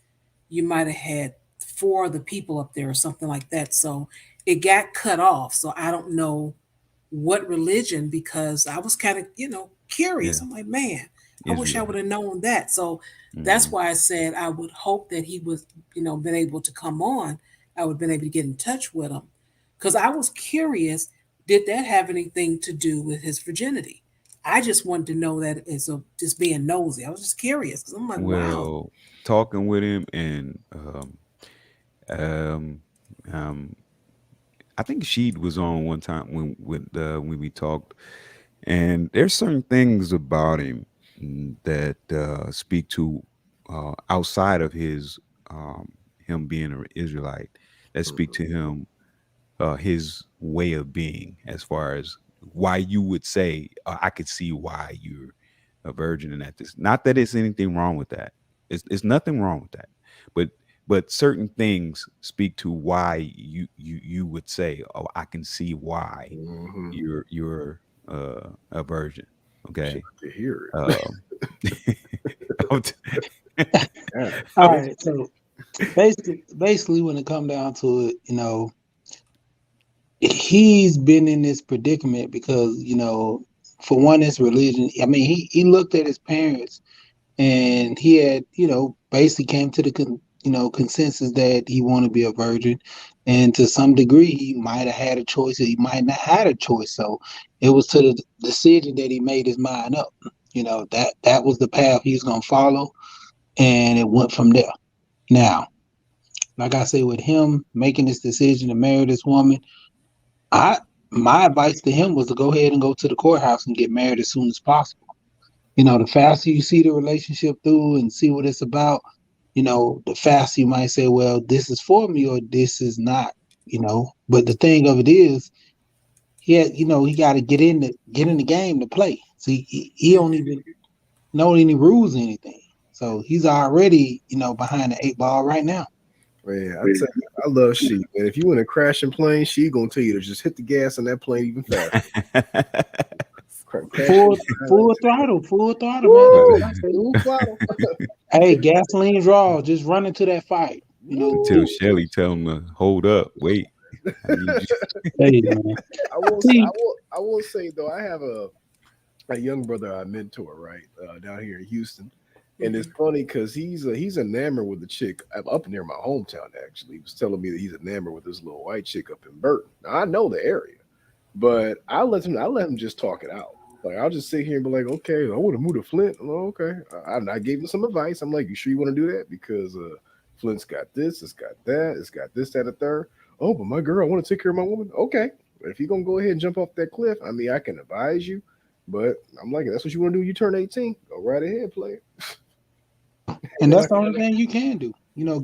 you might have had four of the people up there or something like that. So it got cut off. So I don't know what religion because I was kind of, Yeah. curious. I'm like, man, I wish I would have known that. So that's why I said I would hope that he was, been able to come on. I would have been able to get in touch with him because I was curious. Did that have anything to do with his virginity? I just wanted to know that as a just being nosy. I was just curious because I'm like, wow. Well, talking with him and um, um, I think Sheed was on one time when we talked, and there's certain things about him that speak to outside of his him being an Israelite, that speak to him his way of being, as far as why you would say I could see why you're a virgin and at this. Not that it's anything wrong with that. It's nothing wrong with that, but certain things speak to why you would say, oh, I can see why you're a virgin. Okay, to hear it. All right, so basically, when it come down to it, he's been in this predicament because, for one, it's religion. I mean, he looked at his parents and he had, basically came to the consensus that he wanted to be a virgin, and to some degree he might have had a choice or he might not had a choice. So it was to the decision that he made his mind up. That was the path he's gonna follow, and it went from there. Now, like I say, with him making this decision to marry this woman, my advice to him was to go ahead and go to the courthouse and get married as soon as possible. The faster you see the relationship through and see what it's about, the faster you might say, well, this is for me or this is not, But the thing of it is, he got to get in the game to play. See, he don't even know any rules or anything. So he's already, behind the 8 ball right now. Man, I tell you, I love she. And if you want to crash a plane, she gonna tell you to just hit the gas on that plane even faster. Full throttle, man. Full throttle. Hey, gasoline draw, just run into that fight. Until Shelly tell him to hold up, wait. Hey, man. I will say though, I have a young brother I mentor right down here in Houston. And it's funny because he's enamored with a chick up near my hometown. Actually, he was telling me that he's enamored with this little white chick up in Burton. Now, I know the area, but I let him just talk it out. Like I'll just sit here and be like, okay, I want to move to Flint. I'm like, okay, I gave him some advice. I'm like, you sure you want to do that? Because Flint's got this, it's got that, it's got this, that, a third. Oh, but my girl, I want to take care of my woman. Okay, if you're gonna go ahead and jump off that cliff, I mean, I can advise you, but I'm like, that's what you want to do. You turn 18, go right ahead, player. And that's the only thing you can do.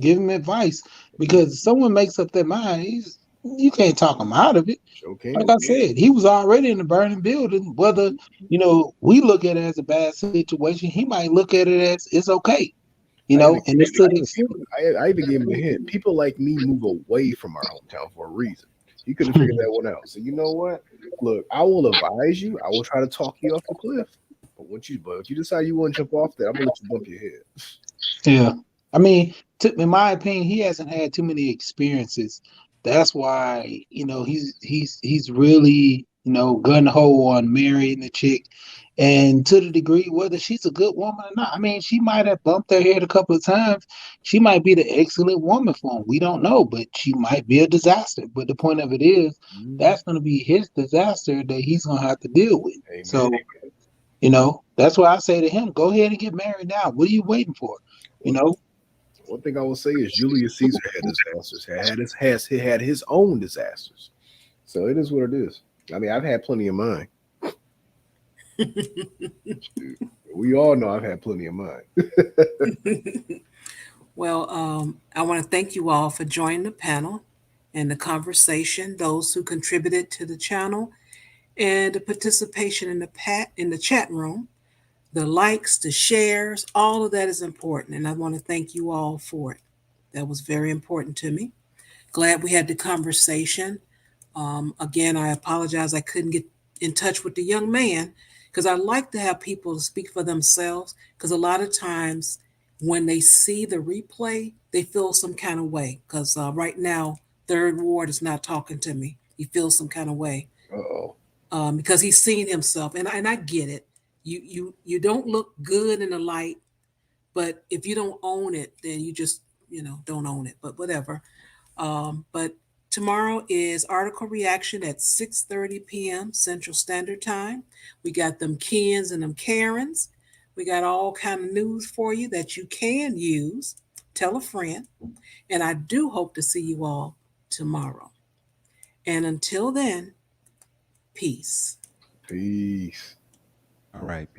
Give him advice, because if someone makes up their mind, you can't talk him out of it. Okay. Like I said, he was already in the burning building. Whether we look at it as a bad situation, he might look at it as it's okay. And it's to the extent. I even gave him a hint. People like me move away from our hometown for a reason. You could have figured that one out. So you know what? Look, I will advise you. I will try to talk you off the cliff. But if you decide you want to jump off there, I'm gonna let you bump your head. Yeah, I mean, in my opinion, he hasn't had too many experiences. That's why he's really gun ho on marrying the chick, and to the degree whether she's a good woman or not. I mean, she might have bumped her head a couple of times. She might be the excellent woman for him. We don't know, but she might be a disaster. But the point of it is, that's going to be his disaster that he's going to have to deal with. Amen. So. That's why I say to him, go ahead and get married now. What are you waiting for? One thing I will say is Julius Caesar had disasters. He had his own disasters. So it is what it is. I mean, I've had plenty of mine. We all know I've had plenty of mine. Well, I want to thank you all for joining the panel and the conversation, those who contributed to the channel, and the participation in the chat room, the likes, the shares, all of that is important. And I want to thank you all for it. That was very important to me. Glad we had the conversation. Again, I apologize I couldn't get in touch with the young man, because I like to have people speak for themselves, because a lot of times when they see the replay, they feel some kind of way. Because right now, Third Ward is not talking to me. He feels some kind of way. Uh-oh. Because he's seen himself, and I get it. You don't look good in the light, but if you don't own it, then you just don't own it. But whatever. But tomorrow is article reaction at 6:30 p.m. Central Standard Time. We got them Kens and them Karens. We got all kind of news for you that you can use. Tell a friend. And I do hope to see you all tomorrow. And until then, peace. Peace. All right.